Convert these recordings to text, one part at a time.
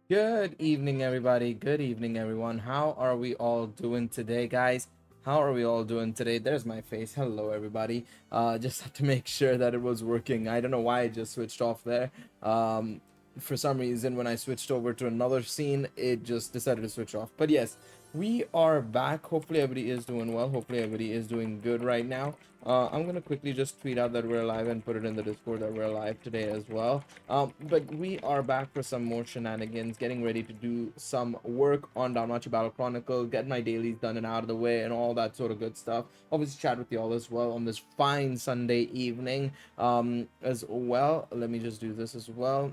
Good evening, everybody. Good evening, everyone. How are we all doing today, guys? How are we all doing today? There's my face. Hello, everybody. Just had to make sure that it was working. I don't know why I just switched off there. For some reason, when I switched over to another scene, it just decided to switch off. But yes, we are back. Hopefully, everybody is doing well. Hopefully, everybody is doing good right now. I'm gonna quickly just tweet out that we're live and put it in the Discord that we're live today as well. But we are back for some more shenanigans, getting ready to do some work on Danmachi Battle Chronicle, get my dailies done and out of the way, and all that sort of good stuff. Obviously, chat with y'all as well on this fine Sunday evening as well. Let me just do this as well.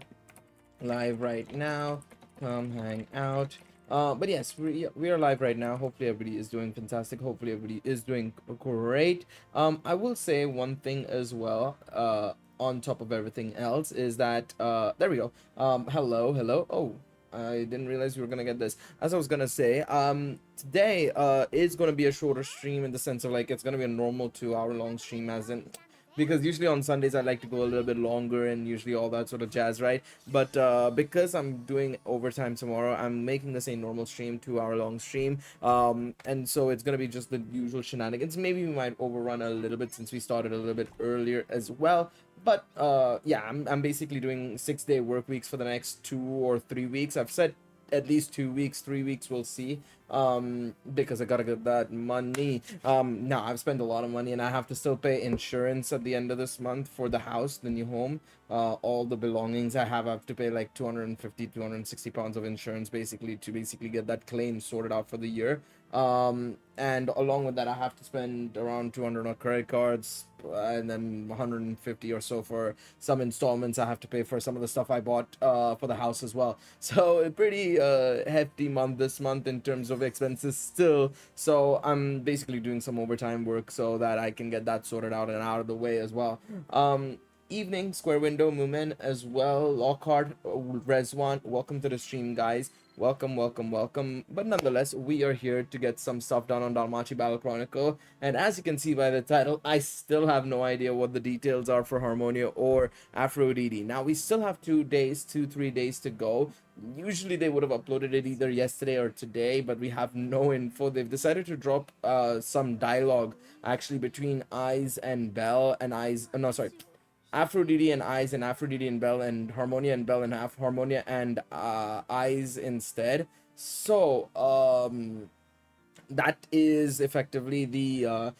Live right now. Come hang out. But yes, we are live right now. Hopefully everybody is doing fantastic. Hopefully everybody is doing great. I will say one thing as well. On top of everything else is that there we go. Hello. Oh, I didn't realize we were gonna get this. As I was gonna say, today is gonna be a shorter stream in the sense of like it's gonna be a normal 2 hour long stream, as in, because usually on Sundays I like to go a little bit longer and usually all that sort of jazz, right? But because I'm doing overtime tomorrow, I'm making this a normal stream, 2 hour long stream. And so it's gonna be just the usual shenanigans. Maybe we might overrun a little bit since we started a little bit earlier as well. But yeah, I'm basically doing 6 day work weeks for the next 2 or 3 weeks. I've said at least 2 weeks, 3 weeks, we'll see, because I gotta get that money. Now I've spent a lot of money and I have to still pay insurance at the end of this month for the house, the new home, all the belongings I have to pay like 250 260 pounds of insurance basically to basically get that claim sorted out for the year. And along with that, I have to spend around 200 on credit cards, and then 150 or so for some installments I have to pay for some of the stuff I bought for the house as well. So a pretty hefty month this month in terms of expenses still. So I'm basically doing some overtime work so that I can get that sorted out and out of the way as well. Evening, Square Window, Moomin as well, Lockhart, Rezwan, welcome to the stream, guys. Welcome. But nonetheless, we are here to get some stuff done on Danmachi Battle Chronicle. And as you can see by the title, I still have no idea what the details are for Harmonia or Aphrodite. Now, we still have 3 days to go. Usually they would have uploaded it either yesterday or today, but we have no info. They've decided to drop some dialogue actually between Eyes and Bell and Eyes. No, sorry. Aphrodite and Eyes and Aphrodite and Bell and Harmonia and Bell and Harmonia and Eyes instead. So that is effectively the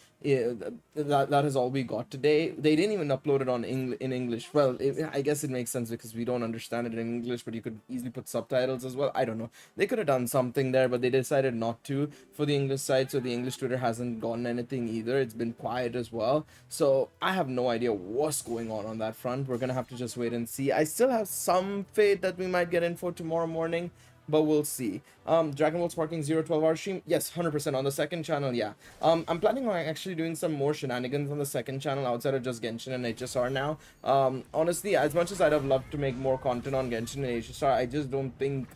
that is all we got today. They didn't even upload it on in English. Well, I guess it makes sense because we don't understand it in English, but you could easily put subtitles as well. I don't know. They could have done something there, but they decided not to for the English side, so the English Twitter hasn't gotten anything either. It's been quiet as well. So I have no idea what's going on that front. We're gonna have to just wait and see. I still have some faith that we might get info tomorrow morning, but we'll see. Dragon Ball Sparking 012 hour stream, yes, 100% on the second channel. Yeah, I'm planning on actually doing some more shenanigans on the second channel outside of just Genshin and HSR now. Honestly, as much as I'd have loved to make more content on Genshin and HSR, I just don't think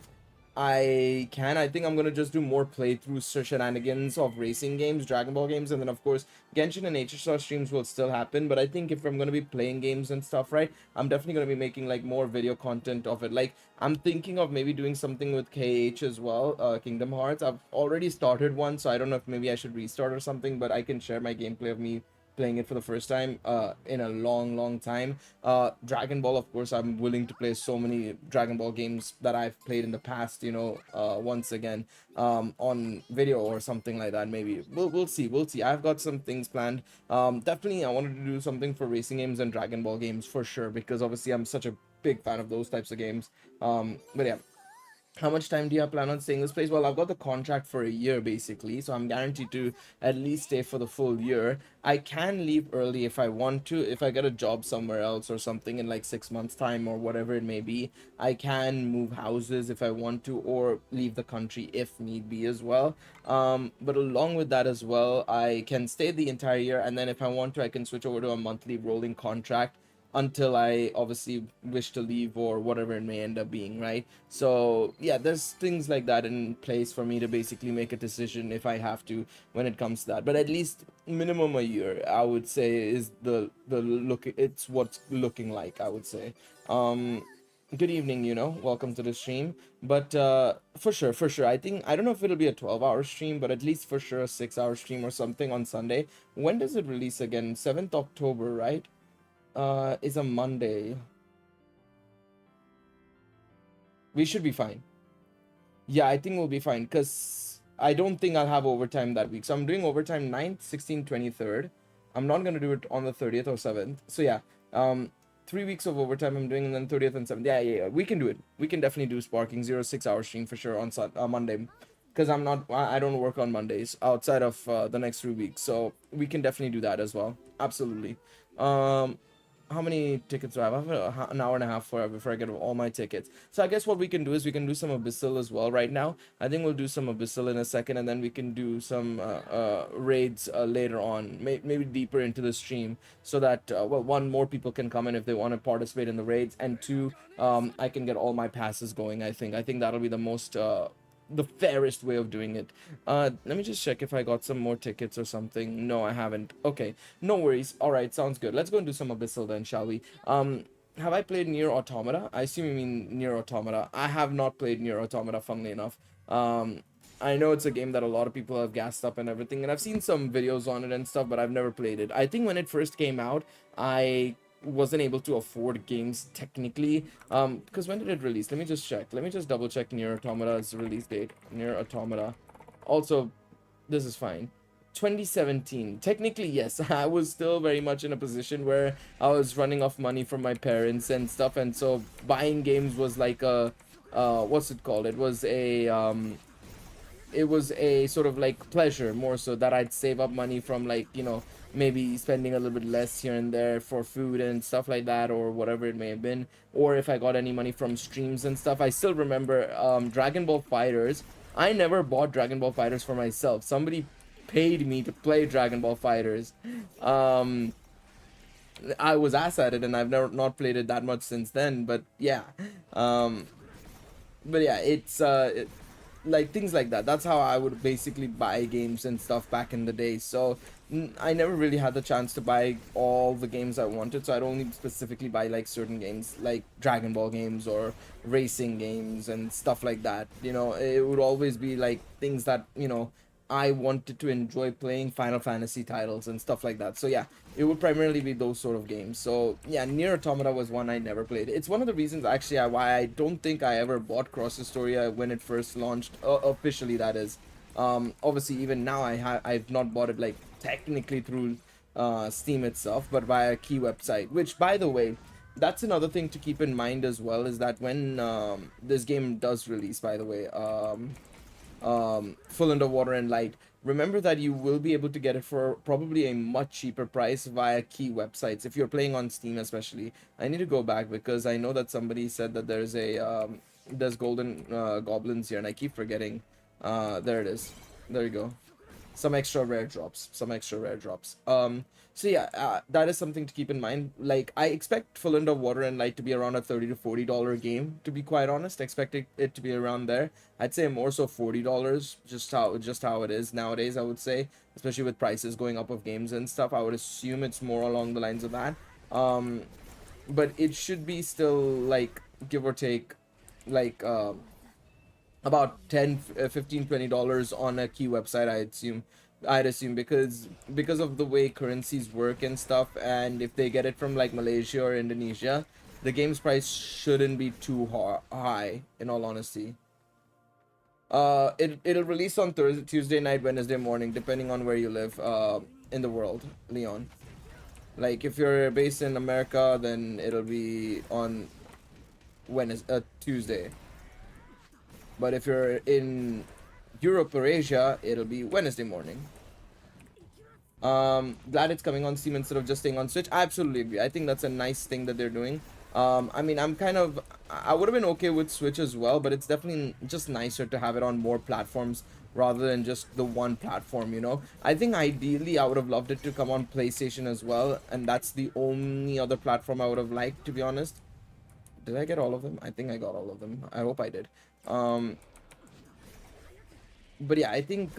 I can. I think I'm gonna just do more playthrough shenanigans of racing games, Dragon Ball games, and then of course Genshin and HSR streams will still happen. But I think if I'm gonna be playing games and stuff, right, I'm definitely gonna be making like more video content of it. Like I'm thinking of maybe doing something with KH as well, Kingdom Hearts. I've already started one, so I don't know if maybe I should restart or something. But I can share my gameplay of me playing it for the first time in a long time. Dragon Ball, of course, I'm willing to play so many Dragon Ball games that I've played in the past, you know, once again on video or something like that. Maybe we'll see. I've got some things planned. Definitely I wanted to do something for racing games and Dragon Ball games for sure, because obviously I'm such a big fan of those types of games. But yeah, how much time do you have plan on staying in this place? Well, I've got the contract for a year basically, so I'm guaranteed to at least stay for the full year. I can leave early if I want to. If I get a job somewhere else or something in like 6 months time or whatever it may be, I can move houses if I want to, or leave the country if need be as well. But along with that as well, I can stay the entire year, and then if I want to, I can switch over to a monthly rolling contract until I obviously wish to leave or whatever it may end up being, right? So yeah, there's things like that in place for me to basically make a decision if I have to when it comes to that. But at least minimum a year, I would say, is the look. It's what's looking like, I would say. Good evening, welcome to the stream. But for sure, I don't know if it'll be a 12-hour stream, but at least for sure a 6-hour stream or something on Sunday. When does it release again? 7th October, right? Is a Monday. We should be fine. Yeah, I think we'll be fine, because I don't think I'll have overtime that week. So I'm doing overtime 9th, 16th, 23rd. I'm not going to do it on the 30th or 7th. So yeah, 3 weeks of overtime I'm doing, and then 30th and 7th. Yeah, we can do it. We can definitely do Sparking 6-hour stream for sure on Monday. Because I don't work on Mondays outside of the next 3 weeks. So we can definitely do that as well. Absolutely. How many tickets do I have? I have an hour and a half before I get all my tickets. So I guess what we can do is we can do some Abyssal as well right now. I think we'll do some Abyssal in a second, and then we can do some raids later on, maybe deeper into the stream, so that, well, one, more people can come in if they want to participate in the raids, and two, I can get all my passes going, I think. I think that'll be the most... the fairest way of doing it. Let me just check if I got some more tickets or something. No, I haven't. Okay, no worries. All right, sounds good. Let's go and do some Abyssal then, shall we? Have I played Nier Automata? I assume you mean Nier Automata. I have not played Nier Automata, funnily enough. I know it's a game that a lot of people have gassed up and everything, and I've seen some videos on it and stuff, but I've never played it. I think when it first came out, I wasn't able to afford games technically, because when did it release? Let me just check. Let me just double check Nier Automata's release date. Nier Automata. Also, this is fine. 2017. Technically, yes. I was still very much in a position where I was running off money from my parents and stuff, and so buying games was like a what's it called? It was a sort of like pleasure, more so, that I'd save up money from, like, maybe spending a little bit less here and there for food and stuff like that, or whatever it may have been, or if I got any money from streams and stuff. I still remember Dragon Ball FighterZ. I never bought Dragon Ball FighterZ for myself. Somebody paid me to play Dragon Ball FighterZ. I was ass at it, and I've not played it that much since then, but yeah. But yeah, it's like things like that. That's how I would basically buy games and stuff back in the day. So I never really had the chance to buy all the games I wanted, so I'd only specifically buy like certain games, like Dragon Ball games or racing games and stuff like that. It would always be like things that, I wanted to enjoy playing, Final Fantasy titles and stuff like that. So yeah, it would primarily be those sort of games. So yeah, Nier Automata was one I never played. It's one of the reasons actually why I don't think I ever bought Cross Historia when it first launched, officially, that is. Obviously even now I've not bought it like technically through Steam itself, but via a key website, which, by the way, that's another thing to keep in mind as well, is that when this game does release, by the way, Full Underwater and Light, remember that you will be able to get it for probably a much cheaper price via key websites if you're playing on Steam, especially. I need to go back because I know that somebody said that there's golden goblins here, and I keep forgetting. There it is. There you go. Some extra rare drops. So yeah, that is something to keep in mind. Like, I expect Full Underwater and Light to be around a $30 to $40 game, to be quite honest. Expecting it to be around there. I'd say more so $40, just how it is nowadays, I would say, especially with prices going up of games and stuff. I would assume it's more along the lines of that. But it should be still, like, give or take, like, about 10, 15, $20 on a key website, I'd assume, because of the way currencies work and stuff, and if they get it from like Malaysia or Indonesia, the game's price shouldn't be too high, in all honesty. It'll release on Tuesday night, Wednesday morning, depending on where you live in the world, Leon. Like, if you're based in America, then it'll be on Tuesday. But if you're in Europe or Asia, it'll be Wednesday morning. Glad it's coming on Steam instead of just staying on Switch. I absolutely agree. I think that's a nice thing that they're doing. I mean, I would have been okay with Switch as well, but it's definitely just nicer to have it on more platforms rather than just the one platform, I think ideally I would have loved it to come on PlayStation as well, and that's the only other platform I would have liked, to be honest. Did I get all of them? I think I got all of them. I hope I did. But yeah, I think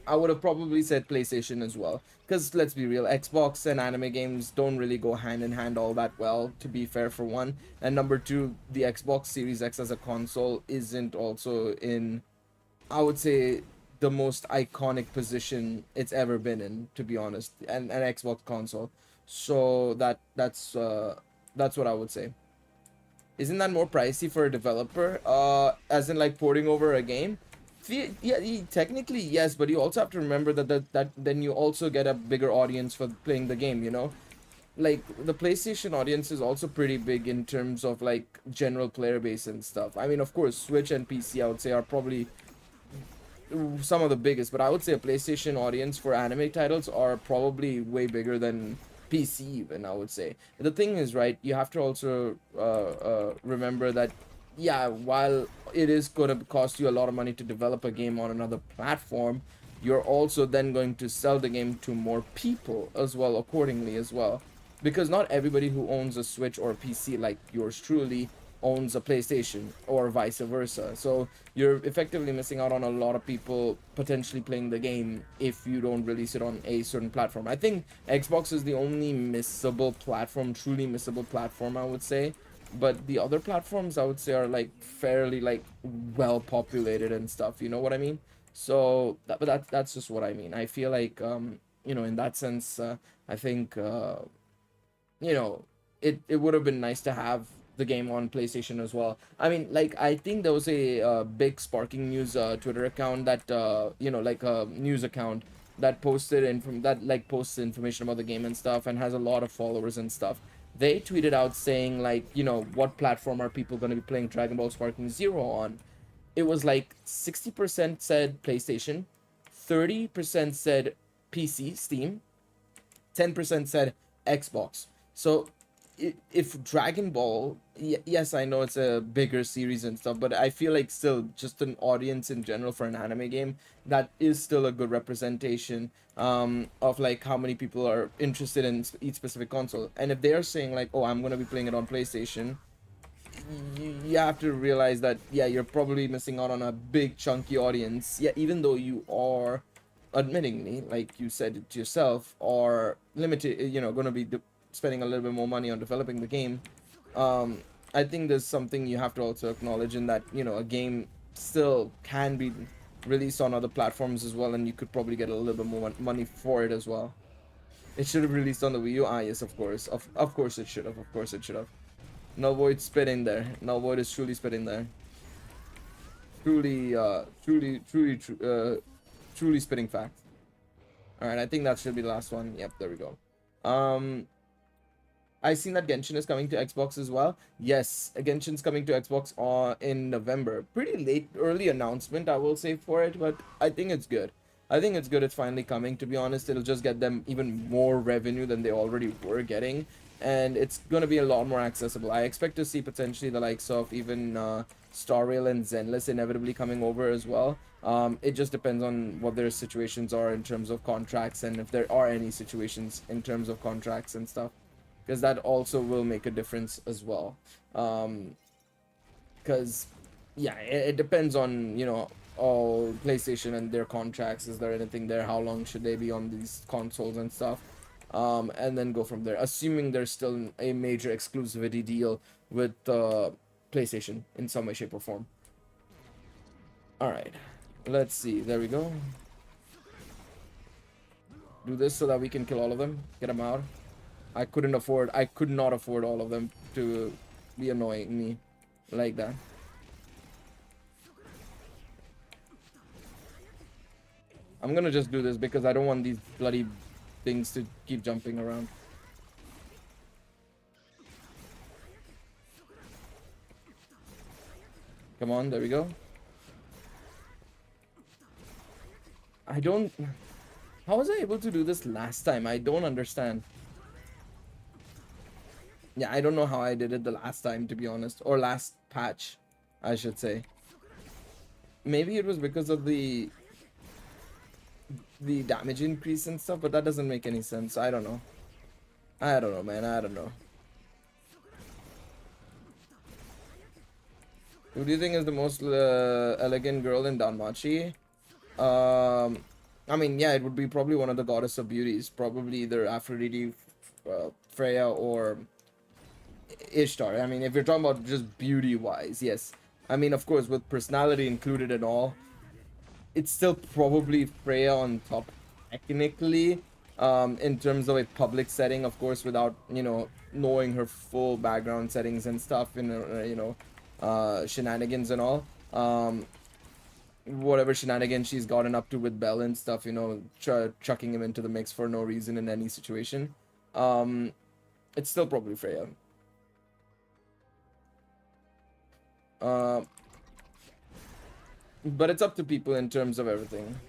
I would have probably said PlayStation as well. Because let's be real, Xbox and anime games don't really go hand in hand all that well, to be fair, for one. And number two, the Xbox Series X as a console isn't also in, I would say, the most iconic position it's ever been in, to be honest, and an Xbox console. So that's what I would say. Isn't that more pricey for a developer? As in like porting over a game? Yeah, technically yes, but you also have to remember that then you also get a bigger audience for playing the game, you know? Like the PlayStation audience is also pretty big in terms of like general player base and stuff. I mean, of course, Switch and PC I would say are probably some of the biggest, but I would say a PlayStation audience for anime titles are probably way bigger than PC even, I would say. The thing is, right, you have to also remember that, yeah, while it is going to cost you a lot of money to develop a game on another platform, you're also then going to sell the game to more people as well, accordingly as well. Because not everybody who owns a Switch or a PC like yours truly owns a PlayStation or vice versa. So you're effectively missing out on a lot of people potentially playing the game if you don't release it on a certain platform. I think Xbox is the only missable platform, truly missable platform, I would say. But the other platforms, I would say, are like fairly like well populated and stuff. You know what I mean? So that's just what I mean. I feel like you know, in that sense, I think you know, it would have been nice to have the game on PlayStation as well. I mean, like, I think there was a big Sparking News Twitter account that you know, like a news account that posted posts information about the game and stuff, and has a lot of followers and stuff. They tweeted out saying, like, you know, what platform are people going to be playing Dragon Ball Sparking Zero on? It was like 60% said PlayStation, 30% said PC, Steam, 10% said Xbox. So if Dragon Ball, yes, I know it's a bigger series and stuff, but I feel like still just an audience in general for an anime game, that is still a good representation of like how many people are interested in each specific console. And if they are saying like, oh, I'm going to be playing it on PlayStation, you have to realize that, yeah, you're probably missing out on a big chunky audience. Yeah, even though you are admittingly, like you said it yourself, are limited, you know, going to be spending a little bit more money on developing the game. I think there's something you have to also acknowledge in that, you know, a game still can be released on other platforms as well, and you could probably get a little bit more money for it as well. It should have released on the Wii U. Ah, yes, of course. Of course it should have. Of course it should have. No void spitting there. No void is truly spitting there. Truly spitting fact. Alright, I think that should be the last one. Yep, there we go. I seen that Genshin is coming to Xbox as well. Yes, Genshin's coming to Xbox in November. Pretty late, early announcement, I will say, for it, but I think it's good. I think it's good it's finally coming, to be honest. It'll just get them even more revenue than they already were getting, and it's going to be a lot more accessible. I expect to see potentially the likes of even Star Rail and Zenless inevitably coming over as well. It just depends on what their situations are in terms of contracts, and if there are any situations in terms of contracts and stuff, because that also will make a difference as well. Because yeah, it depends on, you know, all PlayStation and their contracts. Is there anything there? How long should they be on these consoles and stuff? And then go from there, assuming there's still a major exclusivity deal with PlayStation in some way, shape, or form. Alright, let's see. There we go. Do this so that we can kill all of them. Get them out. I could not afford all of them to be annoying me like that. I'm gonna just do this because I don't want these bloody things to keep jumping around. Come on, there we go. How was I able to do this last time? I don't understand. Yeah, I don't know how I did it the last time, to be honest. Or last patch, I should say. Maybe it was because of the damage increase and stuff, but that doesn't make any sense. I don't know. I don't know, man. I don't know. Who do you think is the most elegant girl in Danmachi? I mean, yeah, it would be probably one of the goddess of beauties, probably either Aphrodite, Freya, or Ishtar. I mean, if you're talking about just beauty-wise, yes. I mean, of course, with personality included and all, it's still probably Freya on top, technically, in terms of a public setting, of course, without, you know, knowing her full background settings and stuff, and, you know, shenanigans and all. Whatever shenanigans she's gotten up to with Bell and stuff, you know, chucking him into the mix for no reason in any situation. It's still probably Freya. But it's up to people in terms of everything.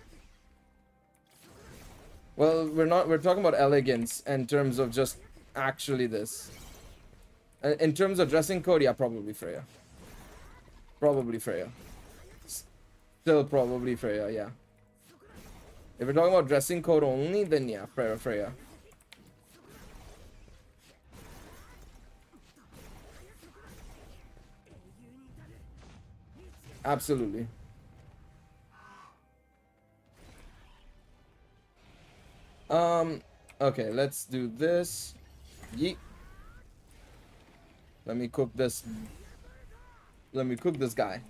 Well, we're talking about elegance in terms of just actually this. In terms of dressing code, yeah, probably Freya. Probably Freya. Still probably Freya, yeah. If we're talking about dressing code only, then yeah, Freya. Absolutely. Okay, let's do this. Yeet. Let me cook this. Let me cook this guy.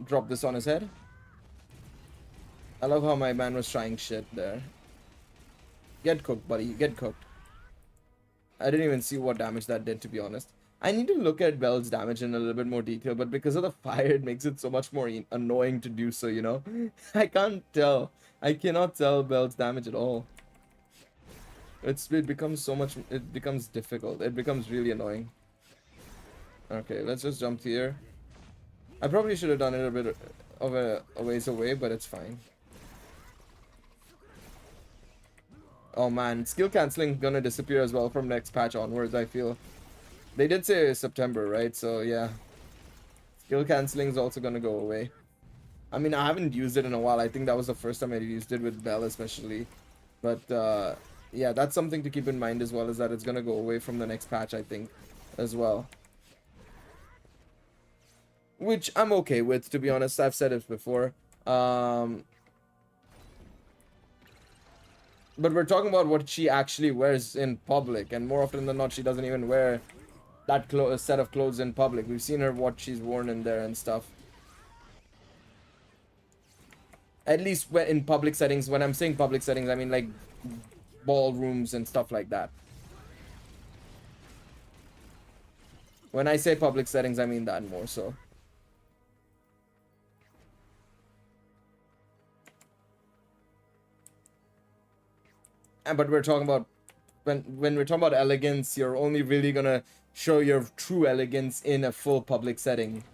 Drop this on his head. I love how my man was trying shit there. Get cooked, buddy. Get cooked. I didn't even see what damage that did, to be honest. I need to look at Bell's damage in a little bit more detail, but because of the fire, it makes it so much more annoying to do so, you know? I can't tell. I cannot tell Bell's damage at all. It becomes so much, it becomes difficult. It becomes really annoying. Okay, let's just jump here. I probably should have done it a bit of a ways away, but it's fine. Oh man, skill canceling gonna disappear as well from next patch onwards, I feel. They did say September, right? So yeah. Skill canceling is also gonna go away. I mean, I haven't used it in a while. I think that was the first time I used it with Bell especially. But yeah, that's something to keep in mind as well, is that it's gonna go away from the next patch, I think, as well. Which I'm okay with, to be honest. I've said it before. But we're talking about what she actually wears in public, and more often than not, she doesn't even wear that set of clothes in public. We've seen her what she's worn in there and stuff. At least when in public settings. When I'm saying public settings, I mean like ballrooms and stuff like that. When I say public settings, I mean that more so. But we're talking about when we're talking about elegance, you're only really gonna show your true elegance in a full public setting.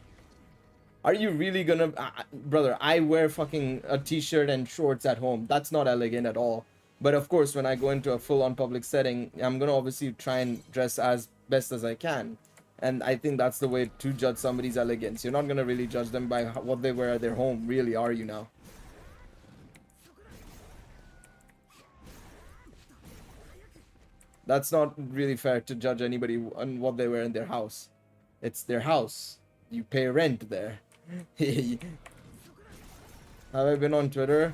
Are you really gonna brother, I wear fucking a t-shirt and shorts at home. That's not elegant at all. But of course, when I go into a full-on public setting, I'm gonna obviously try and dress as best as I can. And I think that's the way to judge somebody's elegance. You're not gonna really judge them by what they wear at their home, really, are you now? That's not really fair to judge anybody on what they wear in their house. It's their house. You pay rent there. Have I been on Twitter?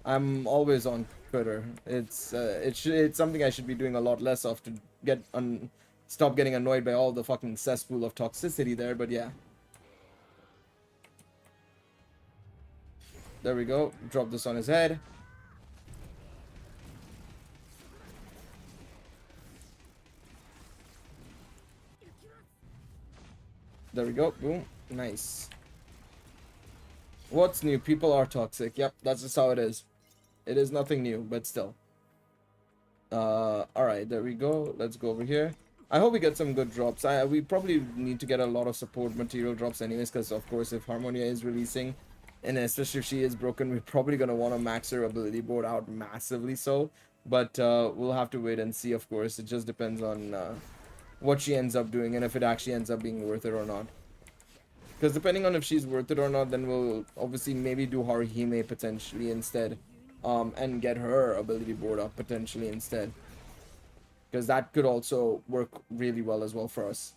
I'm always on Twitter. It's something I should be doing a lot less of to get stop getting annoyed by all the fucking cesspool of toxicity there, but yeah. There we go. Drop this on his head. There we go. Boom. Nice. What's new? People are toxic. Yep, that's just how it is. It is nothing new, but still. Alright, there we go. Let's go over here. I hope we get some good drops. We probably need to get a lot of support material drops anyways, because of course if Harmonia is releasing, and especially if she is broken, we're probably going to want to max her ability board out massively so. But we'll have to wait and see, of course. It just depends on what she ends up doing and if it actually ends up being worth it or not. Because depending on if she's worth it or not, then we'll obviously maybe do Haruhime potentially instead. And get her ability board up potentially instead. Because that could also work really well as well for us.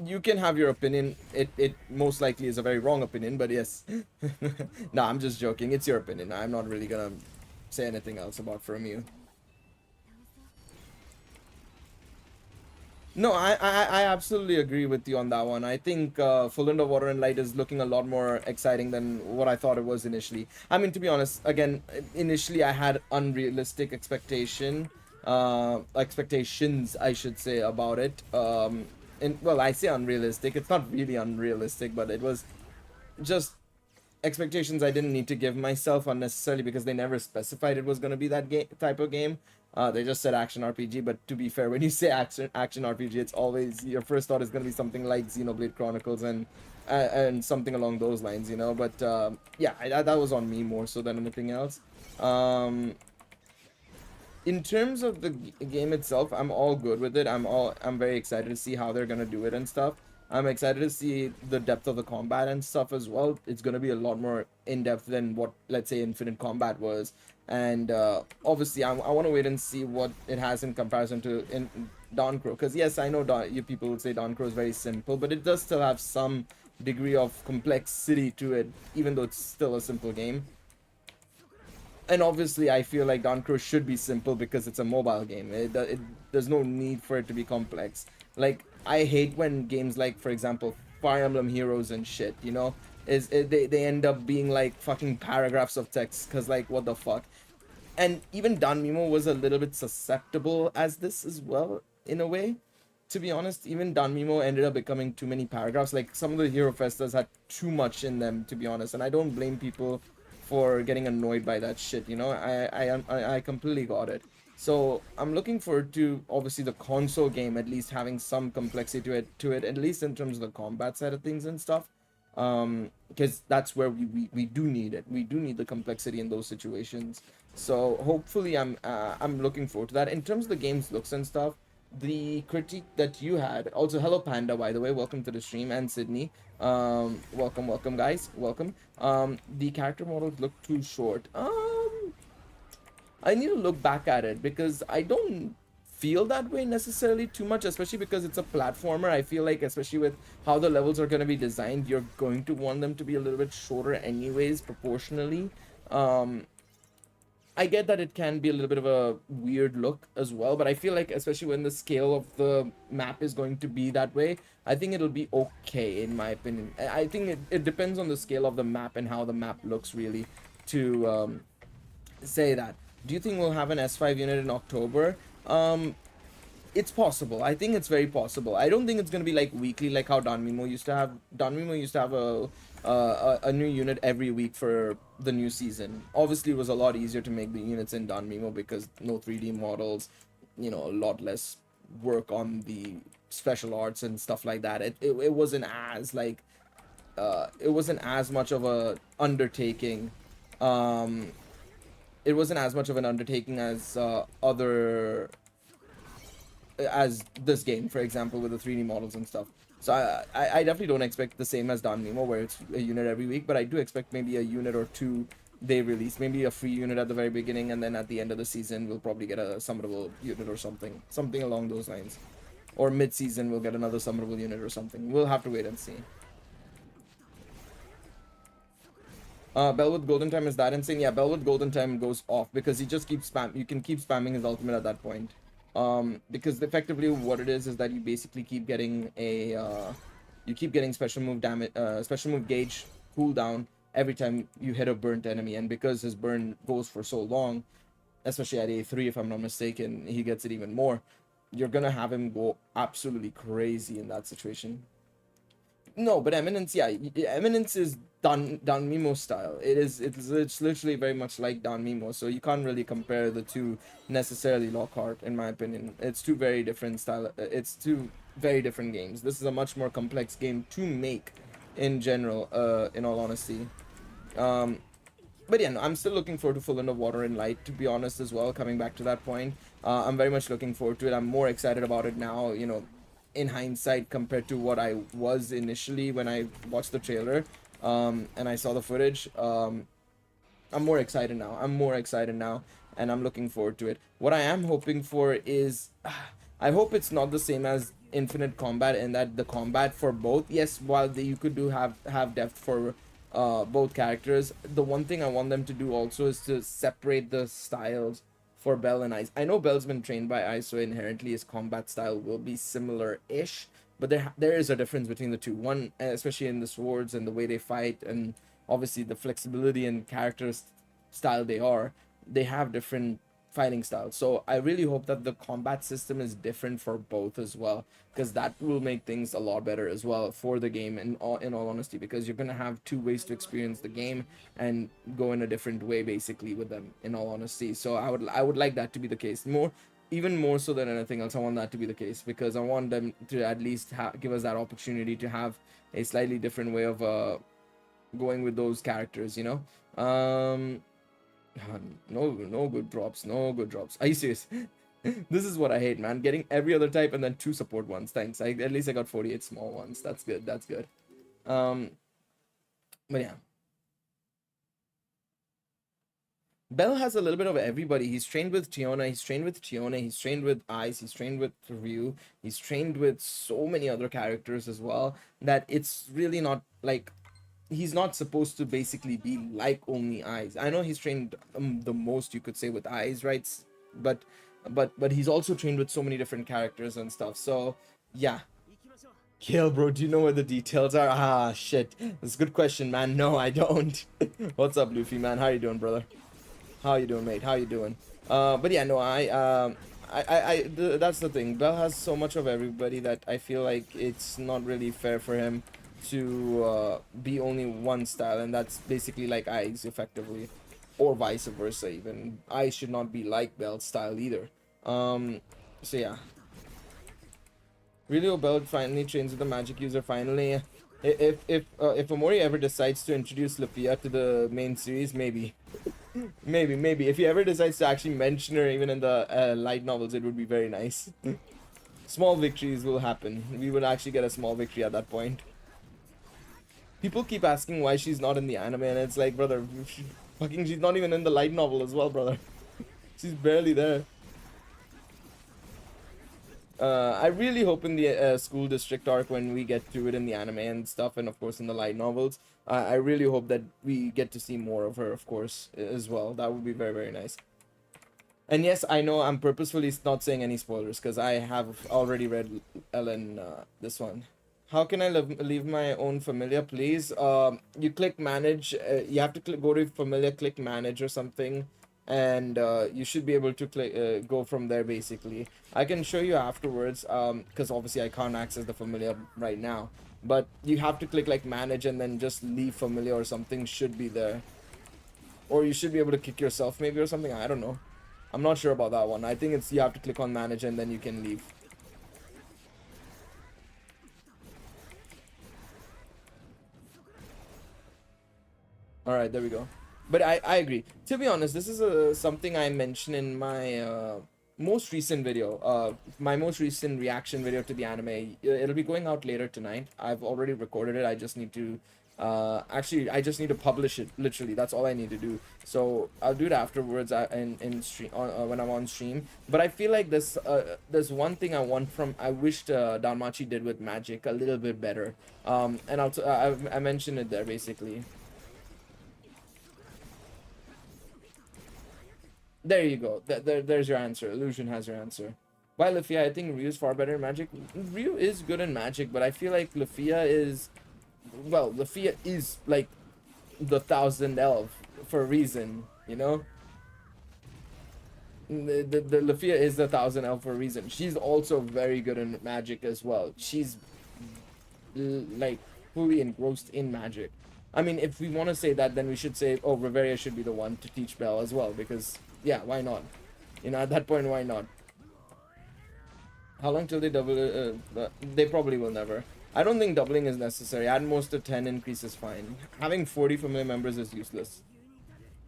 You can have your opinion. It most likely is a very wrong opinion, but yes. Nah, I'm just joking. It's your opinion. I'm not really gonna say anything else about from you. No, I absolutely agree with you on that one. I think Full End of Water and Light is looking a lot more exciting than what I thought it was initially. I mean, to be honest, again, initially I had unrealistic expectations, I should say, about it. And well, I say unrealistic. It's not really unrealistic, but it was just expectations I didn't need to give myself unnecessarily because they never specified it was going to be that type of game. They just said action RPG, but to be fair, when you say action RPG, it's always your first thought is going to be something like Xenoblade Chronicles and something along those lines, you know. But yeah, that was on me more so than anything else. In terms of the game itself, I'm all good with it. I'm very excited to see how they're gonna do it and stuff. I'm excited to see the depth of the combat and stuff as well. It's gonna be a lot more in depth than what, let's say, Infinite Combat was. And obviously, I want to wait and see what it has in comparison to Danchro. Because yes, I know you people would say Danchro is very simple, but it does still have some degree of complexity to it, even though it's still a simple game. And obviously, I feel like Danchro should be simple because it's a mobile game. There's no need for it to be complex. Like, I hate when games like, for example, Fire Emblem Heroes and shit, you know, they end up being like fucking paragraphs of text, because like, what the fuck. And even Danmimo was a little bit susceptible as this as well, in a way. To be honest, even Danmimo ended up becoming too many paragraphs. Like, some of the Hero Festas had too much in them, to be honest. And I don't blame people for getting annoyed by that shit, you know. I completely got it. So I'm looking forward to obviously the console game at least having some complexity to it, at least in terms of the combat side of things and stuff. Because that's where we do need it. We do need the complexity in those situations. So hopefully I'm looking forward to that. In terms of the game's looks and stuff, the critique that you had, also hello Panda, by the way, welcome to the stream, and Sydney, welcome guys, welcome. The character models look too short. I need to look back at it because I don't feel that way necessarily too much, especially because it's a platformer. I feel like, especially with how the levels are going to be designed, you're going to want them to be a little bit shorter anyways, proportionally. I get that it can be a little bit of a weird look as well, but I feel like, especially when the scale of the map is going to be that way, I think it'll be okay, in my opinion. I think it depends on the scale of the map and how the map looks, really, to say that. Do you think we'll have an S5 unit in October? It's possible. I think it's very possible. I don't think it's going to be like weekly, like how Danmimo used to have. Danmimo used to have a new unit every week for the new season. Obviously, it was a lot easier to make the units in Danmimo because no 3D models, you know, a lot less work on the special arts and stuff like that. It wasn't as like it wasn't as much of a undertaking. It wasn't as much of an undertaking as as this game, for example, with the 3D models and stuff. So I definitely don't expect the same as Danmimo, where it's a unit every week, but I do expect maybe a unit or two they release. Maybe a free unit at the very beginning, and then at the end of the season, we'll probably get a summonable unit or something. Something along those lines. Or mid-season, we'll get another summonable unit or something. We'll have to wait and see. Bellwood Golden Time, is that insane? Yeah, Bellwood Golden Time goes off because he just keeps you can keep spamming his ultimate at that point. Because effectively what it is that you basically keep getting a you keep getting special move damage, special move gauge cooldown every time you hit a burnt enemy, and because his burn goes for so long, especially at A3 if I'm not mistaken, he gets it even more. You're gonna have him go absolutely crazy in that situation. No, but Eminence, yeah, Eminence is Danmimo style. It's literally very much like Danmimo, so you can't really compare the two necessarily, Lockhart, in my opinion. It's two very different style. It's two very different games. This is a much more complex game to make in general, in all honesty. But yeah, no, I'm still looking forward to Full End of Water and Light, to be honest, as well, coming back to that point. I'm very much looking forward to it. I'm more excited about it now, you know, in hindsight, compared to what I was initially when I watched the trailer and I saw the footage. I'm more excited now. And I'm looking forward to it. What I am hoping for is I hope it's not the same as infinite combat, and that the combat for both, yes, while you could do have depth for both characters, the one thing I want them to do also is to separate the styles for Bell and Ice. I know Bell's been trained by Ice, so inherently his combat style will be similar-ish, but there is a difference between the two. One, especially in the swords and the way they fight, and obviously the flexibility and character style they have different fighting styles. So I really hope that the combat system is different for both as well, because that will make things a lot better as well for the game, in all honesty, because you're gonna have two ways to experience the game and go in a different way basically with them, in all honesty. So I would like that to be the case, even more so than anything else. I want that to be the case, because I want them to at least give us that opportunity to have a slightly different way of going with those characters, you know. No good drops. Are you serious? This is what I hate, man. Getting every other type and then 2 support ones. Thanks. At least I got 48 small ones. That's good. But yeah. Bell has a little bit of everybody. He's trained with Tiona, he's trained with Ice, he's trained with Ryu, he's trained with so many other characters as well, that it's really not like he's not supposed to basically be like only Eyes. I know he's trained the most, you could say, with Eyes, right? But he's also trained with so many different characters and stuff. So yeah. Kill, bro, do you know where the details are? Ah, shit. That's a good question, man. No, I don't. What's up, Luffy, man? How you doing, brother? How you doing, mate? How you doing? But yeah, no, that's the thing. Bell has so much of everybody that I feel like it's not really fair for him to be only one style, and that's basically like Ice effectively, or vice versa. Even Ice should not be like Bell's style either. So yeah, really, Bell finally trains with the magic user. Finally, if Omori ever decides to introduce Lufia to the main series, maybe if he ever decides to actually mention her even in the light novels, it would be very nice. Small victories will happen. We would actually get a small victory at that point. People keep asking why she's not in the anime, and it's like, brother, she's not even in the light novel as well, brother. She's barely there. I really hope in the school district arc, when we get to it in the anime and stuff, and of course in the light novels, I really hope that we get to see more of her, of course, as well. That would be very, very nice. And yes, I know I'm purposefully not saying any spoilers, because I have already read Ellen, this one. How can I leave my own familiar, please? You click manage. You have to go to familiar, click manage or something, and you should be able to click go from there basically. I can show you afterwards, because obviously I can't access the familiar right now. But you have to click like manage and then just leave familiar or something should be there. Or you should be able to kick yourself maybe or something. I don't know. I'm not sure about that one. I think it's you have to click on manage and then you can leave. Alright, there we go. But I agree. To be honest, this is something I mentioned in my most recent video. My most recent reaction video to the anime. It'll be going out later tonight. I've already recorded it. I just need to... actually, I just need to publish it. Literally, that's all I need to do. So I'll do it afterwards in stream when I'm on stream. But I feel like there's one thing I wished Danmachi did with magic a little bit better. And I mentioned it there basically. There you go. There's your answer. Illusion has your answer. Why Lufia? I think Ryu's far better in magic. Ryu is good in magic, but I feel like Lufia is... Well, Lufia is like the 1000 elf for a reason, you know? The Lufia is the 1000 elf for a reason. She's also very good in magic as well. She's like fully engrossed in magic. I mean, if we want to say that, then we should say, oh, Reveria should be the one to teach Bell as well, because... Yeah, why not? You know, at that point, why not? How long till they double? They probably will never. I don't think doubling is necessary. At most, a 10 increase is fine. Having 40 familiar members is useless.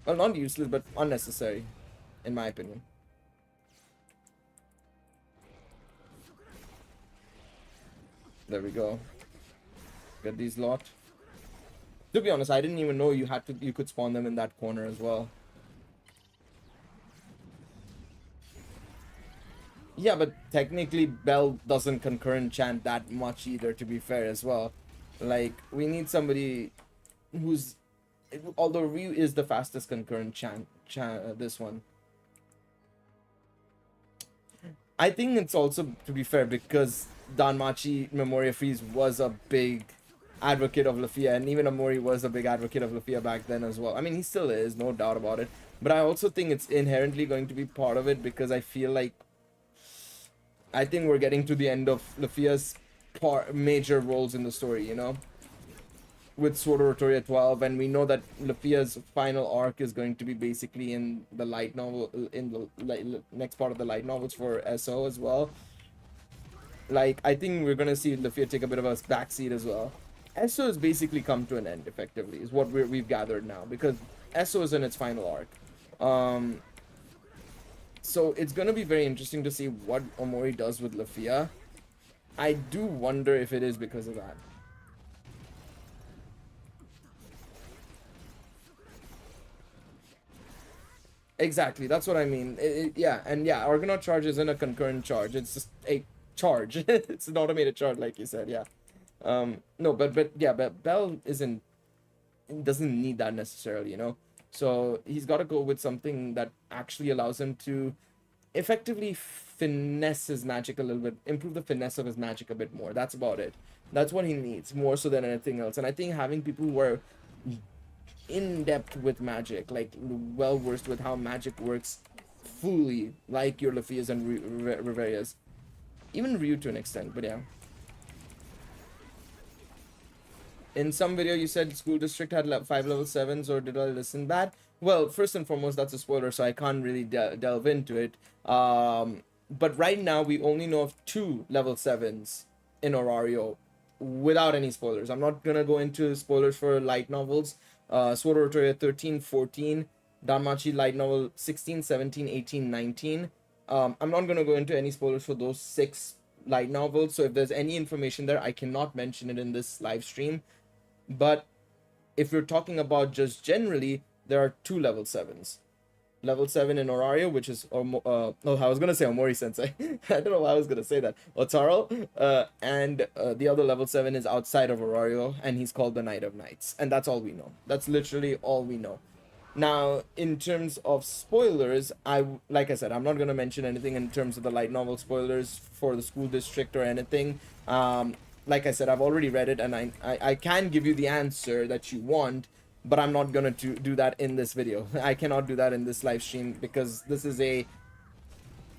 Well, not useless, but unnecessary, in my opinion. There we go. Get these lot. To be honest, I didn't even know you could spawn them in that corner as well. Yeah, but technically Bell doesn't concurrent chant that much either, to be fair as well. Like, we need somebody who's, although Ryu is the fastest concurrent chant this one. I think it's also, to be fair, because Danmachi Memoria Freese was a big advocate of Lafia, and even Amori was a big advocate of Lafia back then as well. I mean, he still is, no doubt about it. But I also think it's inherently going to be part of it, because I feel like, I think we're getting to the end of Lafia's major roles in the story, you know? With Sword of Rotoria 12, and we know that Lafia's final arc is going to be basically in the light novel, in the next part of the light novels for SO as well. Like, I think we're gonna see Lafia take a bit of a backseat as well. SO has basically come to an end, effectively, is what we've gathered now, because SO is in its final arc. So it's gonna be very interesting to see what Omori does with Lafia. I do wonder if it is because of that. Exactly, that's what I mean. Yeah, and yeah, Argonaut charge isn't a concurrent charge. It's just a charge. It's an automated charge, like you said. Yeah. No, but yeah, but Bell doesn't need that necessarily, you know. So he's got to go with something that actually allows him to effectively finesse his magic a little bit, improve the finesse of his magic a bit more. That's about it. That's what he needs more so than anything else. And I think having people who are in depth with magic, like well versed with how magic works fully, like your Lafias and Riverias, even Ryu to an extent, but yeah. In some video you said school district had 5 level 7s, or did I listen bad? Well, first and foremost, that's a spoiler, so I can't really delve into it. But right now we only know of 2 level 7s in Orario without any spoilers. I'm not gonna go into spoilers for light novels. Sword of Rotoria 13, 14, Danmachi light novel 16, 17, 18, 19. I'm not gonna go into any spoilers for those 6 light novels, so if there's any information there, I cannot mention it in this live stream. But if you're talking about just generally, there are 2 level 7s. Level 7 in Orario, which is I was gonna say Omori Sensei. I don't know why I was gonna say that. Otaro, and the other level 7 is outside of Orario, and he's called the Knight of Knights, and that's all we know. That's literally all we know. Now, in terms of spoilers, like I said, I'm not gonna mention anything in terms of the light novel spoilers for the school district or anything. Like I said, I've already read it, and I can give you the answer that you want, but I'm not gonna do that in this video. I cannot do that in this live stream, because this is a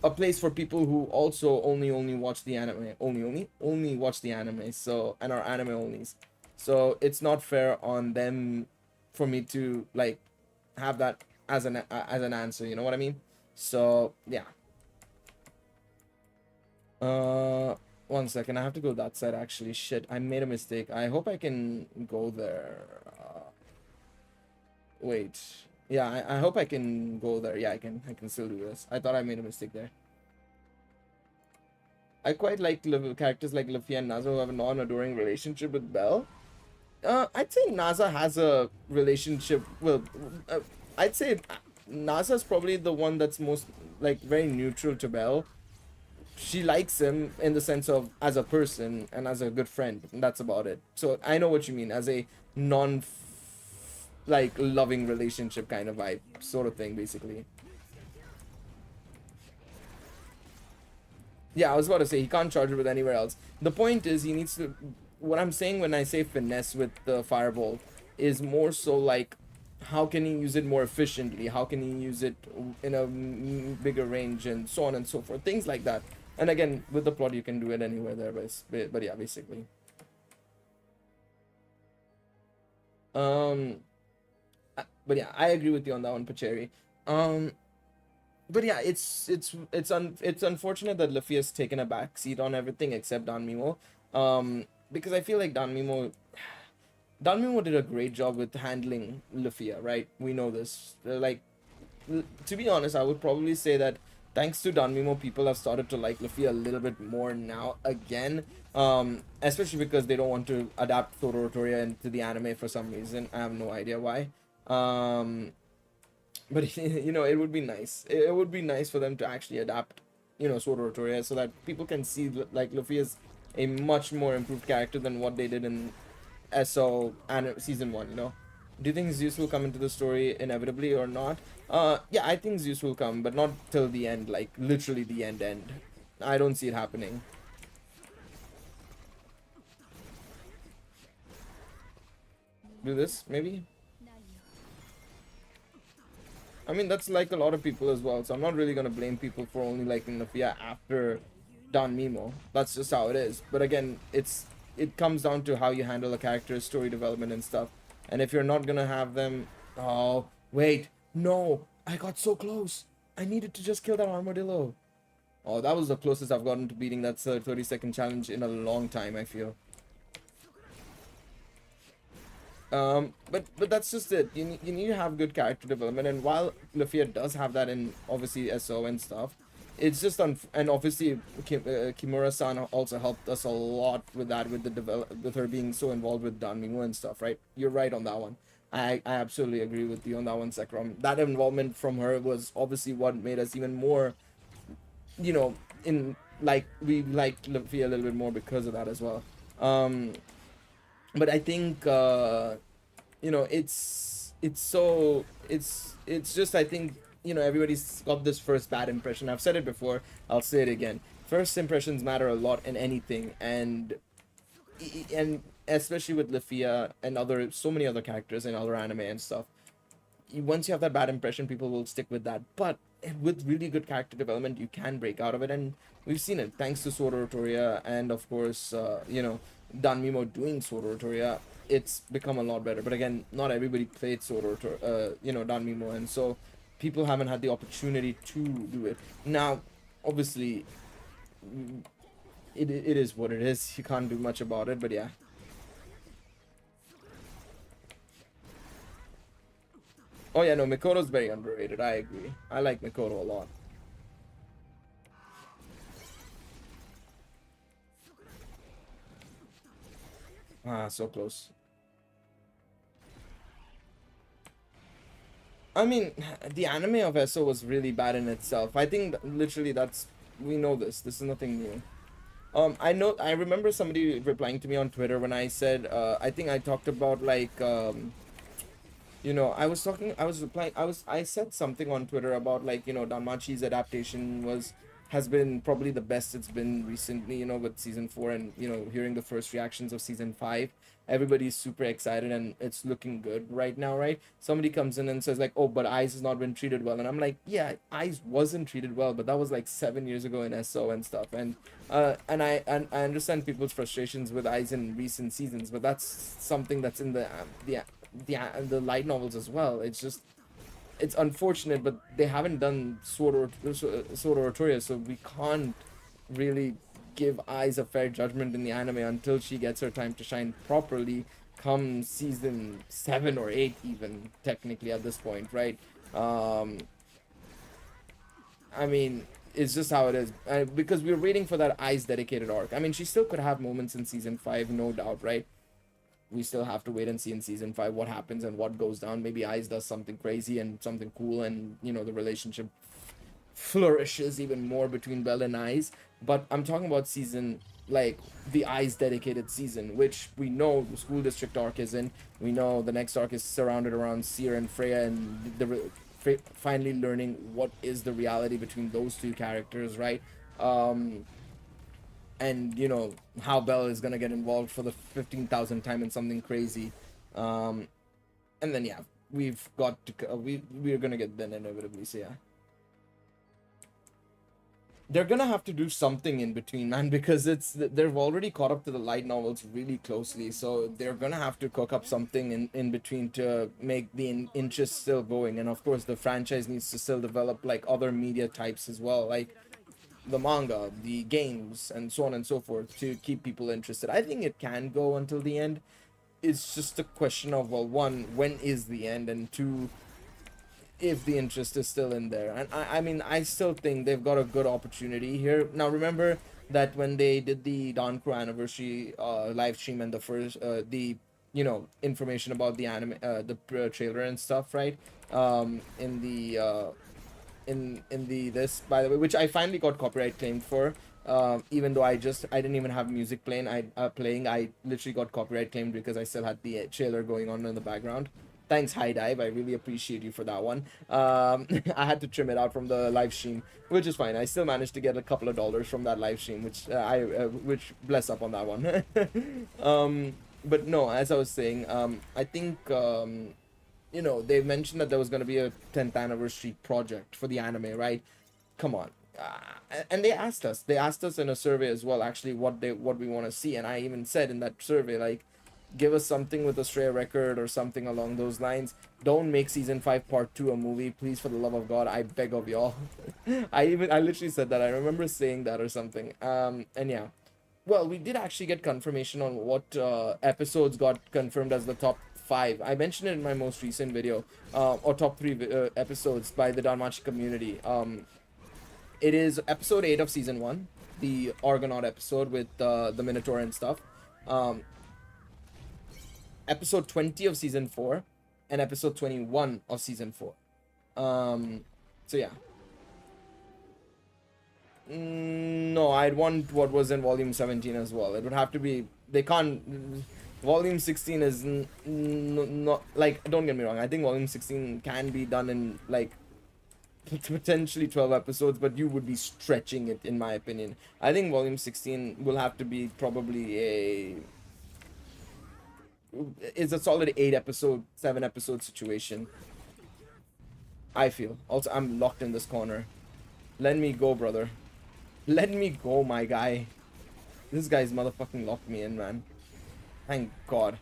place for people who also only watch the anime, only watch the anime, so, and are anime onlys. So it's not fair on them for me to like have that as an answer, you know what I mean? So yeah. 1 second, I have to go that side actually. Shit, I made a mistake. I hope I can go there. Wait, yeah, I hope I can go there. Yeah, I can still do this. I thought I made a mistake there. I quite like characters like Luffy and Nazo who have a non-adoring relationship with Bell. I'd say Naza has a relationship. Well, I'd say Naza's probably the one that's most like very neutral to Bell. She likes him in the sense of as a person and as a good friend, and that's about it. So I know what you mean, as a non like loving relationship kind of vibe sort of thing, basically. Yeah, I was about to say he can't charge it with anywhere else. The point is he needs to, what I'm saying when I say finesse with the fireball is more so like how can he use it more efficiently, how can he use it in a bigger range, and so on and so forth, things like that. And again, with the plot you can do it anywhere there, but yeah, basically. But yeah, I agree with you on that one, Pacheri. But yeah, it's unfortunate that Luffy has taken a back seat on everything except Don Mimo. Because I feel like Don Mimo did a great job with handling Luffy, right? We know this. Like, to be honest, I would probably say that thanks to Don Mimo, people have started to like Luffy a little bit more now again. Especially because they don't want to adapt Thorotoria into the anime for some reason. I have no idea why. But you know, it would be nice. It would be nice for them to actually adapt Sword Oratoria, so that people can see like Luffy is a much more improved character than what they did in SO and season 1. Do you think Zeus will come into the story inevitably or not? Yeah, I think Zeus will come, but not till the end, like literally the end. I don't see it happening. Do this, maybe? I mean, that's like a lot of people as well, so I'm not really gonna blame people for only liking Nafia after Don Mimo. That's just how it is. But again, it comes down to how you handle a character's story development and stuff. And if you're not gonna have them... Oh, wait. No, I got so close. I needed to just kill that armadillo. Oh, that was the closest I've gotten to beating that 30-second challenge in a long time, I feel. But that's just it. You need to have good character development, and while Lafia does have that in obviously SO and stuff, it's just and obviously Kimura-san also helped us a lot with that, with her being so involved with Danmimo and stuff, right? You're right on that one. I absolutely agree with you on that one, Sekrom. That involvement from her was obviously what made us even more, we liked Lafia a little bit more because of that as well. But I think it's just, I think, everybody's got this first bad impression. I've said it before, I'll say it again. First impressions matter a lot in anything, and especially with Lafia and so many other characters in other anime and stuff. Once you have that bad impression, people will stick with that. But with really good character development, you can break out of it, and we've seen it thanks to Sword Oratoria, and of course Danmimo doing Sword Oratoria. It's become a lot better. But again, not everybody played Sword Oratoria, Danmimo, and so people haven't had the opportunity to do it. Now, obviously, it is what it is. You can't do much about it, but yeah. Oh yeah, no, Mikoto's very underrated. I agree. I like Mikoto a lot. Ah, so close. I mean, the anime of SO was really bad in itself. I think literally we know this. This is nothing new. I remember somebody replying to me on Twitter when I said, I think I talked about like, I said something on Twitter about like, Danmachi's adaptation has been probably the best it's been recently, with season 4, and hearing the first reactions of season 5, everybody's super excited and it's looking good right now, right? Somebody comes in and says like, oh, but Eyes has not been treated well, and I'm like, yeah, Eyes wasn't treated well, but that was like 7 years ago in SO and stuff, and I understand people's frustrations with Eyes in recent seasons, but that's something that's in the light novels as well. It's unfortunate, but they haven't done Sword Oratoria, so we can't really give Eyes a fair judgment in the anime until she gets her time to shine properly come season 7 or 8, even technically at this point, right? I mean, it's just how it is, because we're waiting for that Eyes dedicated arc. I mean, she still could have moments in season 5, no doubt, right? We still have to wait and see in season 5 what happens and what goes down. Maybe Eyes does something crazy and something cool, and the relationship flourishes even more between Belle and Eyes. But I'm talking about season, like the Eyes dedicated season, which we know the school district arc is in. We know the next arc is surrounded around Seer and Freya, and finally learning what is the reality between those two characters, right? And how Belle is gonna get involved for the 15,000th time in something crazy, and then yeah, we've got to we're gonna get then inevitably. So yeah, they're gonna have to do something in between, man, because they've already caught up to the light novels really closely, so they're gonna have to cook up something in between to make the interest still going. And of course the franchise needs to still develop like other media types as well, like the manga, the games, and so on and so forth, to keep people interested. I think it can go until the end. It's just a question of, well, one, when is the end, and two, if the interest is still in there. And I mean, I still think they've got a good opportunity here. Now remember that when they did the Danchro anniversary live stream, and the first the information about the anime, the trailer and stuff, right, in the in the this, by the way, which I finally got copyright claimed for. Even though I didn't even have music playing. I literally got copyright claimed because I still had the trailer going on in the background. Thanks, High Dive. I really appreciate you for that one. I had to trim it out from the live stream, which is fine. I still managed to get a couple of dollars from that live stream, which bless up on that one. But no, as I was saying, I think you know, they mentioned that there was going to be a 10th anniversary project for the anime, right? Come on. And they asked us in a survey as well, actually, what we want to see. And I even said in that survey, like, give us something with a stray record or something along those lines. Don't make season 5 part 2 a movie, please, for the love of God. I beg of y'all. I literally said that. I remember saying that or something. And yeah. Well, we did actually get confirmation on what episodes got confirmed as the top 5. I mentioned it in my most recent video, or top 3 episodes by the Danmachi community. It is episode 8 of season 1, the Argonaut episode with the Minotaur and stuff. Episode 20 of season 4, and episode 21 of season 4. So yeah. No, I'd want what was in volume 17 as well. It would have to be, they can't, volume 16 is not, like, don't get me wrong, I think volume 16 can be done in, like, potentially 12 episodes, but you would be stretching it, in my opinion. I think volume 16 will have to be probably it's a solid 8 episode, 7 episode situation, I feel. Also, I'm locked in this corner. Let me go, brother. Let me go, my guy. This guy's motherfucking locked me in, man. Thank God.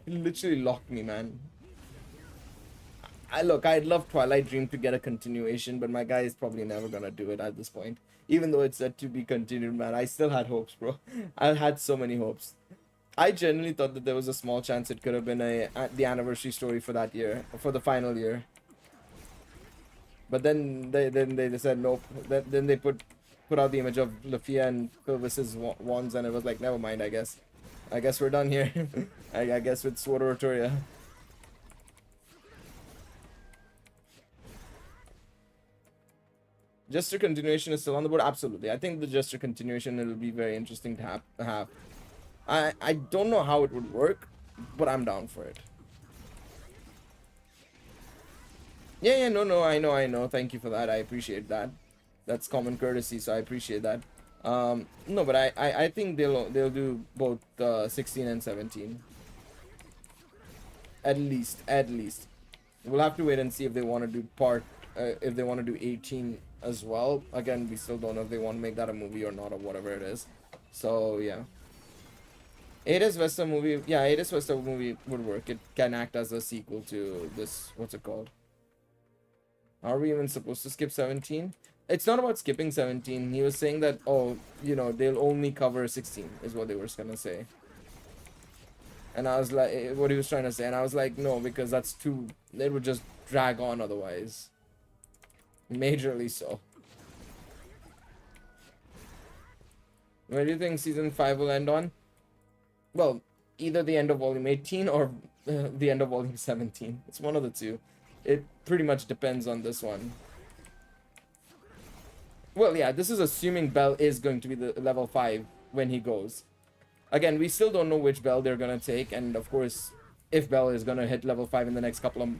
He literally locked me, man. Look, I'd love Twilight Dream to get a continuation, but my guy is probably never gonna do it at this point. Even though it's said to be continued, man, I still had hopes, bro. I had so many hopes. I genuinely thought that there was a small chance it could have been the anniversary story for that year, for the final year. But then they said nope. Then they put out the image of Lafia and Pylvis's wands, and it was like, never mind, I guess. I guess we're done here. I guess with Sword of Rotoria. Jester continuation is still on the board? Absolutely. I think the Jester continuation, it'll be very interesting to have. I don't know how it would work, but I'm down for it. Yeah, no, I know. Thank you for that. I appreciate that. That's common courtesy, so I appreciate that. No, but I think they'll do both 16 and 17. At least. We'll have to wait and see if they want to do if they want to do 18 as well. Again, we still don't know if they want to make that a movie or not, or whatever it is. So yeah. Hades Vesta movie, yeah, Hades Vesta movie would work. It can act as a sequel to this, what's it called? Are we even supposed to skip 17? It's not about skipping 17. He was saying that, oh, you know, they'll only cover 16, is what they were gonna say. And I was like, what he was trying to say, and I was like, no, because that's too, it would just drag on otherwise. Majorly so. Where do you think season 5 will end on? Well, either the end of volume 18 or the end of volume 17. It's one of the two. It pretty much depends on this one. Well, yeah, this is assuming Bell is going to be the level 5 when he goes. Again, we still don't know which Bell they're going to take, and of course, if Bell is going to hit level 5 in the next couple of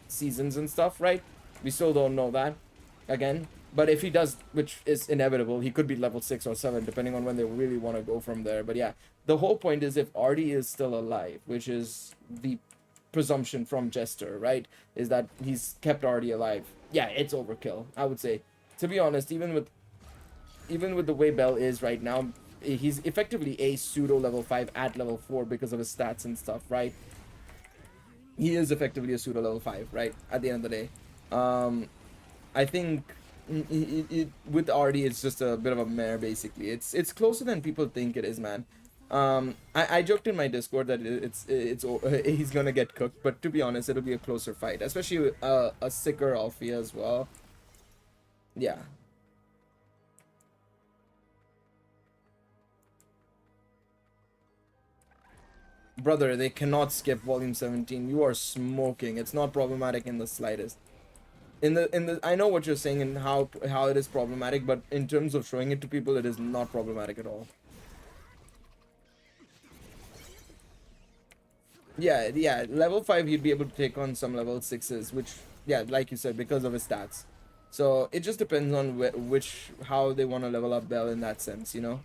seasons and stuff, right? We still don't know that, again. But if he does, which is inevitable, he could be level 6 or 7, depending on when they really want to go from there. But yeah, the whole point is if Artie is still alive, which is the presumption from Jester, right? Is that he's kept Artie alive. Yeah, it's overkill, I would say. To be honest, even with the way Bell is right now, he's effectively a pseudo level 5 at level 4 because of his stats and stuff, right? He is effectively a pseudo level 5, right? At the end of the day. I think with Artie, it's just a bit of a mare, basically. It's closer than people think it is, man. I joked in my Discord that he's gonna get cooked, but to be honest, it'll be a closer fight, especially with a sicker Alfia as well. Yeah. Brother, they cannot skip volume 17. You are smoking. It's not problematic in the slightest. I know what you're saying and how it is problematic, but in terms of showing it to people, it is not problematic at all. Yeah, level 5 he'd be able to take on some level 6s, which, yeah, like you said, because of his stats. So it just depends on how they want to level up Bell in that sense, you know.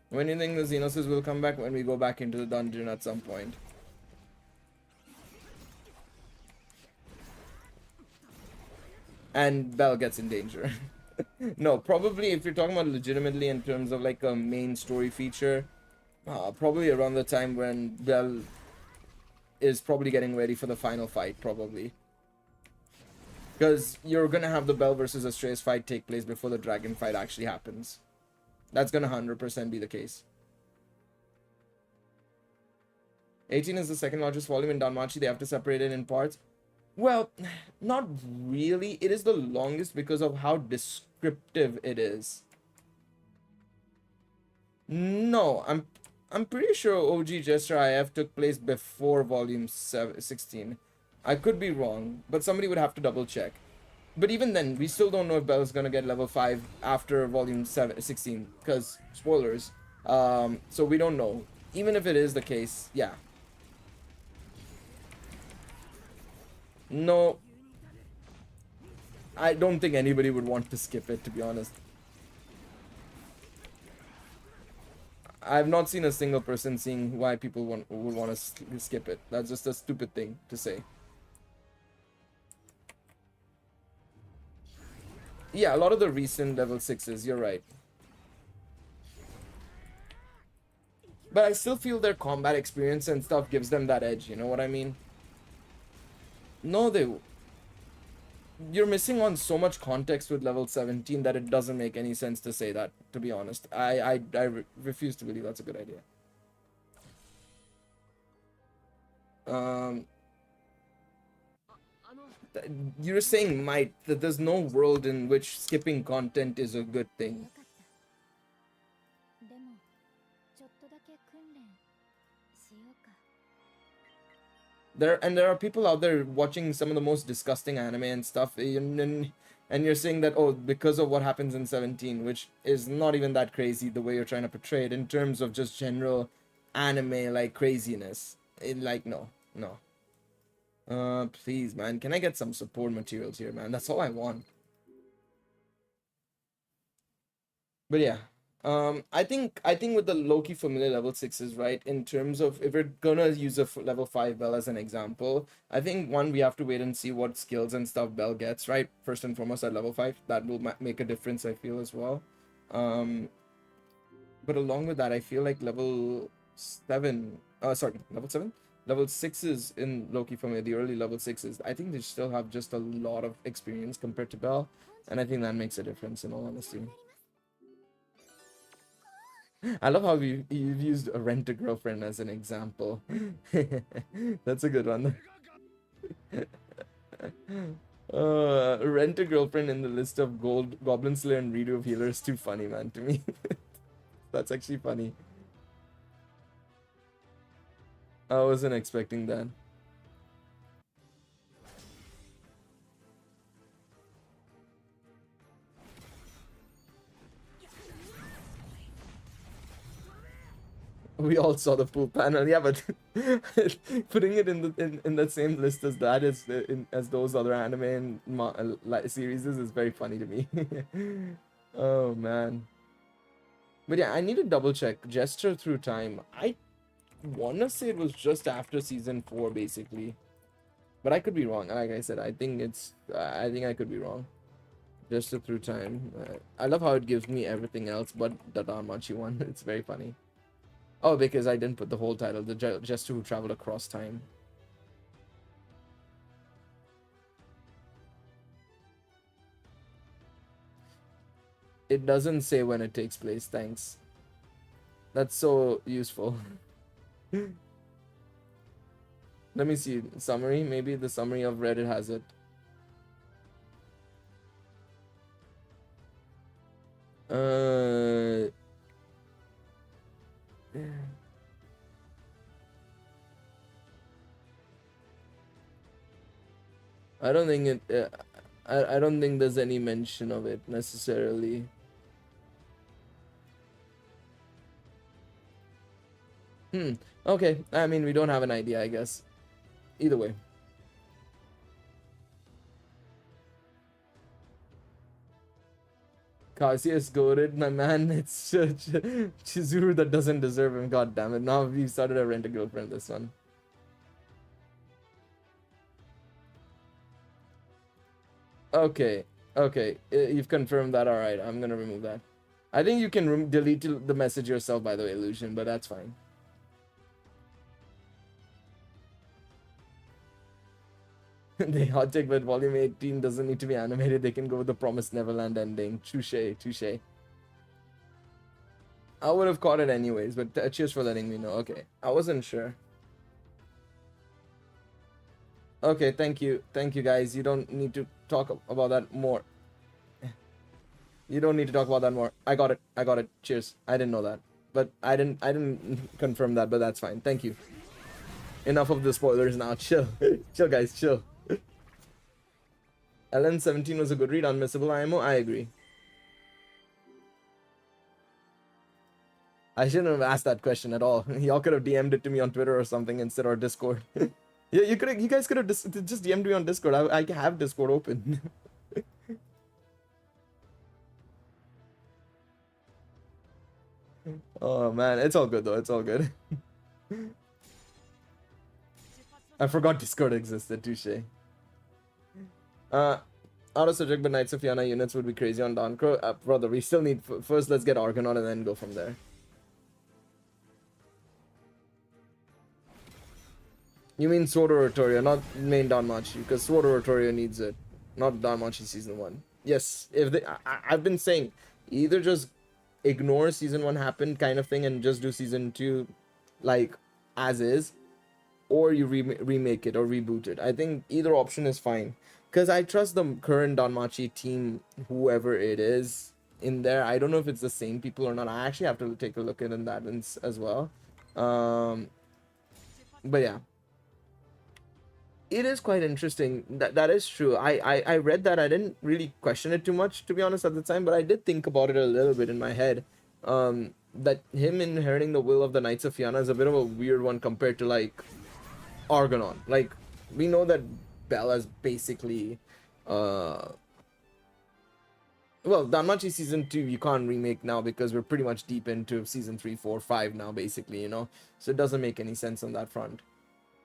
When you think the Xenoses will come back? When we go back into the dungeon at some point. And Bell gets in danger. No, probably if you're talking about legitimately in terms of like a main story feature, probably around the time when Bell is probably getting ready for the final fight, probably. Because you're gonna have the Bell versus Astraeus fight take place before the dragon fight actually happens. That's gonna 100% be the case. 18 is the second largest volume in Danmachi. They have to separate it in parts. Well, not really. It is the longest because of how descriptive it is. No, I'm pretty sure OG Jester IF took place before volume 16. I could be wrong, but somebody would have to double check. But even then, we still don't know if Bell is gonna get level 5 after volume 16, because spoilers. So we don't know. Even if it is the case, yeah. No, I don't think anybody would want to skip it, to be honest. I've not seen a single person seeing why people would want to skip it. That's just a stupid thing to say. Yeah, a lot of the recent level 6s, you're right. But I still feel their combat experience and stuff gives them that edge, you know what I mean? No, you're missing on so much context with level 17 that it doesn't make any sense to say that, to be honest. I refuse to believe that's a good idea. You're saying might, that there's no world in which skipping content is a good thing. There are people out there watching some of the most disgusting anime and stuff, and you're saying that, oh, because of what happens in 17, which is not even that crazy the way you're trying to portray it in terms of just general anime like craziness. No. Please, man, can I get some support materials here, man? That's all I want. But yeah. I think with the Loki familiar level 6s, right, in terms of if we're gonna use a level 5 Bell as an example, I think one, we have to wait and see what skills and stuff Bell gets, right, first and foremost at level 5. That will make a difference, I feel, as well. But along with that, I feel like level 7, level 6s in Loki familiar, the early level 6s, I think they still have just a lot of experience compared to Bell, and I think that makes a difference, in all honesty. I love how you've used a Rent-A-Girlfriend as an example. That's a good one. Rent-A-Girlfriend in the list of Goblin Slayer and Redo of Healer is too funny, man, to me. That's actually funny. I wasn't expecting that. We all saw the pool panel, yeah, but putting it in the same list as that as those other anime and series is very funny to me. Oh man. But yeah, I need to double check Gesture Through Time. I wanna say it was just after season 4, basically, but I could be wrong. Like I said, I think I could be wrong. Gesture Through Time. I love how it gives me everything else but the Danmachi one. It's very funny. Oh, because I didn't put the whole title, the Jester Who Traveled Across Time. It doesn't say when it takes place, thanks. That's so useful. Let me see, summary, maybe the summary of Reddit has it. I don't think it. I don't think there's any mention of it necessarily. Okay. I mean, we don't have an idea, I guess. Either way. Cassius goaded, my man. It's Chizuru that doesn't deserve him. God damn it! Now we started a rent a girlfriend. This one. Okay, okay. You've confirmed that. All right, I'm gonna remove that. I think you can delete the message yourself, by the way, Illusion, but that's fine. The hot take, but volume 18 doesn't need to be animated. They can go with the Promised Neverland ending. Touche, touche. I would have caught it anyways, but cheers for letting me know. Okay, I wasn't sure. Okay, thank you guys. You don't need to talk about that more. You don't need to talk about that more. I got it. Cheers. I didn't know that, but I didn't confirm that, but that's fine. Thank you. Enough of the spoilers now. Chill. Chill guys, chill. LN17 was a good read. Unmissable IMO. I agree. I shouldn't have asked that question at all. Y'all could have DM'd it to me on Twitter or something instead, or Discord. Yeah, you guys could have just DM'd me on Discord. I have Discord open. Oh man, it's all good though. It's all good. I forgot Discord existed. Touche. Auto subject, but Knights of Fianna units would be crazy on Danchro. Brother, we still need first. Let's get Argonaut and then go from there. You mean Sword Oratorio, not main Danmachi, because Sword Oratorio needs it, not Danmachi Season 1. Yes, if they, I've been saying, either just ignore Season 1 happened kind of thing and just do Season 2, like, as is, or you remake it or reboot it. I think either option is fine, because I trust the current Danmachi team, whoever it is, in there. I don't know if it's the same people or not. I actually have to take a look at that as well. But yeah. It is quite interesting. That is true. I read that. I didn't really question it too much, to be honest, at the time, but I did think about it a little bit in my head. That him inheriting the will of the Knights of Fianna is a bit of a weird one compared to like Argonaut. Like, we know that Bella's basically well, Danmachi Season 2 you can't remake now because we're pretty much deep into Season 3, 4, 5 now, basically, you know, so it doesn't make any sense on that front.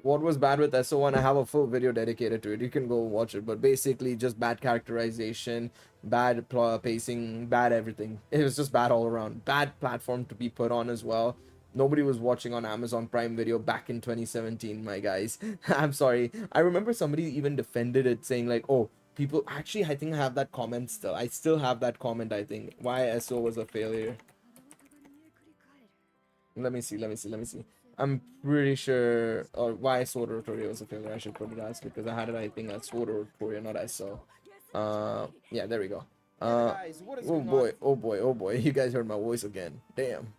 What was bad with SO1? I have a full video dedicated to it. You can go watch it. But basically, just bad characterization, bad pacing, bad everything. It was just bad all around. Bad platform to be put on as well. Nobody was watching on Amazon Prime Video back in 2017, my guys. I'm sorry. I remember somebody even defended it, saying like, oh, people... Actually, I think I have that comment still. I still have that comment, I think. Why SO was a failure. Let me see. I'm pretty sure, or why Sword Oratorio was a failure, I should put it as, because I had it, I think, as Sword Oratorio, not as so. Yeah, there we go. Oh boy, you guys heard my voice again. Damn.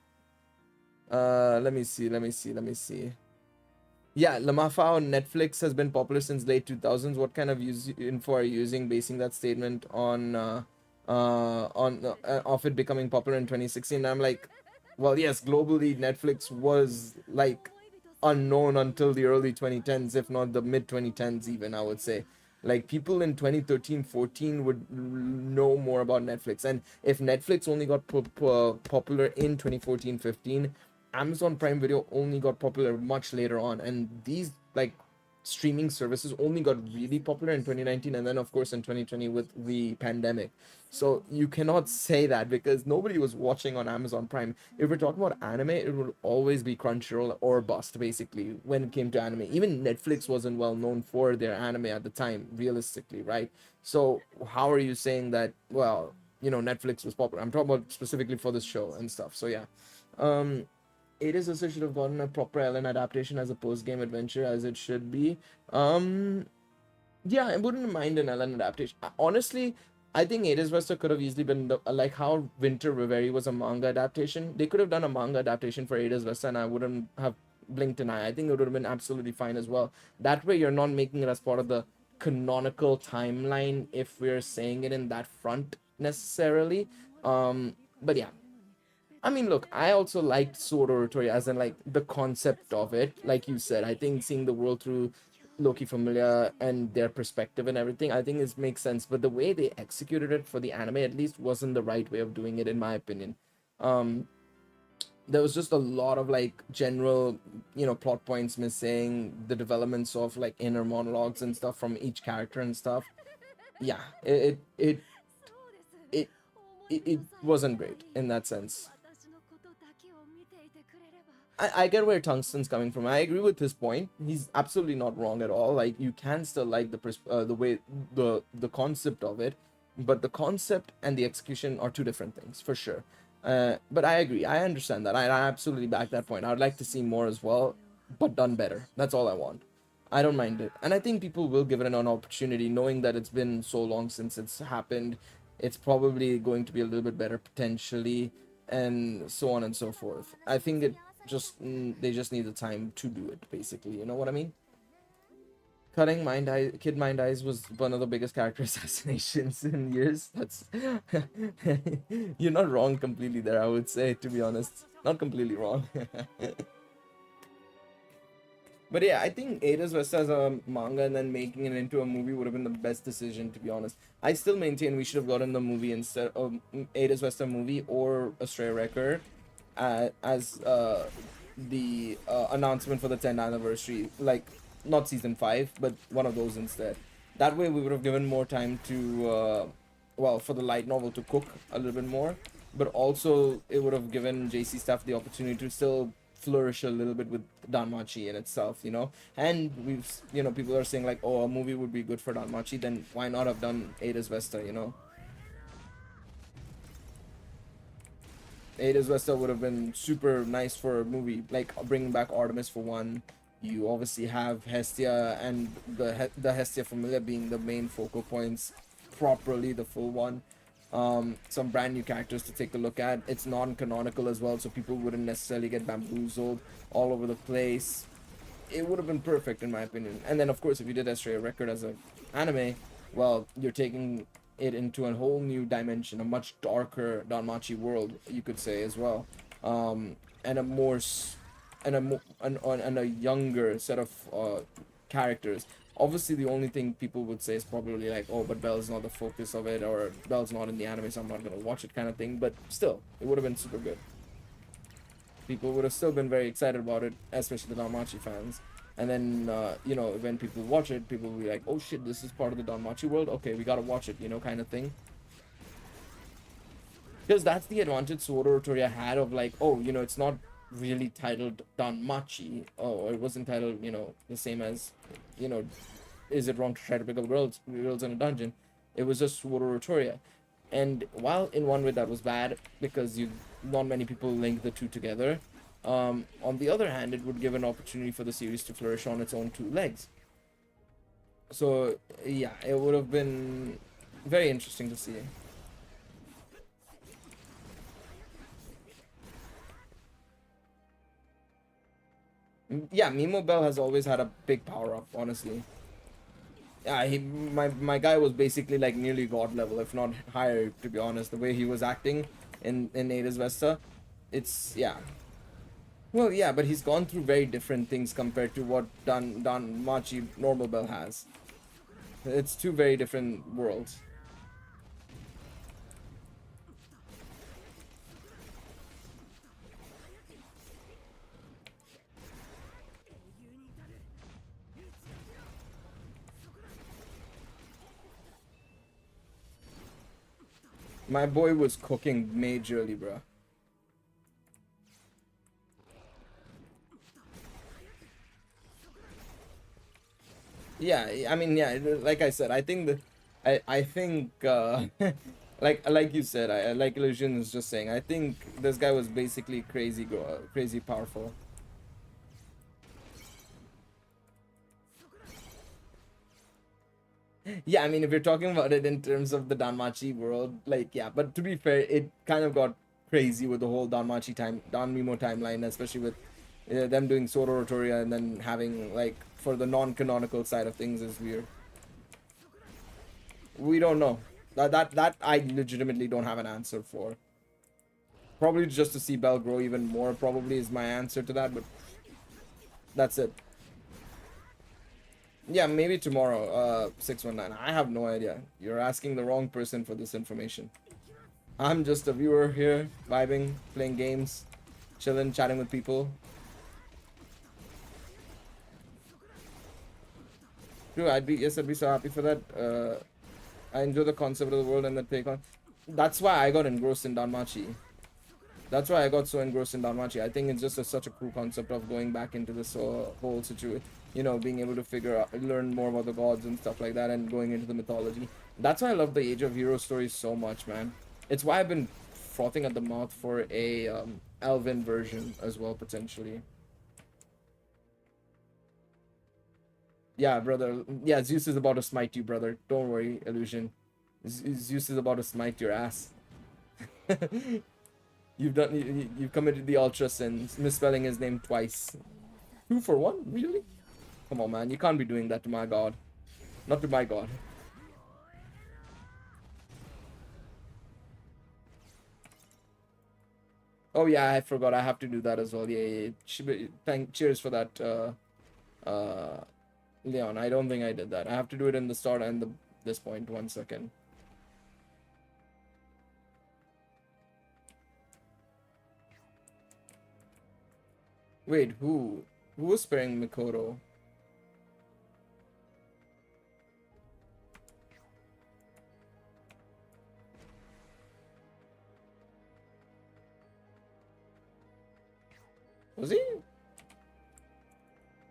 Let me see. Yeah, Lamafao on Netflix has been popular since late 2000s. What kind of info are you using, basing that statement on of it becoming popular in 2016? I'm like, well, yes, globally, Netflix was, like, unknown until the early 2010s, if not the mid-2010s even, I would say. Like, people in 2013, 14 would know more about Netflix. And if Netflix only got popular in 2014, 15, Amazon Prime Video only got popular much later on. And these, like, streaming services only got really popular in 2019 and then, of course, in 2020 with the pandemic. So you cannot say that because nobody was watching on Amazon Prime. If we're talking about anime, it would always be Crunchyroll or bust, basically, when it came to anime. Even Netflix wasn't well known for their anime at the time, realistically, right? So how are you saying that, well, you know, Netflix was popular? I'm talking about specifically for this show and stuff. So yeah. It is also should have gotten a proper LN adaptation as a post-game adventure as it should be. Yeah, I wouldn't mind an LN adaptation. Honestly, I think Ares Vesta could have easily been like how Winter Reverie was a manga adaptation. They could have done a manga adaptation for Ares Vesta and I wouldn't have blinked an eye. I think it would have been absolutely fine as well. That way you're not making it as part of the canonical timeline if we're saying it in that front necessarily. But yeah, I mean, look, I also liked Sword Oratory as in like the concept of it. Like you said, I think seeing the world through Loki Familia and their perspective and everything, I think it makes sense. But the way they executed it for the anime, at least, wasn't the right way of doing it, in my opinion. There was just a lot of like general, plot points missing, the developments of like inner monologues and stuff from each character and stuff. Yeah, it wasn't great in that sense. I get where Tungsten's coming from. I agree with his point. He's absolutely not wrong at all. Like, you can still like the way the concept of it, but the concept and the execution are two different things for sure. But I agree. I understand that. I absolutely back that point. I would like to see more as well, but done better. That's all I want. I don't mind it, and I think people will give it an opportunity, knowing that it's been so long since it's happened. It's probably going to be a little bit better potentially, and so on and so forth. I think it just they just need the time to do it, basically. You know what I mean? Cutting Kid Mind Eyes was one of the biggest character assassinations in years. That's you're not wrong completely there, I would say, to be honest. Not completely wrong. But yeah, I think Ada's Vesta as a manga and then making it into a movie would have been the best decision, to be honest. I still maintain we should have gotten the movie instead of Ada's Vesta movie or a Stray Record as the announcement for the 10th anniversary. Like, not season 5, but one of those instead. That way we would have given more time to, well, for the light novel to cook a little bit more. But also, it would have given JC staff the opportunity to still flourish a little bit with Danmachi in itself, and we've people are saying like, oh, a movie would be good for Danmachi, then why not have done Ada's Vesta? Ada's Vesta would have been super nice for a movie, like bringing back Artemis for one. You obviously have Hestia and the Hestia Familia being the main focal points, properly the full one. Some brand new characters to take a look at. It's non-canonical as well, so people wouldn't necessarily get bamboozled all over the place. It would have been perfect in my opinion. And then of course, if you did Astray Record as an anime, well, you're taking it into a whole new dimension, a much darker Danmachi world, you could say as well, and a younger set of characters. Obviously, the only thing people would say is probably like, oh, but Belle's not the focus of it, or Belle's not in the anime, so I'm not going to watch it kind of thing. But still, it would have been super good. People would have still been very excited about it, especially the Danmachi fans. And then, when people watch it, people will be like, oh shit, this is part of the Danmachi world? Okay, we got to watch it, kind of thing. Because that's the advantage Sword Oratoria had of like, oh, it's not really titled Danmachi, or it wasn't titled, the same as, is it wrong to try to pick up girls in a dungeon? It was just Sword Oratoria. And while in one way that was bad, because not many people link the two together, on the other hand, it would give an opportunity for the series to flourish on its own two legs. So yeah, it would have been very interesting to see. Yeah, Mimo Bell has always had a big power up, honestly. Yeah, my guy was basically like nearly god level, if not higher, to be honest. The way he was acting in Ada's Vesta, it's yeah. Well, yeah, but he's gone through very different things compared to what Danmachi Normal Bell has. It's two very different worlds. My boy was cooking majorly, bro. Yeah, I mean, yeah, like I said, I think I think, like you said, like Illusion is just saying, I think this guy was basically crazy powerful. Yeah, I mean, if you're talking about it in terms of the Danmachi world, like, yeah, but to be fair, it kind of got crazy with the whole Danmimo timeline, especially with them doing Sword Oratoria and then having, like, for the non-canonical side of things is weird. We don't know. That I legitimately don't have an answer for. Probably just to see Bell grow even more probably is my answer to that, but that's it. Yeah, maybe tomorrow, 619. I have no idea. You're asking the wrong person for this information. I'm just a viewer here, vibing, playing games, chilling, chatting with people. True, I'd be so happy for that. I enjoy the concept of the world and the take on. That's why I got engrossed in Danmachi. That's why I got so engrossed in Danmachi. I think it's just such a cool concept of going back into this whole situation. You know, being able to figure out, learn more about the gods and stuff like that, and going into the mythology. That's why I love the Age of Heroes stories so much, man. It's why I've been frothing at the mouth for a Elven version as well, potentially. Yeah, brother. Yeah, Zeus is about to smite you, brother. Don't worry, Illusion. Zeus is about to smite your ass. You've committed the ultra sins, misspelling his name twice. 2 for 1? Really? Come on, man. You can't be doing that to my god. Not to my god. Oh yeah, I forgot. I have to do that as well. Yeah. Cheers for that, Leon. I don't think I did that. I have to do it in the start and this point. 1 second. Wait, who was sparing Mikoto? Was he?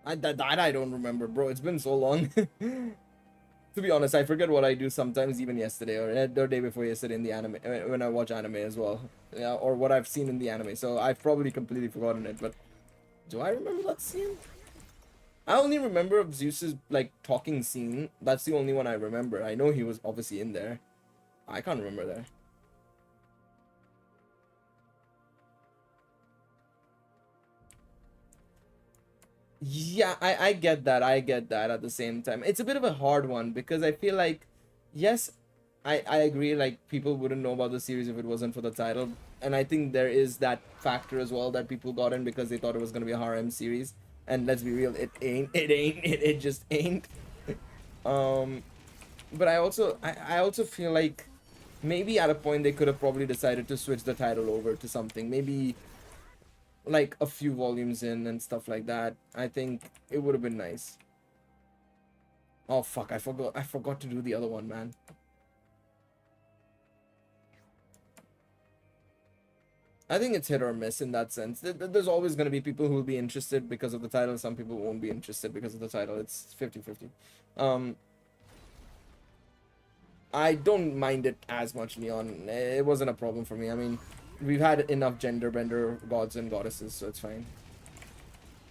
That I don't remember, bro. It's been so long. To be honest, I forget what I do sometimes, even yesterday or the day before yesterday in the anime, when I watch anime as well. Yeah, or what I've seen in the anime. So I've probably completely forgotten it, but do I remember that scene? I only remember of Zeus's, like, talking scene. That's the only one I remember. I know he was obviously in there. I can't remember there. Yeah, I get that. I get that at the same time. It's a bit of a hard one because I feel like, yes, I agree, like, people wouldn't know about the series if it wasn't for the title. And I think there is that factor as well that people got in because they thought it was going to be a harem series. And let's be real, it ain't. It just ain't. But I also feel like maybe at a point they could have probably decided to switch the title over to something. Maybe like a few volumes in and stuff like that. I think it would have been nice. Oh fuck, I forgot to do the other one, man. I think it's hit or miss in that sense. There's always going to be people who will be interested because of the title. Some people won't be interested because of the title. It's 50-50. I don't mind it as much, Leon. It wasn't a problem for me. I mean, we've had enough gender bender gods and goddesses, so it's fine.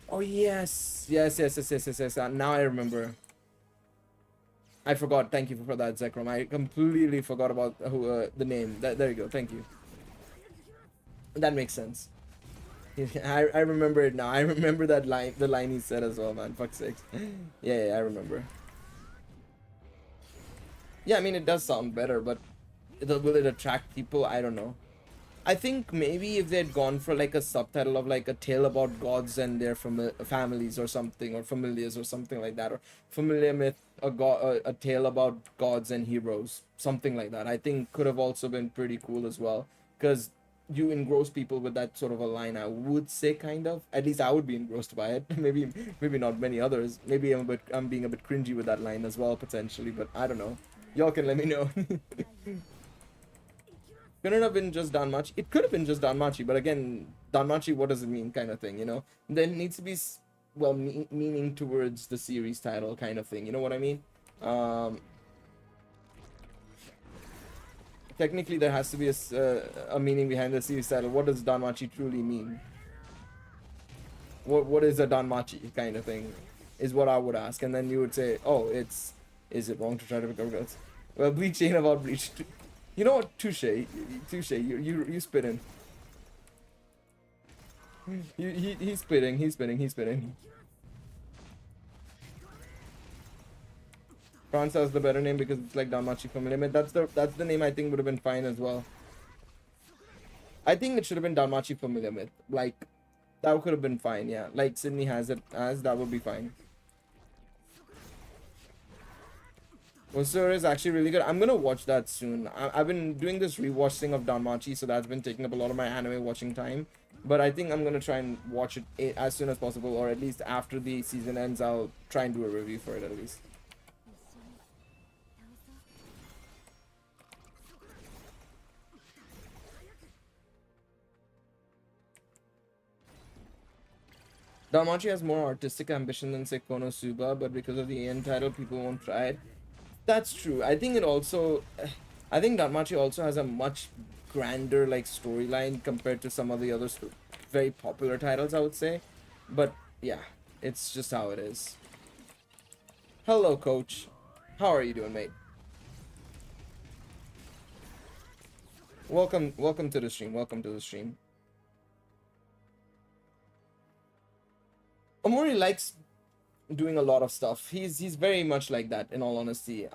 Oh yes. Yes. Now I remember. I forgot. Thank you for that, Zekrom. I completely forgot about the name. There you go. Thank you. That makes sense. I remember it now. I remember that line, the line he said as well, man. Fuck's sakes. Yeah, I remember. Yeah, I mean, it does sound better, but will it attract people? I don't know. I think maybe if they'd gone for like a subtitle of like a tale about gods and their families or something, or familiars or something like that, or familiar myth, a tale about gods and heroes, something like that, I think could have also been pretty cool as well, because you engross people with that sort of a line. I would say, kind of, at least I would be engrossed by it. maybe not many others. Maybe I'm being a bit cringy with that line as well, potentially, but I don't know. Y'all can let me know. Couldn't have been just Danmachi. It could have been just Danmachi, but again, Danmachi, what does it mean, kind of thing, you know? There needs to be, well, meaning towards the series title, kind of thing, you know what I mean? Technically, there has to be a meaning behind the series title. What does Danmachi truly mean? What is a Danmachi, kind of thing, is what I would ask. And then you would say, oh, is it wrong to try to become girls? Well, Bleach ain't about Bleach. You know what? Touche. You spitting. He's spitting. France has the better name because it's like Danmachi Family. That's the name I think would have been fine as well. I think it should have been Danmachi Familiar Myth. Like, that could have been fine, yeah. Like Sydney has it as, that would be fine. Osur is actually really good. I'm gonna watch that soon. I've been doing this rewatch thing of Danmachi, so that's been taking up a lot of my anime watching time. But I think I'm gonna try and watch it as soon as possible, or at least after the season ends, I'll try and do a review for it at least. Danmachi has more artistic ambition than say Konosuba, but because of the end title, people won't try it. That's true. I think Danmachi also has a much grander like storyline compared to some of the other very popular titles, I would say. But yeah, it's just how it is. Hello, coach. How are you doing, mate? Welcome to the stream. Welcome to the stream. Omori likes doing a lot of stuff. He's very much like that, in all honesty.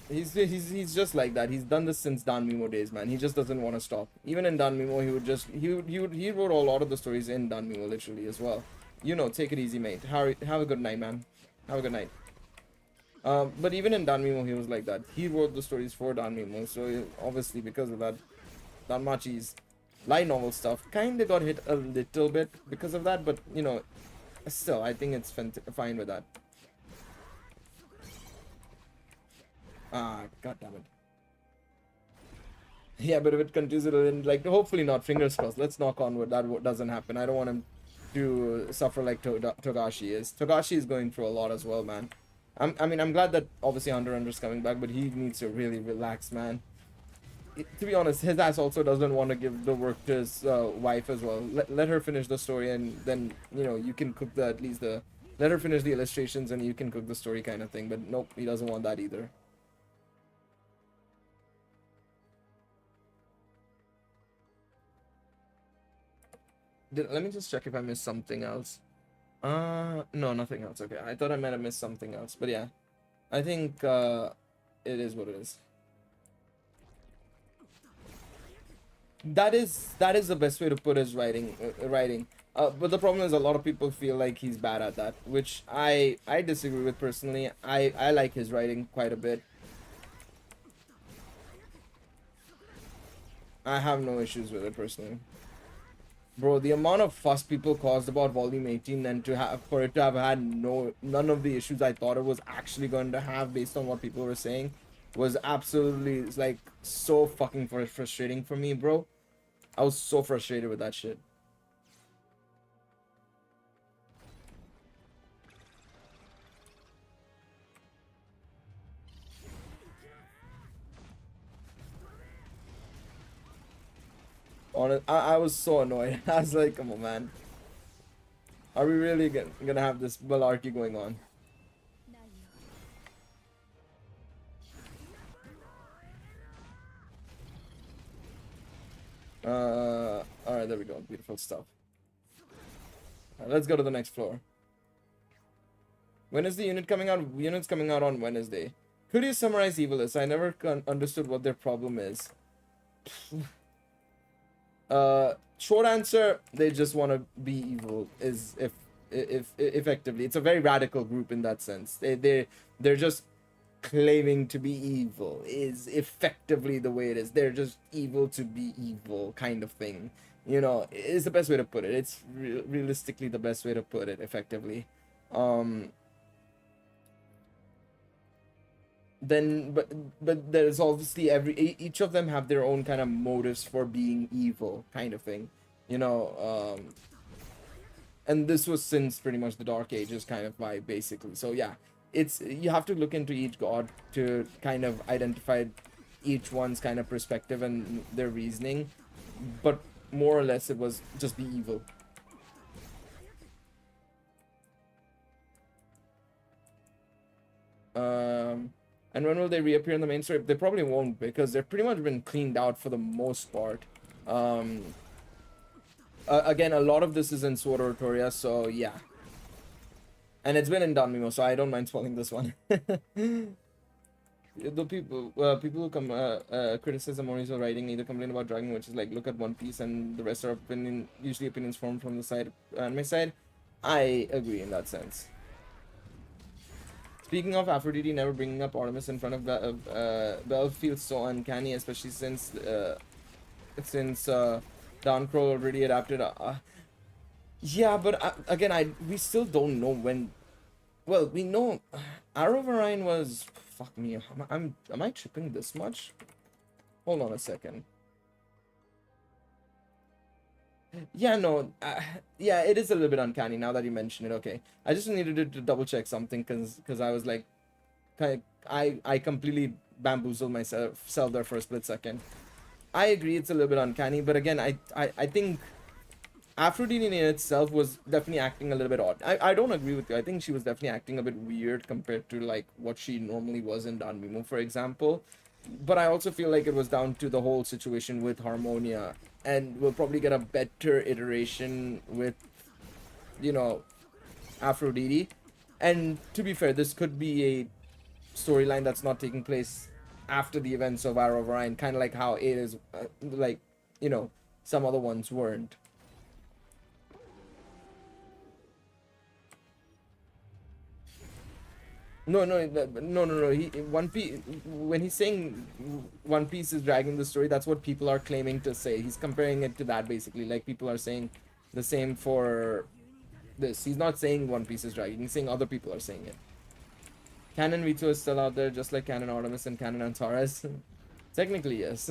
He's just like that. He's done this since Danmimo days, man. He just doesn't want to stop. Even in Danmimo, he wrote a lot of the stories in Danmimo literally as well. You know, take it easy, mate. Have a good night, man. Have a good night. But even in Danmimo, he was like that. He wrote the stories for Danmimo, so obviously because of that, Danmachi's light novel stuff kind of got hit a little bit because of that, but you know, still I think it's fine with that. God damn it. Yeah, but if it continues, it'll like, hopefully not, fingers crossed. Let's knock on wood that doesn't happen. I don't want him to suffer like Togashi is. Togashi is going through a lot as well, man. I mean, I'm glad that obviously Hunter x Hunter's coming back, but he needs to really relax, man. To be honest, his ass also doesn't want to give the work to his wife as well. Let her finish the story, and then, you know, you can cook at least let her finish the illustrations and you can cook the story kind of thing. But nope, he doesn't want that either. Let me just check if I missed something else. No, nothing else. Okay, I thought I might have missed something else, but yeah, I think it is what it is. That is the best way to put his writing. But the problem is a lot of people feel like he's bad at that, which I disagree with personally. I like his writing quite a bit. I have no issues with it personally. Bro, the amount of fuss people caused about Volume 18 and for it to have had none of the issues I thought it was actually going to have based on what people were saying was absolutely like so fucking frustrating for me, bro. I was so frustrated with that shit. I was so annoyed. I was like, come on, man. Are we really gonna have this malarkey going on? Alright, there we go. Beautiful stuff. Right, let's go to the next floor. When is the unit coming out? Unit's coming out on Wednesday. Could you summarize Evilists? I never understood what their problem is. Short answer, they just want to be evil. Is if effectively, it's a very radical group in that sense. They're just claiming to be evil is effectively the way it is. They're just evil to be evil kind of thing, you know, is the best way to put it. It's realistically the best way to put it effectively. Then but there's obviously each of them have their own kind of motives for being evil kind of thing, you know. And this was since pretty much the Dark Ages kind of vibe basically. So yeah, it's, you have to look into each god to kind of identify each one's kind of perspective and their reasoning, but more or less it was just be evil. And when will they reappear in the main story? They probably won't, because they've pretty much been cleaned out for the most part. Again, a lot of this is in Sword Oratoria, so yeah. And it's been in Danmimo, so I don't mind spoiling this one. The people who criticize the Morizo writing either complain about dragging, which is like, look at One Piece, and the rest are usually opinions formed from the side anime side. I agree in that sense. Speaking of Aphrodite never bringing up Artemis in front of Belle feels so uncanny, especially since Danchro already adapted. Yeah, but again, we still don't know when. Well, we know Arrow of Orion was. Fuck me. Am I tripping this much? Hold on a second. Yeah, no. Yeah, it is a little bit uncanny now that you mention it. Okay, I just needed to double check something because I was like, I completely bamboozled myself there for a split second. I agree, it's a little bit uncanny, but again, I think Aphrodite in itself was definitely acting a little bit odd. I don't agree with you. I think she was definitely acting a bit weird compared to like what she normally was in Danmimo, for example. But I also feel like it was down to the whole situation with Harmonia, and we'll probably get a better iteration with, you know, Aphrodite. And to be fair, this could be a storyline that's not taking place after the events of Arrow of Orion, kind of like how it is, like, you know, some other ones weren't. No. One Piece, when he's saying One Piece is dragging the story, that's what people are claiming to say. He's comparing it to that, basically. Like, people are saying the same for this. He's not saying One Piece is dragging. He's saying other people are saying it. Canon Vito is still out there, just like Canon Artemis and Canon Antares. Technically, yes.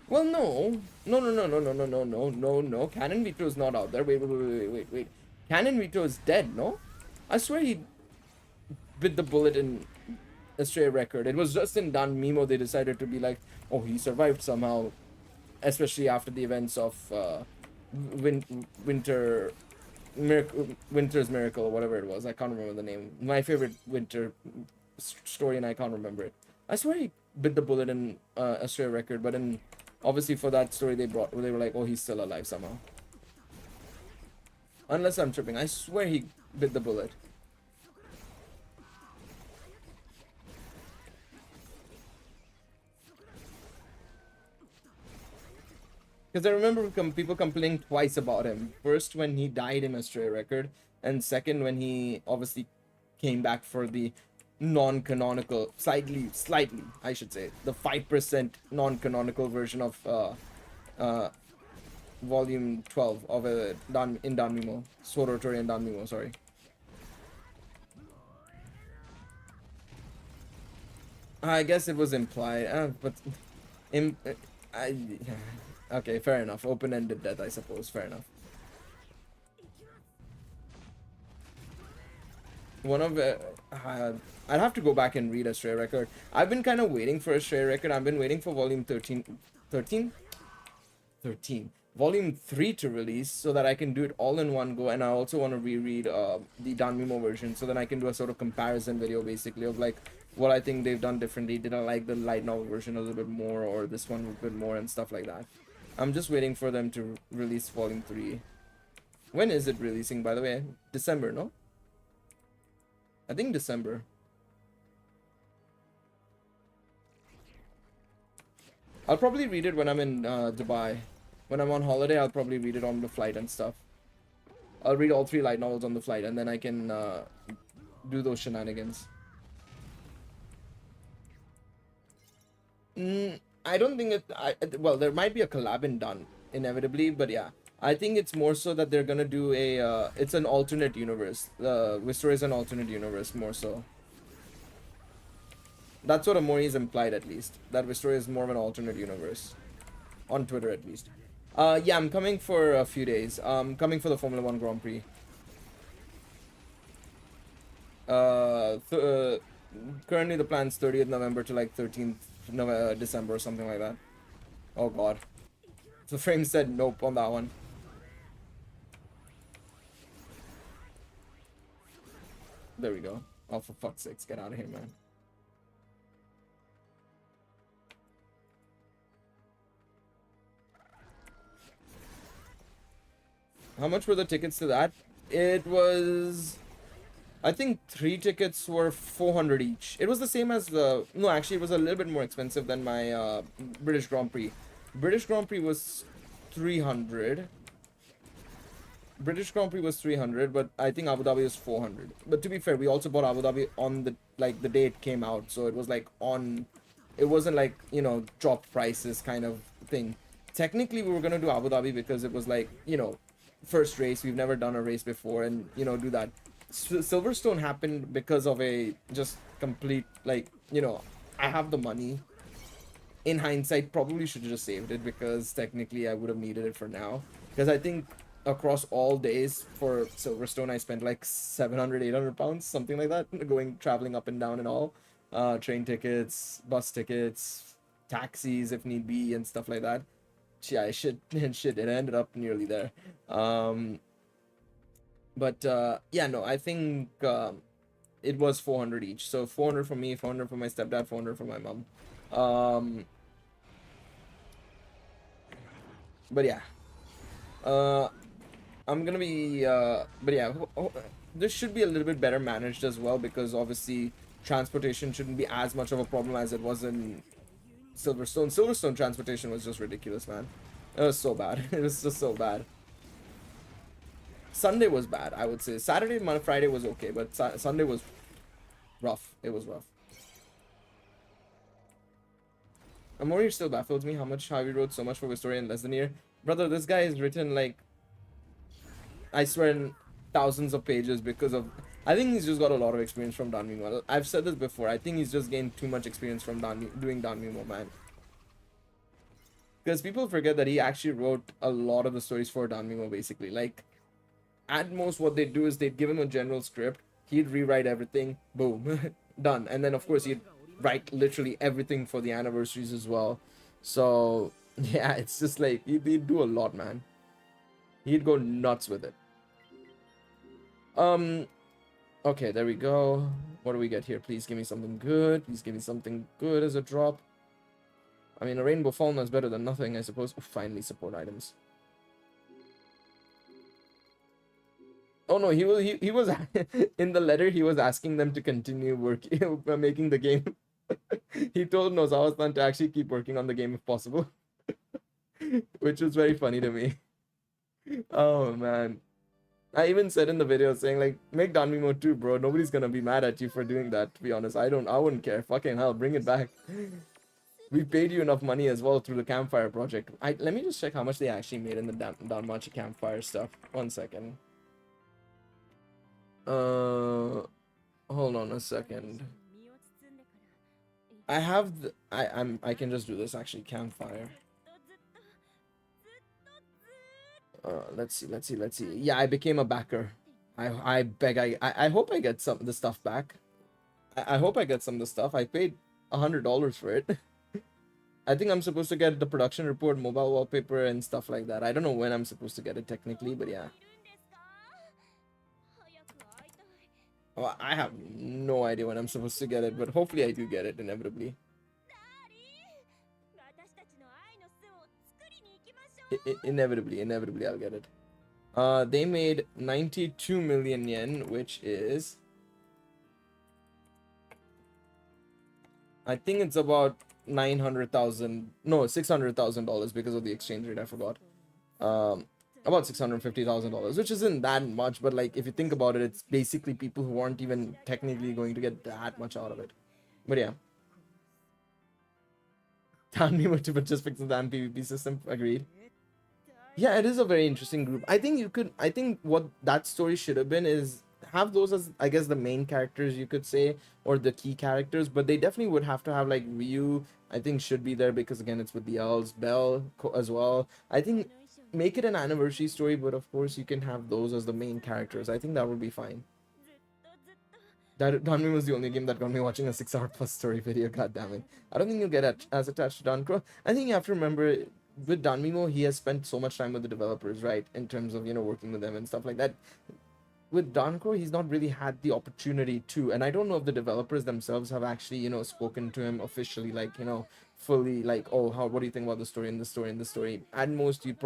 Well, no. No. Canon Vito is not out there. Wait. Canon Vito is dead, no? I swear he bit the bullet in a stray record. It was just in Danmimo they decided to be like, oh, he survived somehow. Especially after the events of Winter's Miracle, or whatever it was. I can't remember the name. My favorite winter story, and I can't remember it. I swear he bit the bullet in a stray record, but in obviously for that story they were like, oh, he's still alive somehow. Unless I'm tripping. I swear he bit the bullet. Because I remember people complaining twice about him. First, when he died in a stray record, and second, when he obviously came back for the non-canonical, slightly, I should say, the 5% non-canonical version of volume 12 of in Danmimo, Sword and Danmimo, sorry. I guess it was implied, but okay, fair enough. Open-ended death, I suppose. Fair enough. I'd have to go back and read a stray record. I've been kind of waiting for a stray record. I've been waiting for volume 13, volume 3 to release, so that I can do it all in one go. And I also want to reread the Danmimo version, so then I can do a sort of comparison video, basically, of like what I think they've done differently. Did I like the light novel version a little bit more, or this one a bit more, and stuff like that. I'm just waiting for them to release volume 3. When is it releasing, by the way? December, no? I think December. I'll probably read it when I'm in Dubai. When I'm on holiday, I'll probably read it on the flight and stuff. I'll read all 3 light novels on the flight, and then I can do those shenanigans. I don't think it... well, there might be a collab done, inevitably, but yeah. I think it's more so that they're gonna do a... it's an alternate universe. Wisteria is an alternate universe, more so. That's what Amori is implied, at least. That Wisteria is more of an alternate universe. On Twitter, at least. Yeah, I'm coming for a few days. Coming for the Formula 1 Grand Prix. Currently the plan's 30th November to like 13th December or something like that. Oh god. The frame said nope on that one. There we go. Oh, for fuck's sakes, get out of here, man. How much were the tickets to that? It was, I think 3 tickets were 400 each. It was the same as the, no, actually it was a little bit more expensive than my British Grand Prix. British Grand Prix was 300. British Grand Prix was 300, but I think Abu Dhabi was 400. But to be fair, we also bought Abu Dhabi on the, like, the day it came out, so it was like on, it wasn't like, you know, drop prices kind of thing. Technically, we were gonna do Abu Dhabi because it was like, you know, first race. We've never done a race before, and you know, do that. Silverstone happened because of a just complete, like, you know, I have the money. In hindsight, probably should have just saved it because technically I would have needed it for now. Because I think across all days for Silverstone, I spent like 700, 800 pounds, something like that, traveling up and down and all. Train tickets, bus tickets, taxis if need be, and stuff like that. Yeah, shit, it ended up nearly there. But yeah, no, I think it was 400 each. So 400 for me, 400 for my stepdad, 400 for my mom. But yeah, I'm gonna be but yeah, this should be a little bit better managed as well, because obviously transportation shouldn't be as much of a problem as it was in Silverstone. Silverstone transportation was just ridiculous, man. It was so bad. It was just so bad. Sunday was bad, I would say. Saturday, Friday was okay, but Sunday was rough. It was rough. Amori still baffles me how he wrote so much for Historia in less than a year. Brother, this guy has written, like, I swear, in thousands of pages because of, I think he's just got a lot of experience from Danmachi. I've said this before. I think he's just gained too much experience from doing Danmachi, man. Because people forget that he actually wrote a lot of the stories for Danmachi, basically. Like, at most, what they'd do is they'd give him a general script. He'd rewrite everything. Boom. Done. And then, of course, he'd write literally everything for the anniversaries as well. So, yeah, it's just like, he'd do a lot, man. He'd go nuts with it. Okay, there we go. What do we get here? Please give me something good. Please give me something good as a drop. I mean, a Rainbow Fauna is better than nothing, I suppose. Oh, finally, support items. Oh no, he was in the letter. He was asking them to continue working, making the game. He told Nozawa-san to actually keep working on the game if possible, which was very funny to me. Oh man, I even said in the video saying, like, make Danmachi mode too, bro. Nobody's gonna be mad at you for doing that. To be honest, I wouldn't care. Fucking hell, bring it back. We paid you enough money as well through the campfire project. Let me just check how much they actually made in the Danmachi campfire stuff. 1 second. Hold on a second. I have the, I can just do this actually. Campfire. Let's see. Yeah, I became a backer. I hope I get some of the stuff back. I hope I get some of the stuff. I paid $100 for it. I think I'm supposed to get the production report, mobile wallpaper, and stuff like that. I don't know when I'm supposed to get it technically, but yeah. Oh, I have no idea when I'm supposed to get it, but hopefully I do get it inevitably. Inevitably I'll get it. They made 92 million yen, which is, I think it's about $600,000 because of the exchange rate. I forgot. About $650,000, which isn't that much, but like if you think about it, it's basically people who aren't even technically going to get that much out of it. But yeah, Danmachi would just fix the damn PvP system. Agreed. Yeah, it is a very interesting group. I think what that story should have been is have those as, I guess, the main characters, you could say, or the key characters, but they definitely would have to have, like, Ryu, I think, should be there because again it's with the elves, Belle as well. I think make it an anniversary story, but of course you can have those as the main characters. I think that would be fine. Danmachi was the only game that got me watching a 6-hour plus story video. God damn it. I don't think you'll get as attached to Danchro. I think you have to remember, with Danmachi, he has spent so much time with the developers, right? In terms of, you know, working with them and stuff like that. With Danchro, he's not really had the opportunity to, and I don't know if the developers themselves have actually, you know, spoken to him officially, like, you know, fully, like, oh, what do you think about the story and the story and the story? At most, he'd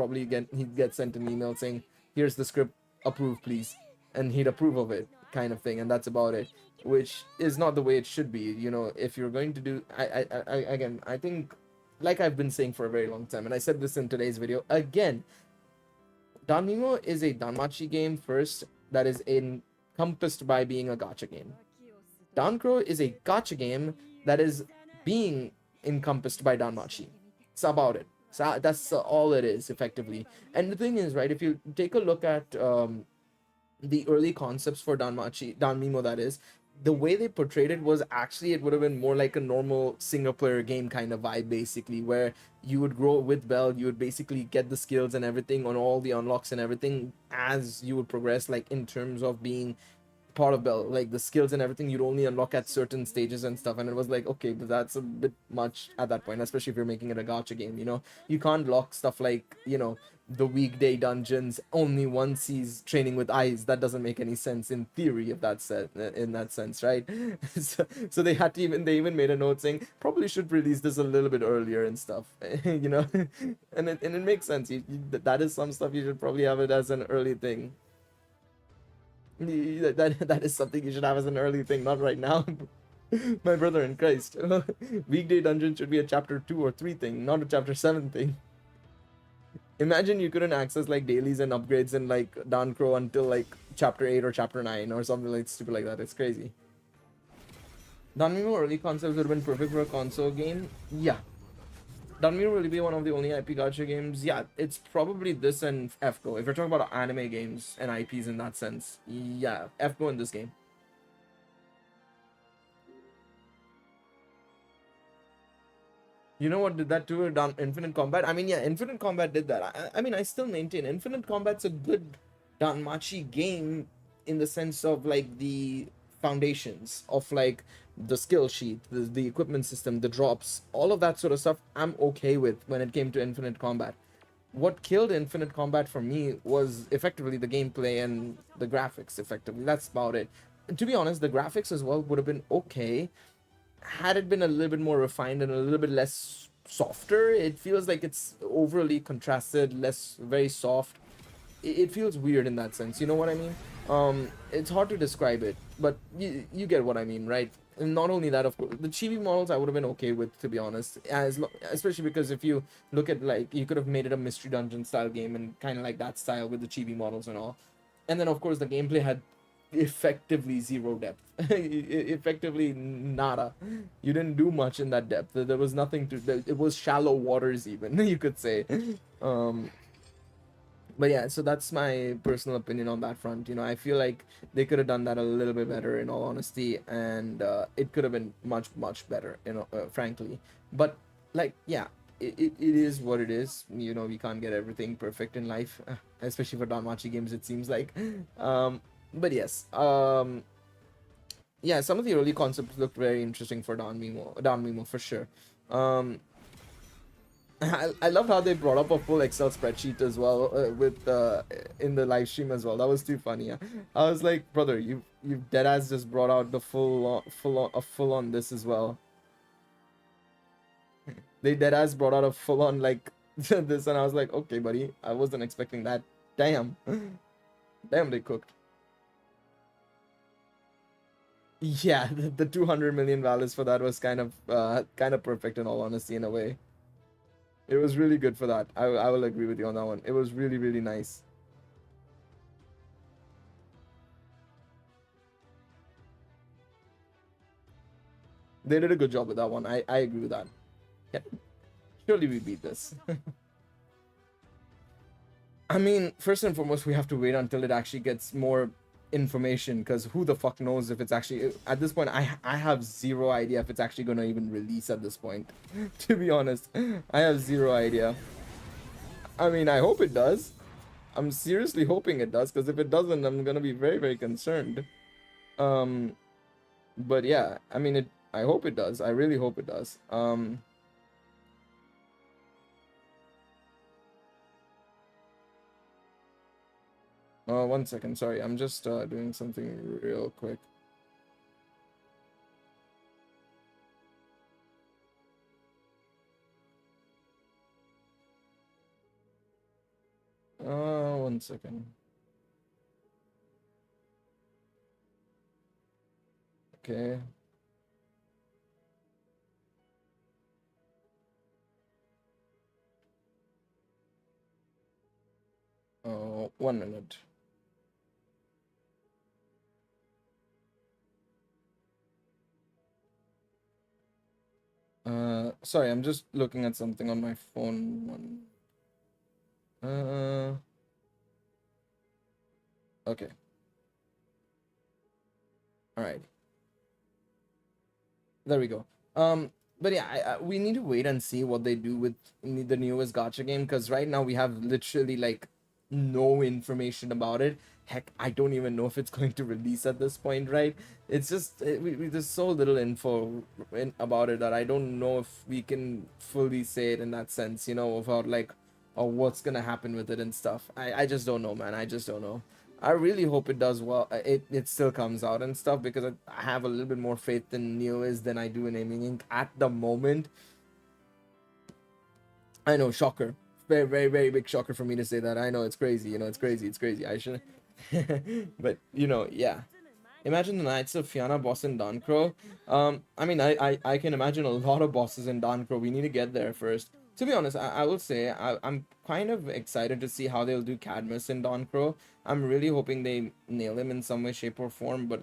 get sent an email saying, here's the script, approve please, and he'd approve of it, kind of thing, and that's about it. Which is not the way it should be. You know, if you're going to do, again, I think, like I've been saying for a very long time, and I said this in today's video again, Danmimo is a Danmachi game first that is encompassed by being a gacha game. Danchro is a gacha game that is being encompassed by Danmachi. It's about it. So that's all it is, effectively. And the thing is, right, if you take a look at the early concepts for Danmimo, that is, the way they portrayed it was actually, it would have been more like a normal single player game kind of vibe, basically, where you would grow with Bell, you would basically get the skills and everything on all the unlocks and everything as you would progress, like in terms of being part of Bell, like the skills and everything you'd only unlock at certain stages and stuff. And it was like, okay, but that's a bit much at that point, especially if you're making it a gacha game. You know, you can't lock stuff like, you know, the weekday dungeons only once he's training with eyes. That doesn't make any sense in theory, if that's in that sense, right? So they had to they even made a note saying probably should release this a little bit earlier and stuff. You know, and it makes sense. That is some stuff you should probably have it as an early thing. That is something you should have as an early thing, not right now. My brother in Christ. Weekday dungeon should be a chapter 2 or 3 thing, not a chapter 7 thing. Imagine you couldn't access like dailies and upgrades in like Danchro until like chapter 8 or chapter 9 or something like stupid like that. It's crazy. Danmimo early concepts would have been perfect for a console game. Yeah. Danmiro will be one of the only IP gacha games. Yeah, it's probably this and FGO. If you're talking about anime games and IPs in that sense, yeah, FGO in this game. You know what did that to Infinite Combat? I mean, yeah, Infinite Combat did that. I mean, I still maintain Infinite Combat's a good Danmachi game in the sense of like the foundations of like the skill sheet, the equipment system, the drops, all of that sort of stuff I'm okay with when it came to Infinite Combat. What killed Infinite Combat for me was effectively the gameplay and the graphics, effectively. That's about it. And to be honest, the graphics as well would have been okay had it been a little bit more refined and a little bit less softer. It feels like it's overly contrasted, less, very soft. It feels weird in that sense, you know what I mean? It's hard to describe it, but you get what I mean, right? And not only that, of course, the chibi models I would have been okay with, to be honest, especially because if you look at, like, you could have made it a mystery dungeon style game and kind of like that style with the chibi models and all. And then of course the gameplay had effectively zero depth. Effectively nada. You didn't do much in that depth. There was nothing to, it was shallow waters even, you could say. But yeah, so that's my personal opinion on that front. You know, I feel like they could have done that a little bit better, in all honesty, and it could have been much better, you know, frankly. But like, yeah, it is what it is. You know, we can't get everything perfect in life, especially for Danmachi games, it seems like. But yes, yeah, some of the early concepts looked very interesting for Danmimo for sure. I loved how they brought up a full Excel spreadsheet as well, with in the live stream as well. That was too funny. Yeah. I was like, brother, you deadass just brought out the full on this as well. They deadass brought out a full on like this, and I was like, okay, buddy, I wasn't expecting that. Damn, damn, they cooked. Yeah, the 200 million values for that was kind of perfect, in all honesty, in a way. It was really good for that. I will agree with you on that one. It was really nice. They did a good job with that one. I agree with that. Yeah. Surely we beat this. I mean, first and foremost, we have to wait until it actually gets more information, because who the fuck knows if it's actually, at this point, I have zero idea if it's actually going to even release at this point. To be honest, I have zero idea. I mean, I hope it does. I'm seriously hoping it does, because if it doesn't, I'm going to be very concerned. But yeah, I mean, I hope it does. I really hope it does. One second, sorry, I'm just doing something real quick. One second. Okay. 1 minute. Sorry, I'm just looking at something on my phone. Okay. All right. There we go. But yeah, we need to wait and see what they do with the newest gacha game, because right now we have literally like no information about it. Heck, I don't even know if it's going to release at this point, right? It's just there's so little info about it that I don't know if we can fully say it in that sense, about like what's gonna happen with it and stuff. I just don't know, man. I just don't know. I really hope it does well. It still comes out and stuff, because I have a little bit more faith in Neo is than I do in Aiming Inc. at the moment. I know, shocker. Very, very, very big shocker for me to say that. I know it's crazy. It's crazy. It's crazy. I shouldn't. But yeah. Imagine the Knights of Fianna boss in Danchro. I mean, I can imagine a lot of bosses in Danchro. We need to get there first. To be honest, I will say I'm kind of excited to see how they'll do Cadmus in Danchro. I'm really hoping they nail him in some way, shape, or form, but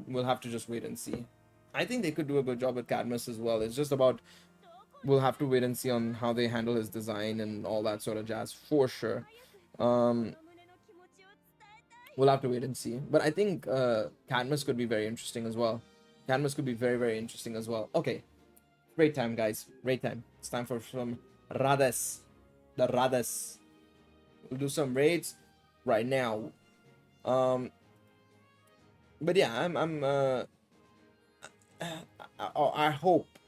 we'll have to just wait and see. I think they could do a good job with Cadmus as well. It's just about, we'll have to wait and see on how they handle his design and all that sort of jazz, for sure. We'll have to wait and see. But I think Cadmus could be very interesting as well. Cadmus could be very, very interesting as well. Okay. Great time, guys. Great time. It's time for some Rades. The Rades. We'll do some raids right now. But yeah,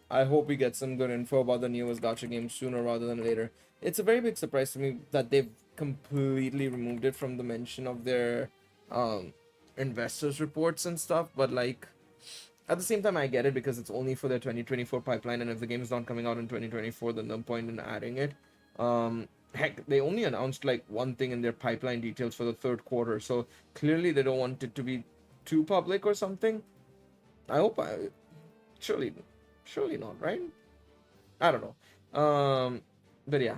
I hope we get some good info about the newest gacha game sooner rather than later. It's a very big surprise to me that they've completely removed it from the mention of their investors reports and stuff, but like at the same time I get it, because it's only for their 2024 pipeline, and if the game is not coming out in 2024, then no point in adding it. Heck, they only announced like one thing in their pipeline details for the third quarter, so clearly they don't want it to be too public or something. Surely not, right? I don't know. But yeah.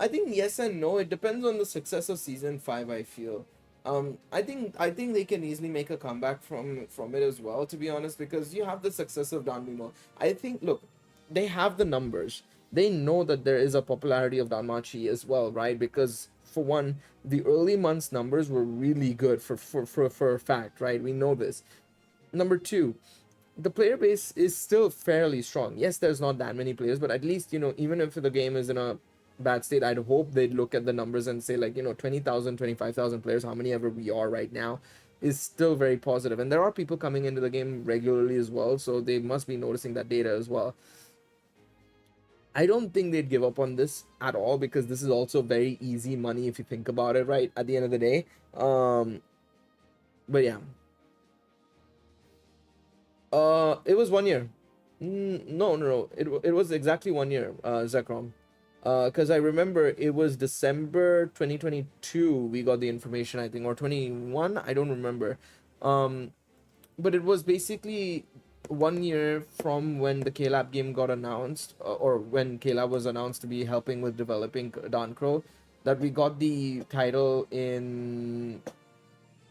I think yes and no. It depends on the success of season 5, I feel. I think they can easily make a comeback from it as well, to be honest, because you have the success of Danmachi. I think, look, they have the numbers. They know that there is a popularity of Danmachi as well, right? Because for one, the early months numbers were really good for a fact, right? We know this. Number two, the player base is still fairly strong. Yes, there's not that many players, but at least, even if the game is in a bad state, I'd hope they'd look at the numbers and say, like, 20,000, 25,000 players, how many ever we are right now, is still very positive. And there are people coming into the game regularly as well, so they must be noticing that data as well. I don't think they'd give up on this at all, because this is also very easy money if you think about it, right? At the end of the day. But yeah. It was 1 year. No. It was exactly 1 year, Zekrom. Because I remember it was December 2022 we got the information, I think, or 21, I don't remember. But it was basically 1 year from when the KLab game got announced, or when KLab was announced to be helping with developing Danchro, that we got the title in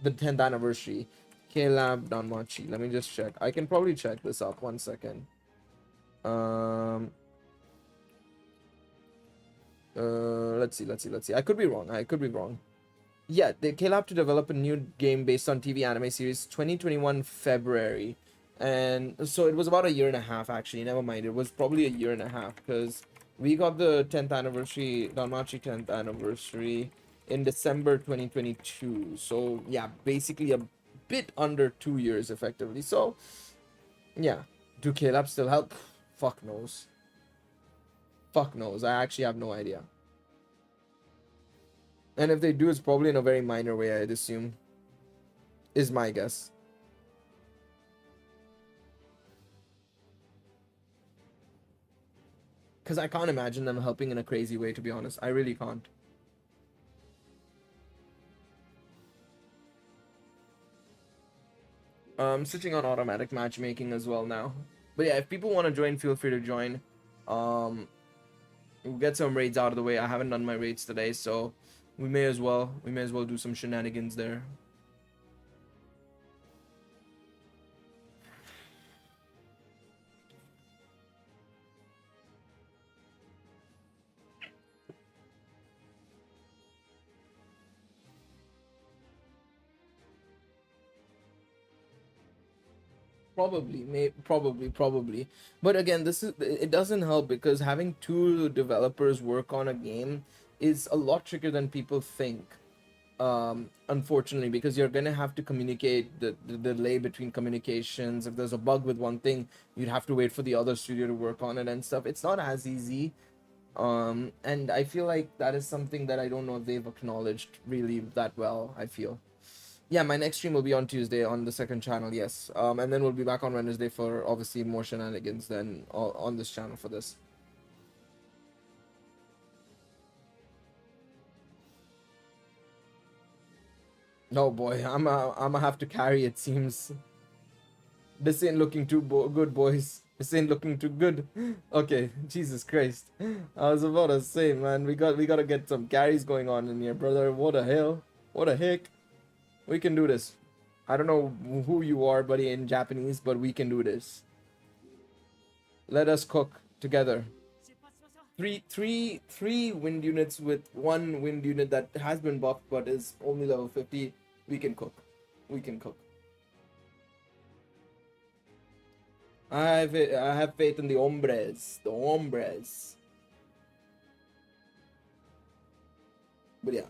the 10th anniversary. KLab Danmachi. Let me just check. I can probably check this up. 1 second. Let's see. I could be wrong. Yeah, they came up to develop a new game based on TV anime series 2021 February. And so it was about a year and a half, actually. Never mind. It was probably a year and a half, because we got the 10th anniversary, Danmachi 10th anniversary, in December 2022. So yeah, basically a bit under 2 years effectively. So yeah, do KLab still help? Fuck knows. I actually have no idea. And if they do, it's probably in a very minor way, I'd assume. Is my guess. Because I can't imagine them helping in a crazy way, to be honest. I really can't. Switching on automatic matchmaking as well now. But yeah, if people want to join, feel free to join. We'll get some raids out of the way. I haven't done my raids today, so we may as well do some shenanigans there. Probably. But again, it doesn't help because having two developers work on a game is a lot trickier than people think. Unfortunately, because you're gonna have to communicate the delay between communications. If there's a bug with one thing, you'd have to wait for the other studio to work on it and stuff. It's not as easy. And I feel like that is something that I don't know if they've acknowledged really that well, I feel. Yeah, my next stream will be on Tuesday on the second channel, yes. And then we'll be back on Wednesday for obviously more shenanigans than on this channel for this. Oh boy, I'm have to carry, it seems. This ain't looking too good, boys. This ain't looking too good. Okay, Jesus Christ. I was about to say, man, we gotta get some carries going on in here, brother. What the hell? What the heck? We can do this. I don't know who you are, buddy, in Japanese, but we can do this. Let us cook together. Three wind units with one wind unit that has been buffed but is only level 50. We can cook. We can cook. I have faith in the hombres. The hombres. But yeah.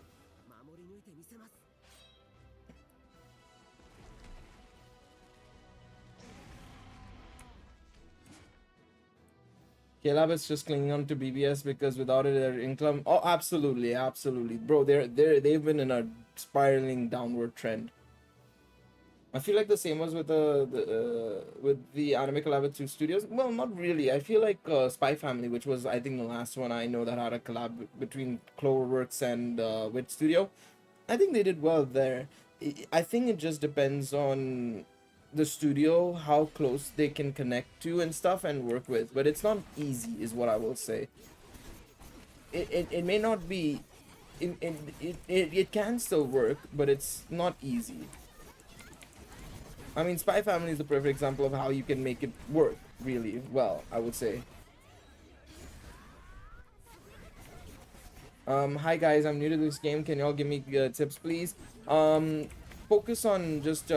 Caleb is just clinging on to BBS because without it, their income. Oh, absolutely, bro. They've been in a spiraling downward trend. I feel like the same was with the Anime Collab 2 studios. Well, not really. I feel like Spy Family, which was I think the last one I know that had a collab between Cloverworks and Wit Studio. I think they did well there. I think it just depends on the studio, how close they can connect to and stuff and work with, but it's not easy is what I will say. It may not be, it can still work, but it's not easy. I mean, Spy Family is the perfect example of how you can make it work really well, I would say. Hi guys, I'm new to this game. Can y'all give me tips, please? Focus on just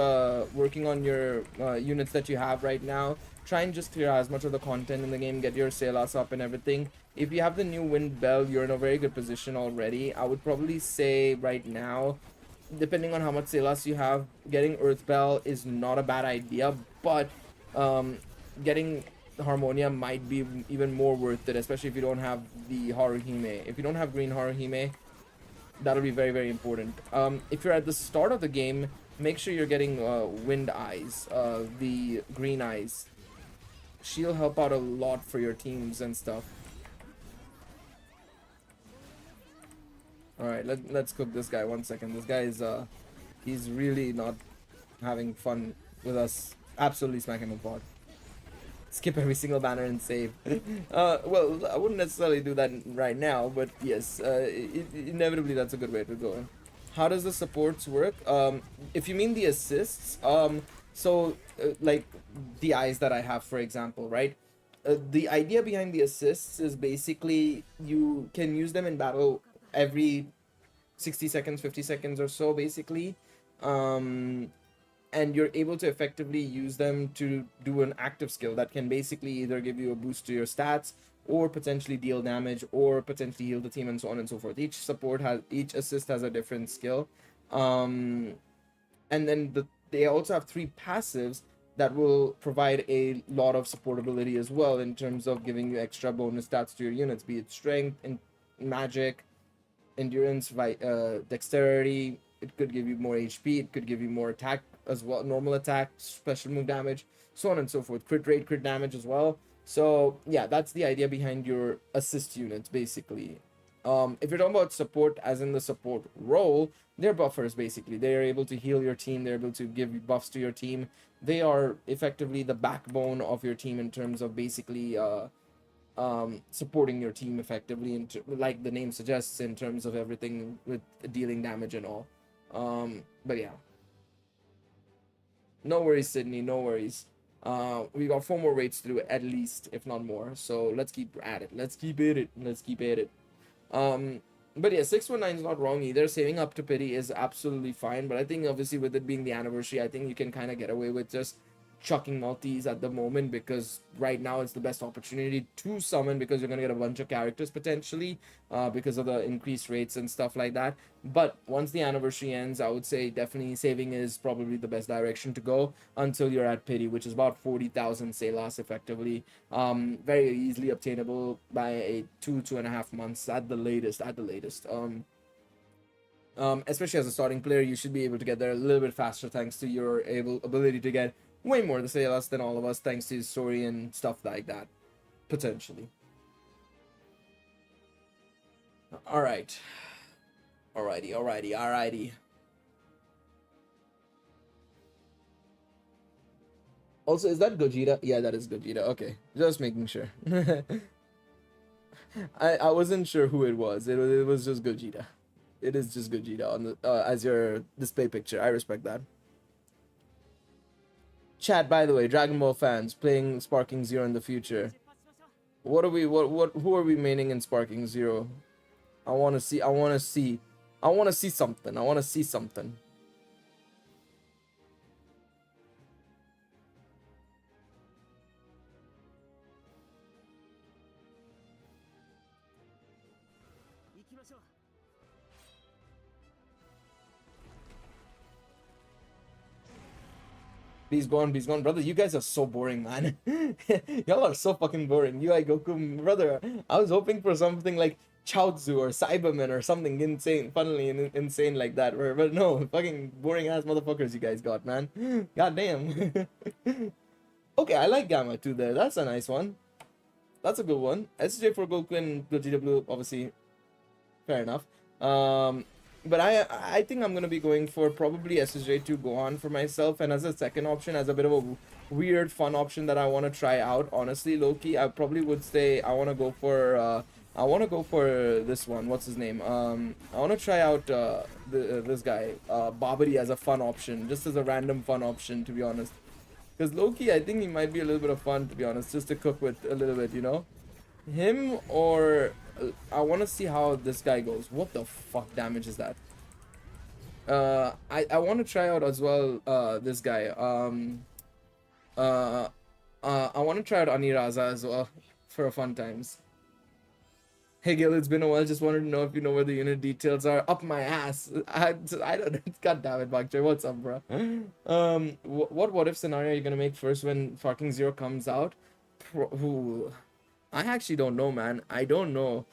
working on your units that you have right now. Try and just clear as much of the content in the game, get your Salas up and everything. If you have the new Wind Bell, you're in a very good position already. I would probably say right now, depending on how much Salas you have, getting Earth Bell is not a bad idea, but getting Harmonia might be even more worth it, especially if you don't have the Haruhime. If you don't have green Haruhime, that'll be very, very important. If you're at the start of the game, make sure you're getting Wind Eyes, the green eyes. She'll help out a lot for your teams and stuff. Alright, let's cook this guy 1 second. This guy is, he's really not having fun with us. Absolutely smack him in pod. Skip every single banner and save. Well, I wouldn't necessarily do that right now, but yes, inevitably that's a good way to go. How does the supports work? If you mean the assists, like the eyes that I have, for example, right? The idea behind the assists is basically you can use them in battle every 60 seconds, 50 seconds or so, basically. And you're able to effectively use them to do an active skill that can basically either give you a boost to your stats or potentially deal damage or potentially heal the team and so on and so forth. Each assist has a different skill. And then they also have 3 passives that will provide a lot of supportability as well in terms of giving you extra bonus stats to your units, be it strength, and magic, endurance, dexterity. It could give you more HP, it could give you more attack as well, normal attack, special move damage, so on and so forth, crit rate, crit damage as well. So yeah, that's the idea behind your assist units basically. If you're talking about support as in the support role, they're buffers basically. They're able to heal your team, they're able to give buffs to your team. They are effectively the backbone of your team in terms of basically supporting your team effectively, like the name suggests, in terms of everything with dealing damage and all. But yeah, no worries, Sydney, no worries. We got 4 more raids to do at least, if not more, so let's keep at it, let's keep at it. But yeah, 619 is not wrong either. Saving up to pity is absolutely fine, but I think obviously with it being the anniversary, I think you can kind of get away with just chucking multis at the moment, because right now it's the best opportunity to summon, because you're gonna get a bunch of characters potentially because of the increased rates and stuff like that. But once the anniversary ends, I would say definitely saving is probably the best direction to go until you're at pity, which is about 40,000 Selas effectively. Very easily obtainable by a 2.5 months at the latest. Especially as a starting player, you should be able to get there a little bit faster thanks to your ability to get way more the Selas than all of us, thanks to his story and stuff like that, potentially. Alrighty. Also, is that Gogeta? Yeah, that is Gogeta. Okay, just making sure. I wasn't sure who it was. It was just Gogeta. It is just Gogeta on the as your display picture. I respect that. Chat, by the way, Dragon Ball fans playing Sparking Zero in the future. Who are we maining in Sparking Zero? I want to see something. Please go on, brother. You guys are so boring, man. Y'all are so fucking boring. UI Goku, brother. I was hoping for something like Chaozu or Cyberman or something insane, funnily insane like that. But no, fucking boring ass motherfuckers you guys got, man. God damn. Okay, I like Gamma too there. That's a nice one. That's a good one. SJ for Goku and Gogeta Blue, obviously. Fair enough. But I think I'm gonna be going for probably SSJ2 Gohan for myself, and as a second option, as a bit of a weird fun option that I want to try out. Honestly, Loki, I probably would say I want to go for this one. What's his name? I want to try out this guy, Babidi, as a fun option, just as a random fun option, to be honest. Because Loki, I think he might be a little bit of fun, to be honest, just to cook with a little bit, you know. Him or I want to see how this guy goes. What the fuck damage is that? I want to try out as well this guy. I want to try out Aniraza as well for a fun times. Hey Gil, it's been a while. Just wanted to know if you know where the unit details are. Up my ass. I don't. God damn it, Bakche. What's up, bro? What if scenario are you gonna make first when fucking Zero comes out? I actually don't know, man. I don't know.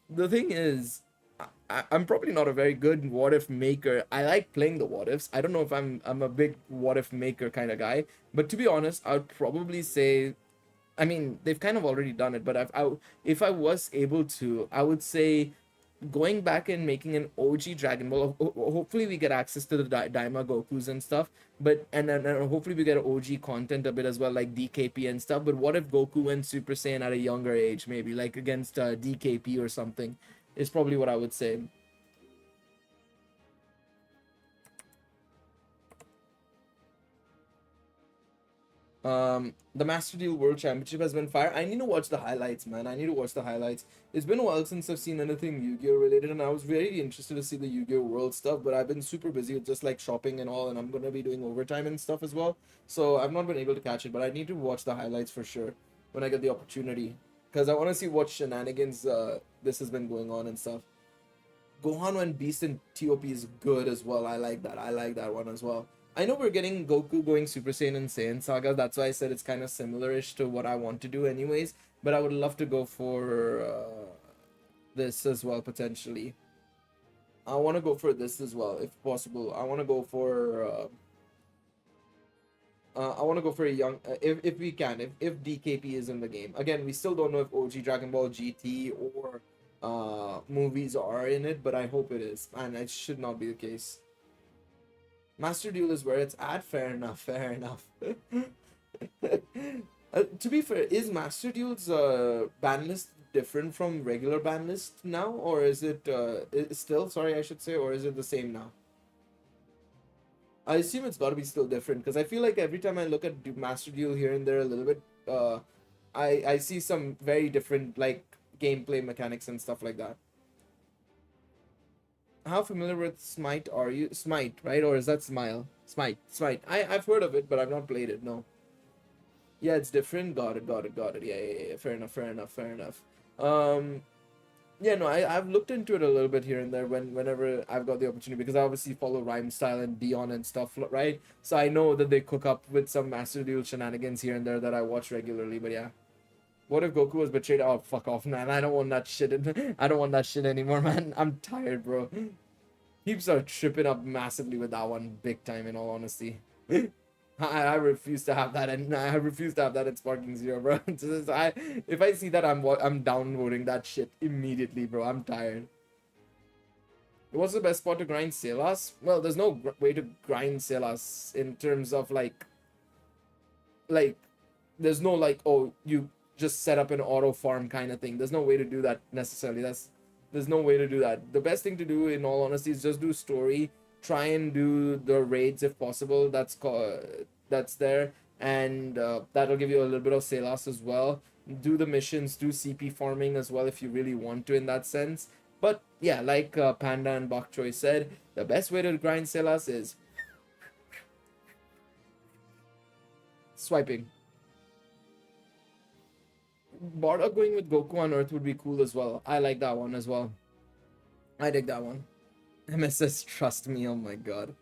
The thing is, I'm probably not a very good what if maker. I like playing the what ifs. I don't know if I'm a big what if maker kind of guy. But to be honest, I would probably say, I mean, they've kind of already done it. But if I was able to, I would say going back and making an OG Dragon Ball. Hopefully we get access to the Daima Gokus and stuff, but and hopefully we get OG content a bit as well, like DKP and stuff. But what if Goku went Super Saiyan at a younger age, maybe like against DKP or something, is probably what I would say. The Master Duel World Championship has been fire. I need to watch the highlights, man. I need to watch the highlights. It's been a while since I've seen anything Yu-Gi-Oh related, and I was very interested to see the Yu-Gi-Oh World stuff, but I've been super busy with just like shopping and all, and I'm gonna be doing overtime and stuff as well, so I've not been able to catch it, but I need to watch the highlights for sure when I get the opportunity, because I want to see what shenanigans this has been going on and stuff. Gohan and Beast and TOP is good as well. I like that. I like that one as well. I know we're getting Goku going Super Saiyan and Saiyan Saga. That's why I said it's kind of similar-ish to what I want to do anyways. But I would love to go for this as well, potentially. I want to go for this as well, if possible. I want to go for... I want to go for a young... if we can, if DKP is in the game. Again, we still don't know if OG Dragon Ball GT or movies are in it, but I hope it is, and it should not be the case. Master Duel is where it's at. Fair enough. Fair enough. To be fair, is Master Duel's ban list different from regular ban list now, or is it still? Sorry, I should say, or is it the same now? I assume it's got to be still different, because I feel like every time I look at Master Duel here and there a little bit, I see some very different like gameplay mechanics and stuff like that. How familiar with Smite are you? Smite, right? Or is that Smile? Smite. I've heard of it, but I've not played it. No. Yeah, it's different. Got it. Yeah. Fair enough. Yeah, no, I've looked into it a little bit here and there whenever I've got the opportunity, because I obviously follow Rhyme Style and Dion and stuff, right? So I know that they cook up with some Master Duel shenanigans here and there that I watch regularly. But yeah. What if Goku was betrayed? Oh, fuck off, man. I don't want that shit. I don't want that shit anymore, man. I'm tired, bro. Heaps are tripping up massively with that one, big time, in all honesty. I refuse to have that, and I refuse to have that in Sparking Zero, bro. If I see that, I'm downvoting that shit immediately, bro. I'm tired. What's the best spot to grind Selas? Well, there's no way to grind Selas in terms of like, there's no like, oh, you just set up an auto farm kind of thing. There's no way to do that necessarily. There's no way to do that. The best thing to do, in all honesty, is just do story. Try and do the raids if possible. That's there, and that'll give you a little bit of Selas as well. Do the missions, do CP farming as well if you really want to in that sense. But yeah, like Panda and Bok Choy said, the best way to grind Selas is swiping. Bardock going with Goku on Earth would be cool as well. I like that one as well. I dig that one. MSS, trust me, oh my god.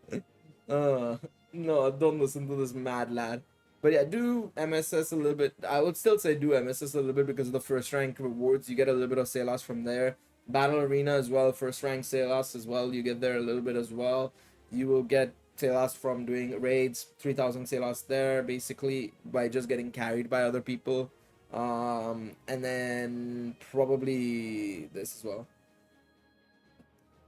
No, don't listen to this mad lad. But yeah, do MSS a little bit. I would still say do MSS a little bit because of the first rank rewards. You get a little bit of Selas from there. Battle Arena as well, first rank Selas as well. You get there a little bit as well. You will get Selas from doing raids, 3000 Selas there, basically, by just getting carried by other people. And then probably this as well.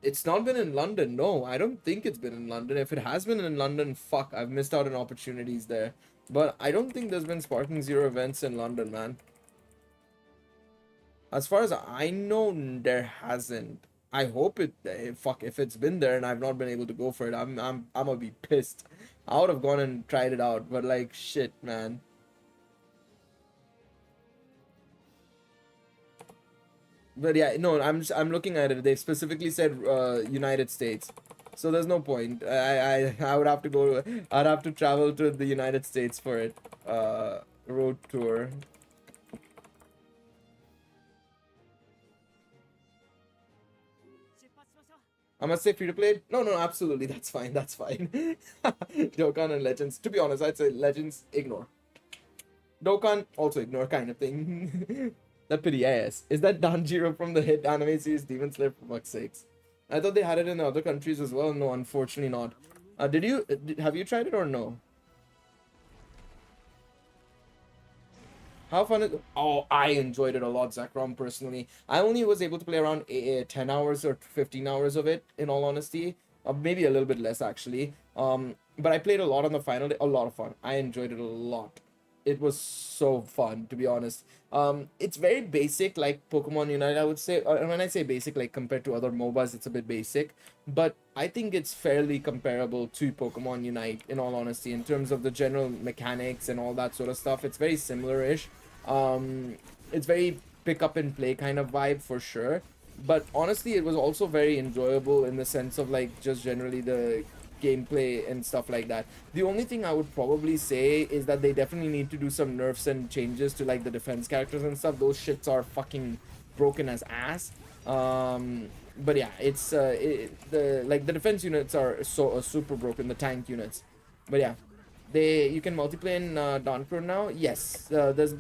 It's not been in London. No, I don't think it's been in London. If it has been in London, fuck, I've missed out on opportunities there. But I don't think there's been Sparking Zero events in London, man. As far as I know, there hasn't. I hope it. Fuck, if it's been there and I've not been able to go for it, I'm gonna be pissed. I would have gone and tried it out, but like shit, man. But yeah, no, I'm looking at it. They specifically said United States, so there's no point. I would have to go. I'd have to travel to the United States for it. Road tour. I must say free to play. No, absolutely, that's fine. That's fine. Dokkan and Legends. To be honest, I'd say Legends ignore. Dokkan also ignore, kind of thing. That pity ass. Is that Danchro from the hit anime series Demon Slayer, for fuck's sakes? I thought they had it in other countries as well. No, unfortunately not. Have you tried it or no? How fun is it? Oh, I enjoyed it a lot, Zakrom, personally. I only was able to play around 10 hours or 15 hours of it, in all honesty. Maybe a little bit less, actually. But I played a lot on the final day. A lot of fun. I enjoyed it a lot. It was so fun, to be honest. It's very basic, like Pokemon Unite, I would say. When I say basic, like compared to other MOBAs, it's a bit basic. But I think it's fairly comparable to Pokemon Unite, in all honesty, in terms of the general mechanics and all that sort of stuff. It's very similar-ish. It's very pick up and play kind of vibe for sure. But honestly, it was also very enjoyable in the sense of like just generally the gameplay and stuff like that. The only thing I would probably say is that they definitely need to do some nerfs and changes to like the defense characters and stuff. Those shits are fucking broken as ass. But yeah, it's the defense units are super broken, the tank units. But yeah, you can multiplayer in Danchro now. Yes, there's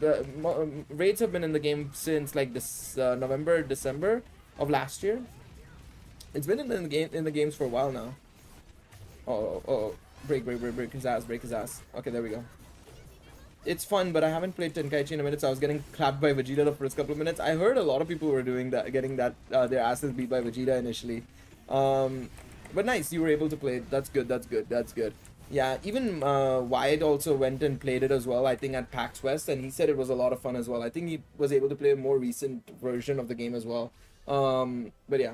raids have been in the game since like this November, December of last year. It's been in the games for a while now. Oh, break his ass, break his ass. Okay, there we go. it's fun, but I haven't played Tenkaichi in a minute, so I was getting clapped by Vegeta the first couple of minutes. I heard a lot of people were doing that, getting that their asses beat by Vegeta initially. But nice, you were able to play it. That's good, that's good, that's good. Yeah, even Wyatt also went and played it as well, I think at PAX West, and he said it was a lot of fun as well. I think he was able to play a more recent version of the game as well. But yeah.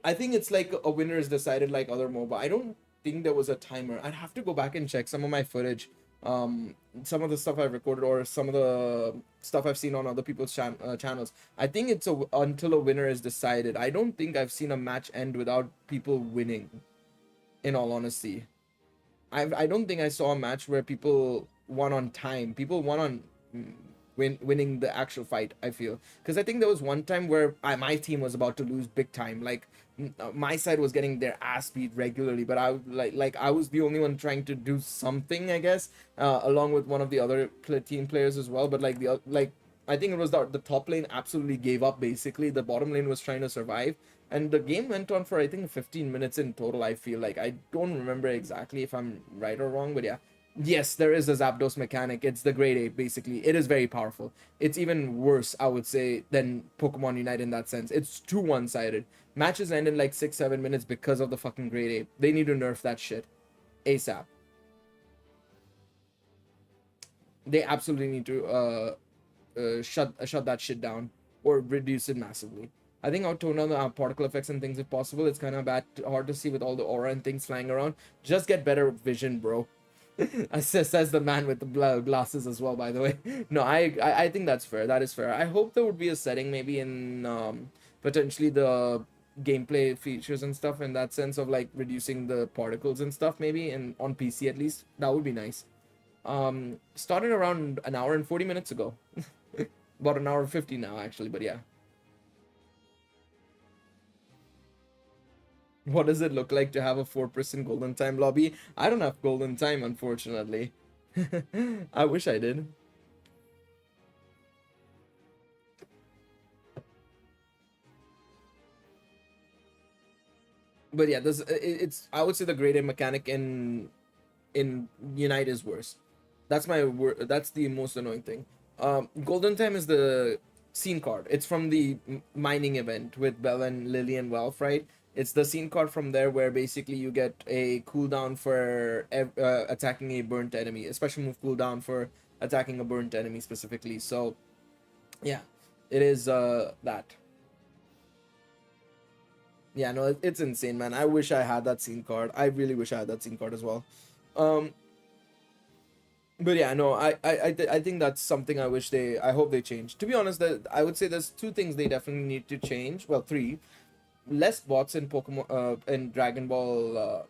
I think it's like a winner is decided like other MOBA. I don't think there was a timer. I'd have to go back and check some of my footage. Some of the stuff I've recorded or some of the stuff I've seen on other people's channels. I think it's until a winner is decided. I don't think I've seen a match end without people winning, in all honesty. I don't think I saw a match where people won on time. People won on winning the actual fight, I feel. Because I think there was one time where my team was about to lose big time. Like, my side was getting their ass beat regularly, but I like I was the only one trying to do something, I guess, along with one of the other team players as well. But like I think it was the top lane absolutely gave up. Basically, the bottom lane was trying to survive, and the game went on for I think 15 minutes in total. I feel like I don't remember exactly if I'm right or wrong, but yeah. Yes, there is a Zapdos mechanic. It's the Grade 8, basically. It is very powerful. It's even worse, I would say, than Pokemon Unite in that sense. It's too one-sided. Matches end in like 6-7 minutes because of the fucking Grade 8. They need to nerf that shit. ASAP. They absolutely need to shut that shit down or reduce it massively. I think I'll tone down the particle effects and things if possible. It's kind of hard to see with all the aura and things flying around. Just get better vision, bro. Says the man with the glasses as well, by the way. No, I think that's fair. That is fair. I hope there would be a setting maybe in potentially the gameplay features and stuff, in that sense of like reducing the particles and stuff, maybe, and on PC at least. That would be nice. Started around an hour and 40 minutes ago. About an hour and 50 now, actually, but yeah. What does it look like to have a 4-person golden time lobby? I don't have golden time, unfortunately. I wish I did. But yeah, it's I would say the Grade A mechanic in Unite is worse. That's that's the most annoying thing. Golden time is the scene card. It's from the mining event with Bell and Lily and Welf, right? It's the scene card from there where basically you get a cooldown for attacking a burnt enemy, a special move cooldown for attacking a burnt enemy specifically. So, yeah, it is that. Yeah, no, it's insane, man. I wish I had that scene card. I really wish I had that scene card as well. But yeah, no, I think that's something I hope they change. To be honest, I would say there's 2 things they definitely need to change. Well, 3. Less bots in Pokemon in Dragon Ball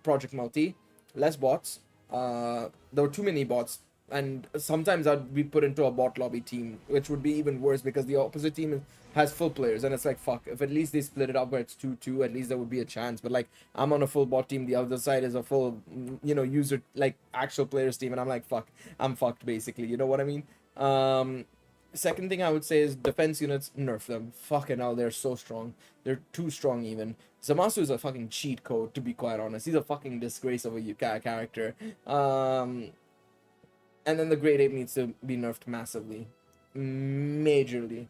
Project Multi. Less bots. There were too many bots, and sometimes I'd be put into a bot lobby team, which would be even worse because the opposite team has full players, and it's like, fuck, if at least they split it up where it's 2-2, at least there would be a chance. But like, I'm on a full bot team, the other side is a full, user, like, actual players team, and I'm like, fuck, I'm fucked, basically, you know what I mean? Second thing I would say is defense units, nerf them. Fucking hell, they're so strong. They're too strong even. Zamasu is a fucking cheat code, to be quite honest. He's a fucking disgrace of a character. And then the Grade 8 needs to be nerfed massively. Majorly.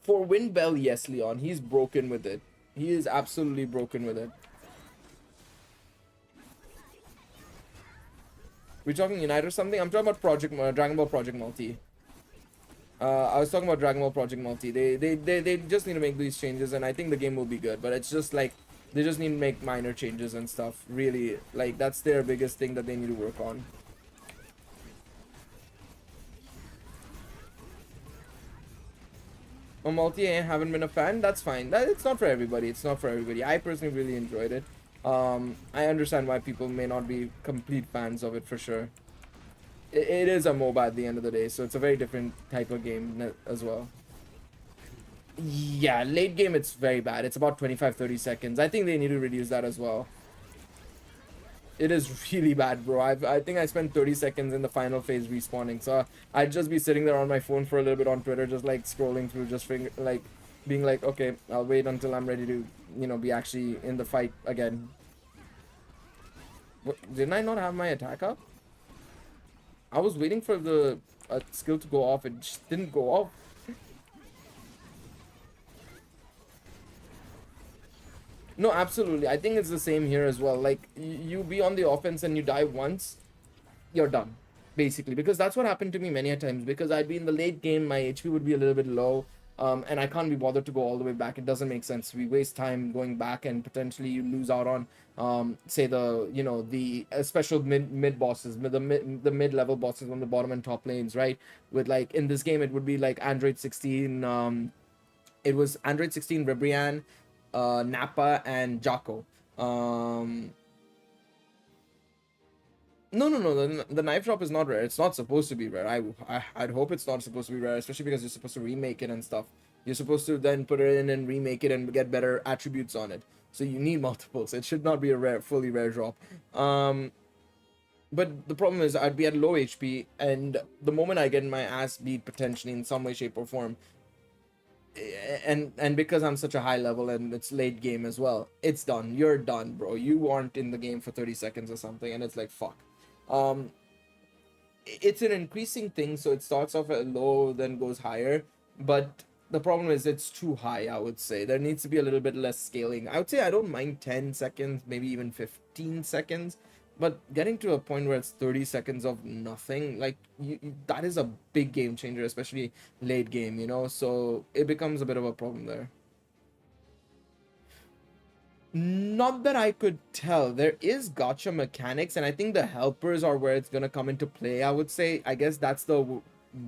For Windbell, yes, Leon. He's broken with it. He is absolutely broken with it. We're talking Unite or something? I'm talking about Dragon Ball Project Multi. I was talking about Dragon Ball Project Multi. They just need to make these changes, and I think the game will be good. But it's just like they just need to make minor changes and stuff. Really, like that's their biggest thing that they need to work on. A multi, I haven't been a fan. That's fine. It's not for everybody. It's not for everybody. I personally really enjoyed it. I understand why people may not be complete fans of it for sure. It is a MOBA at the end of the day, so it's a very different type of game as well. Yeah, late game it's very bad. It's about 25-30 seconds. I think they need to reduce that as well. It is really bad, bro. I think I spent 30 seconds in the final phase respawning, so I'd just be sitting there on my phone for a little bit on Twitter, just like scrolling through, just like being like, okay, I'll wait until I'm ready to, be actually in the fight again. Didn't I not have my attack up? I was waiting for the skill to go off. It just didn't go off. No, absolutely. I think it's the same here as well. Like, you be on the offense and you die once, you're done, basically. Because that's what happened to me many a times. Because I'd be in the late game, my HP would be a little bit low. And I can't be bothered to go all the way back. It doesn't make sense. We waste time going back, and potentially you lose out on, say, the special mid bosses, the mid level bosses on the bottom and top lanes, right? With, like, in this game, it would be like Android 16. It was Android 16, Ribrianne, Nappa, and Jocko. No. The knife drop is not rare. It's not supposed to be rare. I'd hope it's not supposed to be rare, especially because you're supposed to remake it and stuff. You're supposed to then put it in and remake it and get better attributes on it. So you need multiples. It should not be a fully rare drop. But the problem is I'd be at low HP, and the moment I get my ass beat potentially in some way, shape, or form, and because I'm such a high level and it's late game as well, it's done. You're done, bro. You aren't in the game for 30 seconds or something, and it's like, fuck. It's an increasing thing, so it starts off at low, then goes higher, but the problem is it's too high. I would say there needs to be a little bit less scaling. I would say I don't mind 10 seconds, maybe even 15 seconds, but getting to a point where it's 30 seconds of nothing, like, that is a big game changer, especially late game, you know, so it becomes a bit of a problem there. Not that I could tell. There is gacha mechanics, and I think the helpers are where it's gonna come into play. I would say, I guess that's the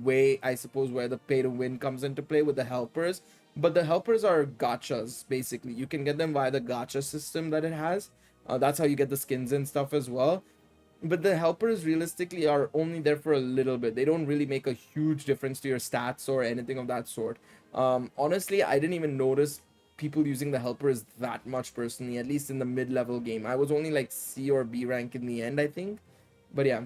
way, I suppose, where the pay to win comes into play with the helpers. But the helpers are gachas, basically. You can get them via the gacha system that it has. That's how you get the skins and stuff as well. But the helpers realistically are only there for a little bit. They don't really make a huge difference to your stats or anything of that sort. Honestly, I didn't even notice people using the helpers that much personally, at least in the mid-level game. I was only like C or B rank in the end, I think. But yeah,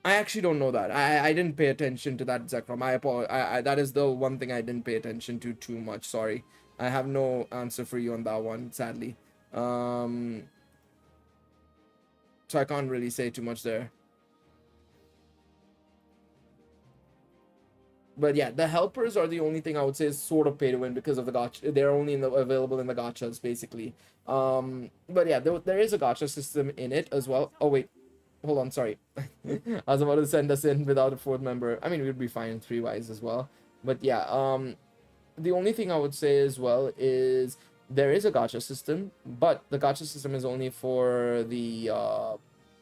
I actually don't know that. I didn't pay attention to that, Zekrom. I apologize. That is the one thing I didn't pay attention to too much. Sorry, I have no answer for you on that one, sadly. So I can't really say too much there. But yeah, the helpers are the only thing I would say is sort of pay to win because of the gacha. They're only available in the gachas, basically. But yeah, there is a gacha system in it as well. Oh wait, hold on, sorry. I was about to send us in without a fourth member. I mean, we'd be fine in 3-wise as well. But yeah, the only thing I would say as well is there is a gacha system, but the gacha system is only for the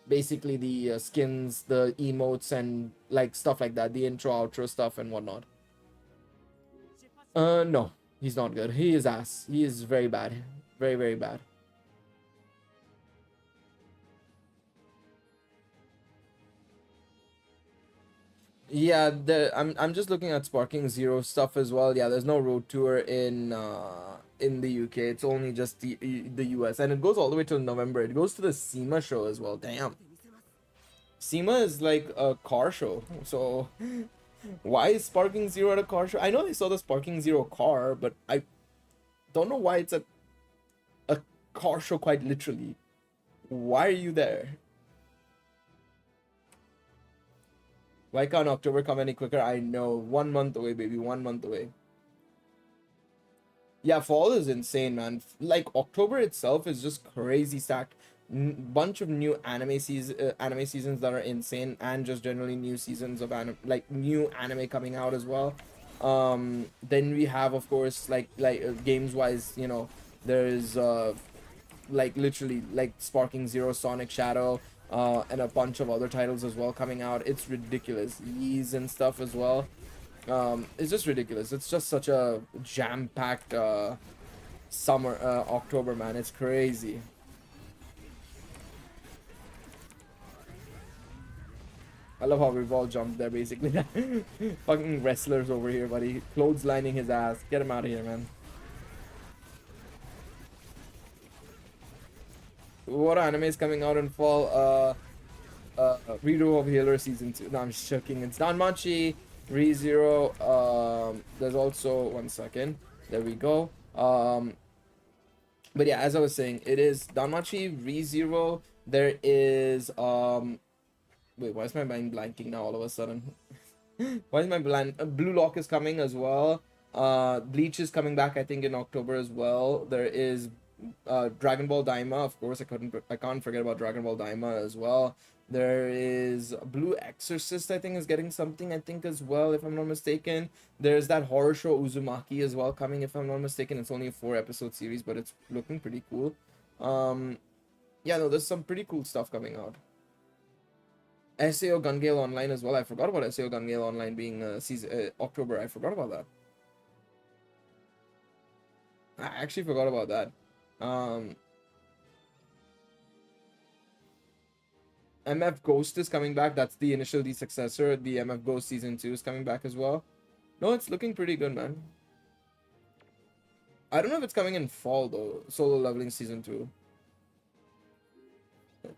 basically the skins, the emotes, and like stuff like that, the intro, outro stuff and whatnot. No, he's not good. He is ass. He is very bad. Very, very bad. Yeah, I'm just looking at Sparking Zero stuff as well. Yeah, there's no road tour in the UK. It's only just the US, and it goes all the way till November. It goes to the SEMA show as well. Damn. SEMA is like a car show, so why is Sparking Zero at a car show? I know they saw the Sparking Zero car, but I don't know why it's a car show, quite literally. Why are you there? Why can't October come any quicker? I know. 1 month away, baby. 1 month away. Yeah, fall is insane, man. Like, October itself is just crazy stacked. Bunch of new anime seasons that are insane, and just generally new seasons of new anime coming out as well. Then we have, of course, games wise, you know, there's like literally like Sparking Zero, Sonic Shadow, and a bunch of other titles as well coming out. It's ridiculous. Yeez and stuff as well. It's just ridiculous. It's just such a jam-packed summer, October, man. It's crazy. I love how we've all jumped there, basically. Fucking wrestlers over here, buddy. Clothes lining his ass. Get him out of here, man. What anime is coming out in fall? Redo of Healer Season 2. No, I'm just joking. It's Danmachi, ReZero. There's also... One second. There we go. But yeah, as I was saying, it is Danmachi ReZero. There is wait, why is my mind blanking now all of a sudden? Why is my Blue Lock is coming as well. Bleach is coming back, I think, in October as well. There is Dragon Ball Daima, of course. I can't forget about Dragon Ball Daima as well. There is Blue Exorcist, I think, is getting something, I think, as well, if I'm not mistaken. There's that horror show Uzumaki as well coming, if I'm not mistaken. It's only a 4-episode series, but it's looking pretty cool. Yeah, no, there's some pretty cool stuff coming out. SAO Gun Gale Online as well. I forgot about SAO Gun Gale Online being season October. I forgot about that. I actually forgot about that. MF Ghost is coming back. That's the initial D successor. The MF Ghost season 2 is coming back as well. No, it's looking pretty good, man. I don't know if it's coming in fall though. Solo Leveling season 2.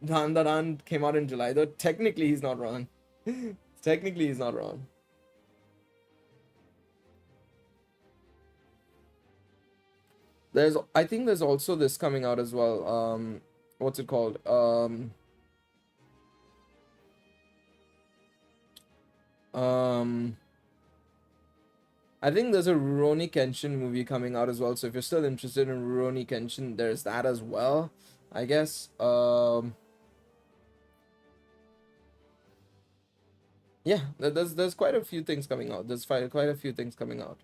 Dan came out in July though. Technically, he's not wrong. Technically, he's not wrong. I think there's also this coming out as well. What's it called? I think there's a Rurouni Kenshin movie coming out as well. So if you're still interested in Rurouni Kenshin, there's that as well, I guess. Yeah, there's quite a few things coming out. There's quite a few things coming out.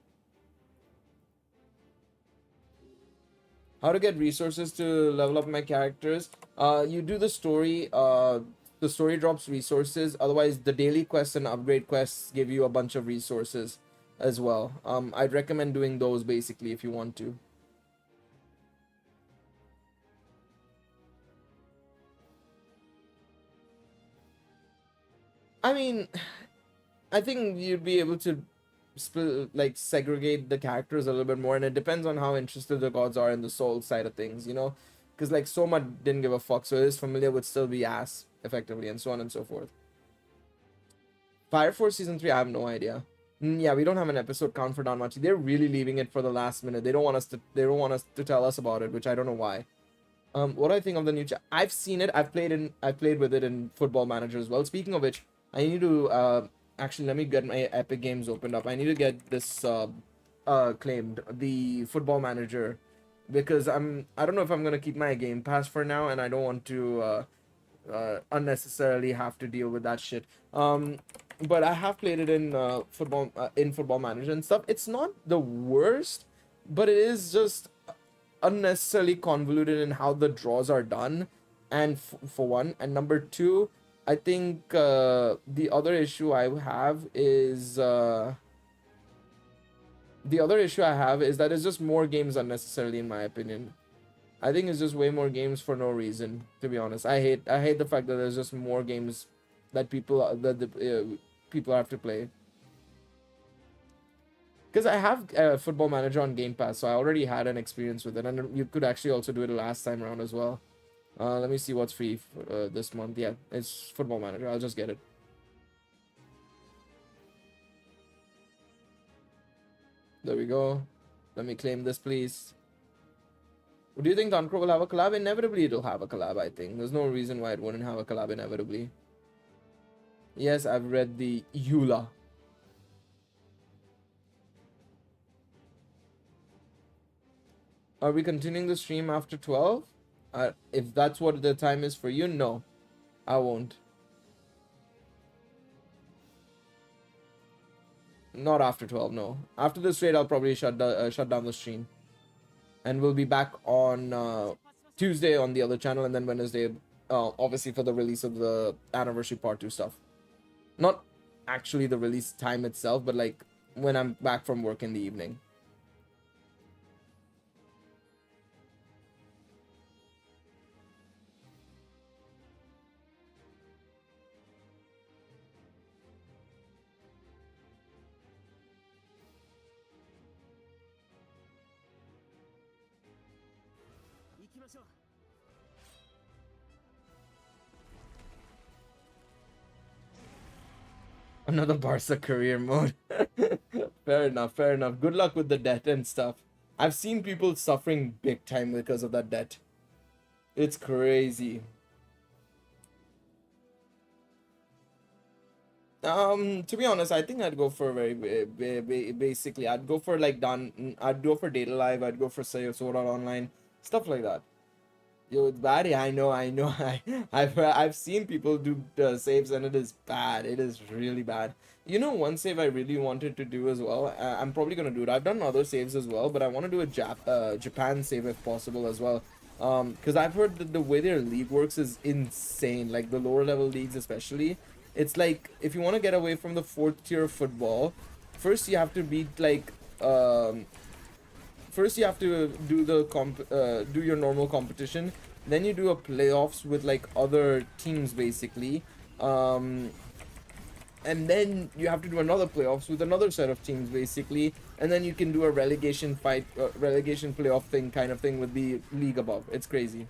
How to get resources to level up my characters? You do the story. The story drops resources. Otherwise, the daily quests and upgrade quests give you a bunch of resources as well. I'd recommend doing those basically if you want to. I mean, I think you'd be able to segregate the characters a little bit more, and it depends on how interested the gods are in the soul side of things, you know, because like Soma didn't give a fuck, so his familiar would still be ass effectively, and so on and so forth. Fire Force season 3, I have no idea. Yeah, we don't have an episode count for Danmachi. They're really leaving it for the last minute. They don't want us to tell us about it, which I don't know why. What do I think of the new I've seen it. I've played with it in Football Manager as well. Speaking of which, I need to actually, let me get my Epic Games opened up. I need to get this claimed, the Football Manager, because I don't know if I'm gonna keep my Game Pass for now, and I don't want to unnecessarily have to deal with that shit. But I have played it in Football Manager and stuff. It's not the worst, but it is just unnecessarily convoluted in how the draws are done, and for one, and number two, I think the other issue I have is that it's just more games unnecessarily, in my opinion. I think it's just way more games for no reason, to be honest. I hate the fact that there's just more games that people have to play. Because I have Football Manager on Game Pass, so I already had an experience with it, and you could actually also do it last time around as well. Let me see what's free for, this month. Yeah, it's Football Manager. I'll just get it. There we go. Let me claim this, please. Do you think Danchro will have a collab? Inevitably, it'll have a collab, I think. There's no reason why it wouldn't have a collab inevitably. Yes, I've read the Eula. Are we continuing the stream after 12? If that's what the time is for you, no. I won't. Not after 12, no. After this raid, I'll probably shut down the stream. And we'll be back on Tuesday on the other channel, and then Wednesday, obviously for the release of the anniversary part 2 stuff. Not actually the release time itself, but like when I'm back from work in the evening. Another Barca career mode. Fair enough, fair enough. Good luck with the debt and stuff. I've seen people suffering big time because of that debt. It's crazy. To be honest, I think I'd go for basically, I'd go for like I'd go for Data Live, I'd go for say Sword Art Online, stuff like that. Yo, it's bad. Yeah, I know. I've seen people do saves and it is bad. It is really bad. You know, one save I really wanted to do as well. I'm probably gonna do it. I've done other saves as well, but I want to do a Japan save if possible as well. Because I've heard that the way their league works is insane. Like the lower level leagues, especially. It's like if you want to get away from the fourth tier of football, first you have to beat like first you have to do the do your normal competition, then you do a playoffs with like other teams basically, and then you have to do another playoffs with another set of teams basically, and then you can do a relegation fight, relegation playoff thing kind of thing with the league above. It's crazy.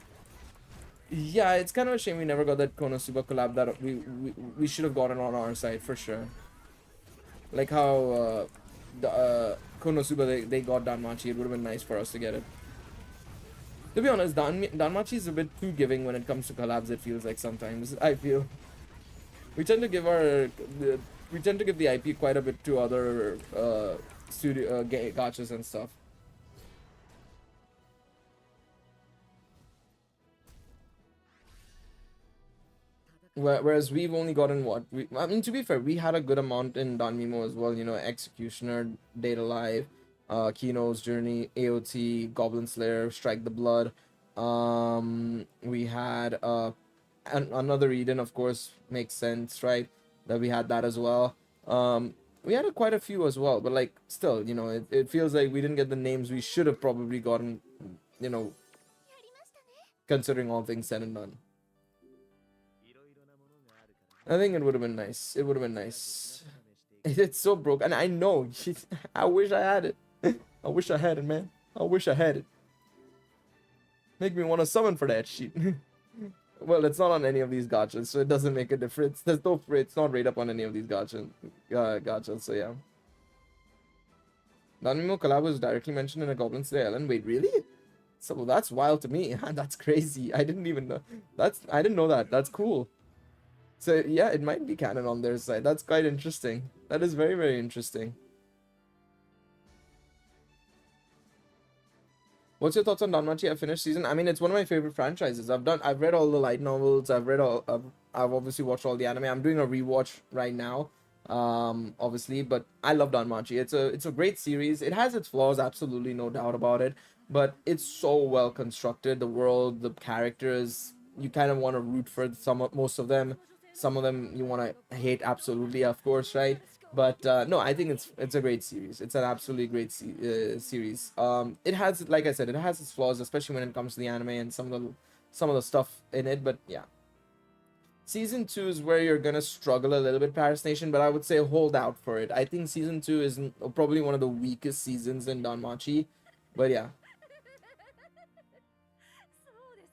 Yeah, it's kind of a shame we never got that Konosuba collab that we should have gotten on our side for sure. Like how the Konosuba they got Danmachi, it would have been nice for us to get it. To be honest, Danmachi is a bit too giving when it comes to collabs. It feels like sometimes I feel we tend to give the IP quite a bit to other studio gachas and stuff. Whereas we've only gotten what I mean, to be fair, we had a good amount in Danmimo as well. You know, Executioner, Data Live, Kino's Journey, AOT, Goblin Slayer, Strike the Blood. We had another Eden, of course, makes sense, right? That we had that as well. We had quite a few as well, but like still, you know, it feels like we didn't get the names we should have probably gotten. You know, considering all things said and done. I think it would have been nice. It would have been nice. It's so broke, and I know. I wish I had it. I wish I had it, man. I wish I had it. Make me want to summon for that shit. Well, it's not on any of these gachas, so it doesn't make a difference. There's no, it's not right up on any of these gachas. So yeah. Danmimo collab was directly mentioned in a Goblin Slayer Ellen. Wait, really? So that's wild to me. That's crazy. I didn't even know. I didn't know that. That's cool. So yeah, it might be canon on their side. That's quite interesting. That is very, very interesting. What's your thoughts on Danmachi? I finished season. I mean, it's one of my favorite franchises. I've read all the light novels. I've obviously watched all the anime. I'm doing a rewatch right now, obviously, but I love Danmachi. It's a great series. It has its flaws, absolutely no doubt about it, but it's so well constructed. The world, the characters, you kind of want to root for most of them. Some of them you want to hate, absolutely, of course, right? But no, I think it's a great series. It's an absolutely great series. It has, like I said, it has its flaws, especially when it comes to the anime and some of the stuff in it. But yeah, season 2 is where you're gonna struggle a little bit, Paris Nation. But I would say hold out for it. I think season 2 is probably one of the weakest seasons in Danmachi. But yeah.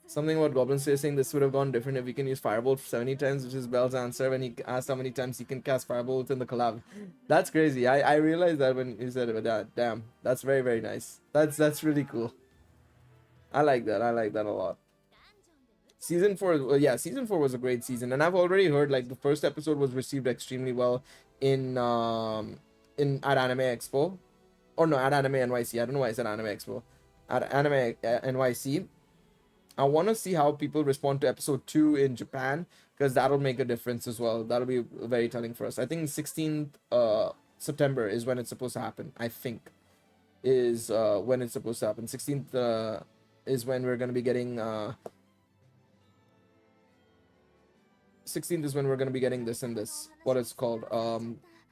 Something about Goblin Slayer saying this would have gone different if we can use Firebolt 70 times, which is Bell's answer when he asked how many times he can cast Firebolt in the collab. That's crazy. I realized that when you said it, but yeah, damn. That's very, very nice. That's really cool. I like that. I like that a lot. Season 4, well, yeah, season 4 was a great season, and I've already heard like the first episode was received extremely well at Anime Expo. Or no, at Anime NYC. I don't know why I said Anime Expo. At Anime NYC. I want to see how people respond to episode 2 in Japan, because that'll make a difference as well. That'll be very telling for us. I think 16th September is when it's supposed to happen. I think is when it's supposed to happen. 16th is when we're going to be getting 16th is when we're going to be getting this and this, what it's called,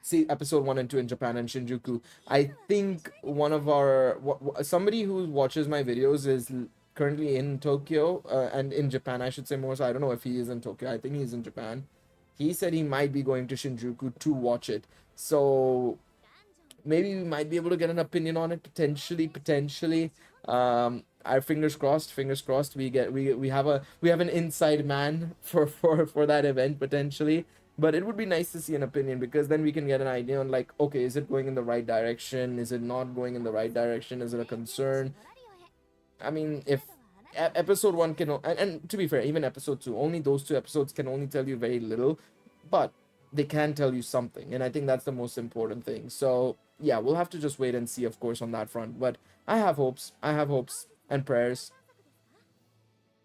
see episode 1 and 2 in Japan and Shinjuku. I think one of our somebody who watches my videos is currently in Tokyo and in Japan, I should say more. So I don't know if he is in Tokyo. I think he's in Japan. He said he might be going to Shinjuku to watch it. So maybe we might be able to get an opinion on it potentially. our fingers crossed, we have an inside man for that event potentially. But it would be nice to see an opinion, because then we can get an idea on, like, okay, is it going in the right direction, is it not going in the right direction, is it a concern? I mean, if episode 1 can, and to be fair, even episode 2, only those 2 episodes can only tell you very little, but they can tell you something, and I think that's the most important thing. So yeah, we'll have to just wait and see, of course, on that front. But I have hopes and prayers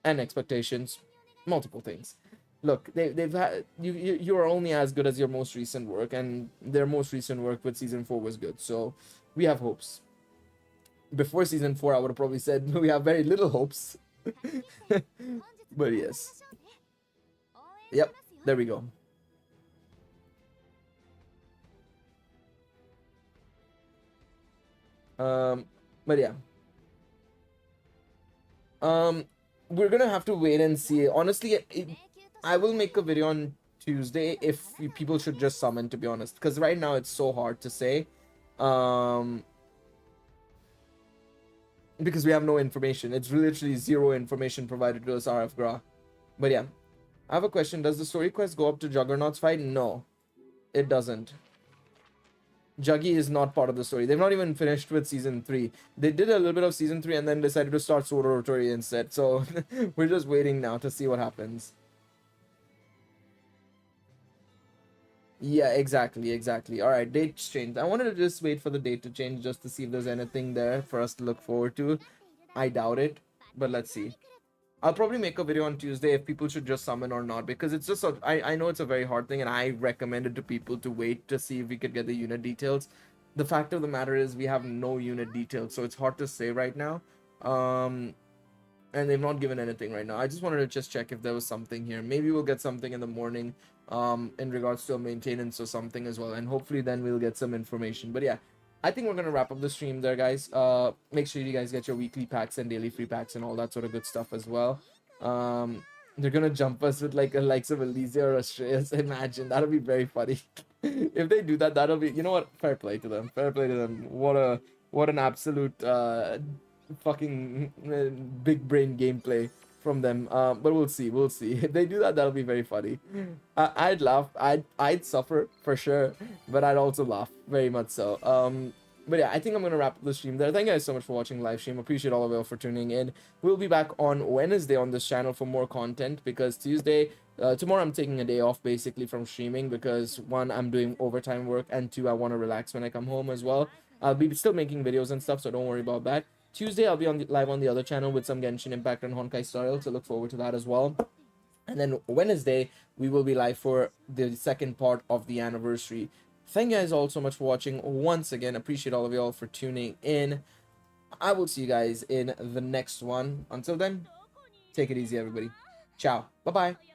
and expectations, multiple things. Look, they've had, you are only as good as your most recent work, and their most recent work with season 4 was good, so we have hopes. Before season 4, I would have probably said we have very little hopes. But yes, yep, there we go. But yeah, we're gonna have to wait and see. Honestly, I will make a video on Tuesday if people should just summon, to be honest, because right now it's so hard to say, because we have no information. It's literally zero information provided to us, RF Gra. But yeah, I have a question. Does the story quest go up to Juggernaut's fight? No, it doesn't. Juggy is not part of the story. They've not even finished with season 3. They did a little bit of season 3 and then decided to start Sword Oratory instead. So we're just waiting now to see what happens. Yeah, exactly. All right, date's changed. I wanted to just wait for the date to change just to see if there's anything there for us to look forward to. I doubt it, but let's see. I'll probably make a video on Tuesday if people should just summon or not, because it's just I know it's a very hard thing, and I recommended to people to wait to see if we could get the unit details. The fact of the matter is we have no unit details, so it's hard to say right now. And they've not given anything right now. I just wanted to just check if there was something here. Maybe we'll get something in the morning in regards to a maintenance or something as well, and hopefully then we'll get some information. But yeah, I think we're gonna wrap up the stream there, guys. Make sure you guys get your weekly packs and daily free packs and all that sort of good stuff as well. They're gonna jump us with like a likes of Elysia or Astraeus. Imagine, that'll be very funny. If they do that, that'll be, you know what, fair play to them. What an absolute fucking big brain gameplay from them. But we'll see. If they do that, that'll be very funny. I'd laugh. I'd suffer for sure, but I'd also laugh very much so. But yeah, I think I'm gonna wrap up the stream there. Thank you guys so much for watching the live stream. Appreciate all of you all for tuning in. We'll be back on Wednesday on this channel for more content, because Tuesday, tomorrow I'm taking a day off basically from streaming, because 1, I'm doing overtime work, and 2, I want to relax when I come home as well. I'll be still making videos and stuff, so don't worry about that. Tuesday, I'll be live on the other channel with some Genshin Impact and Honkai Star Rail, so look forward to that as well. And then Wednesday, we will be live for the second part of the anniversary. Thank you guys all so much for watching. Once again, appreciate all of you all for tuning in. I will see you guys in the next one. Until then, take it easy, everybody. Ciao. Bye-bye.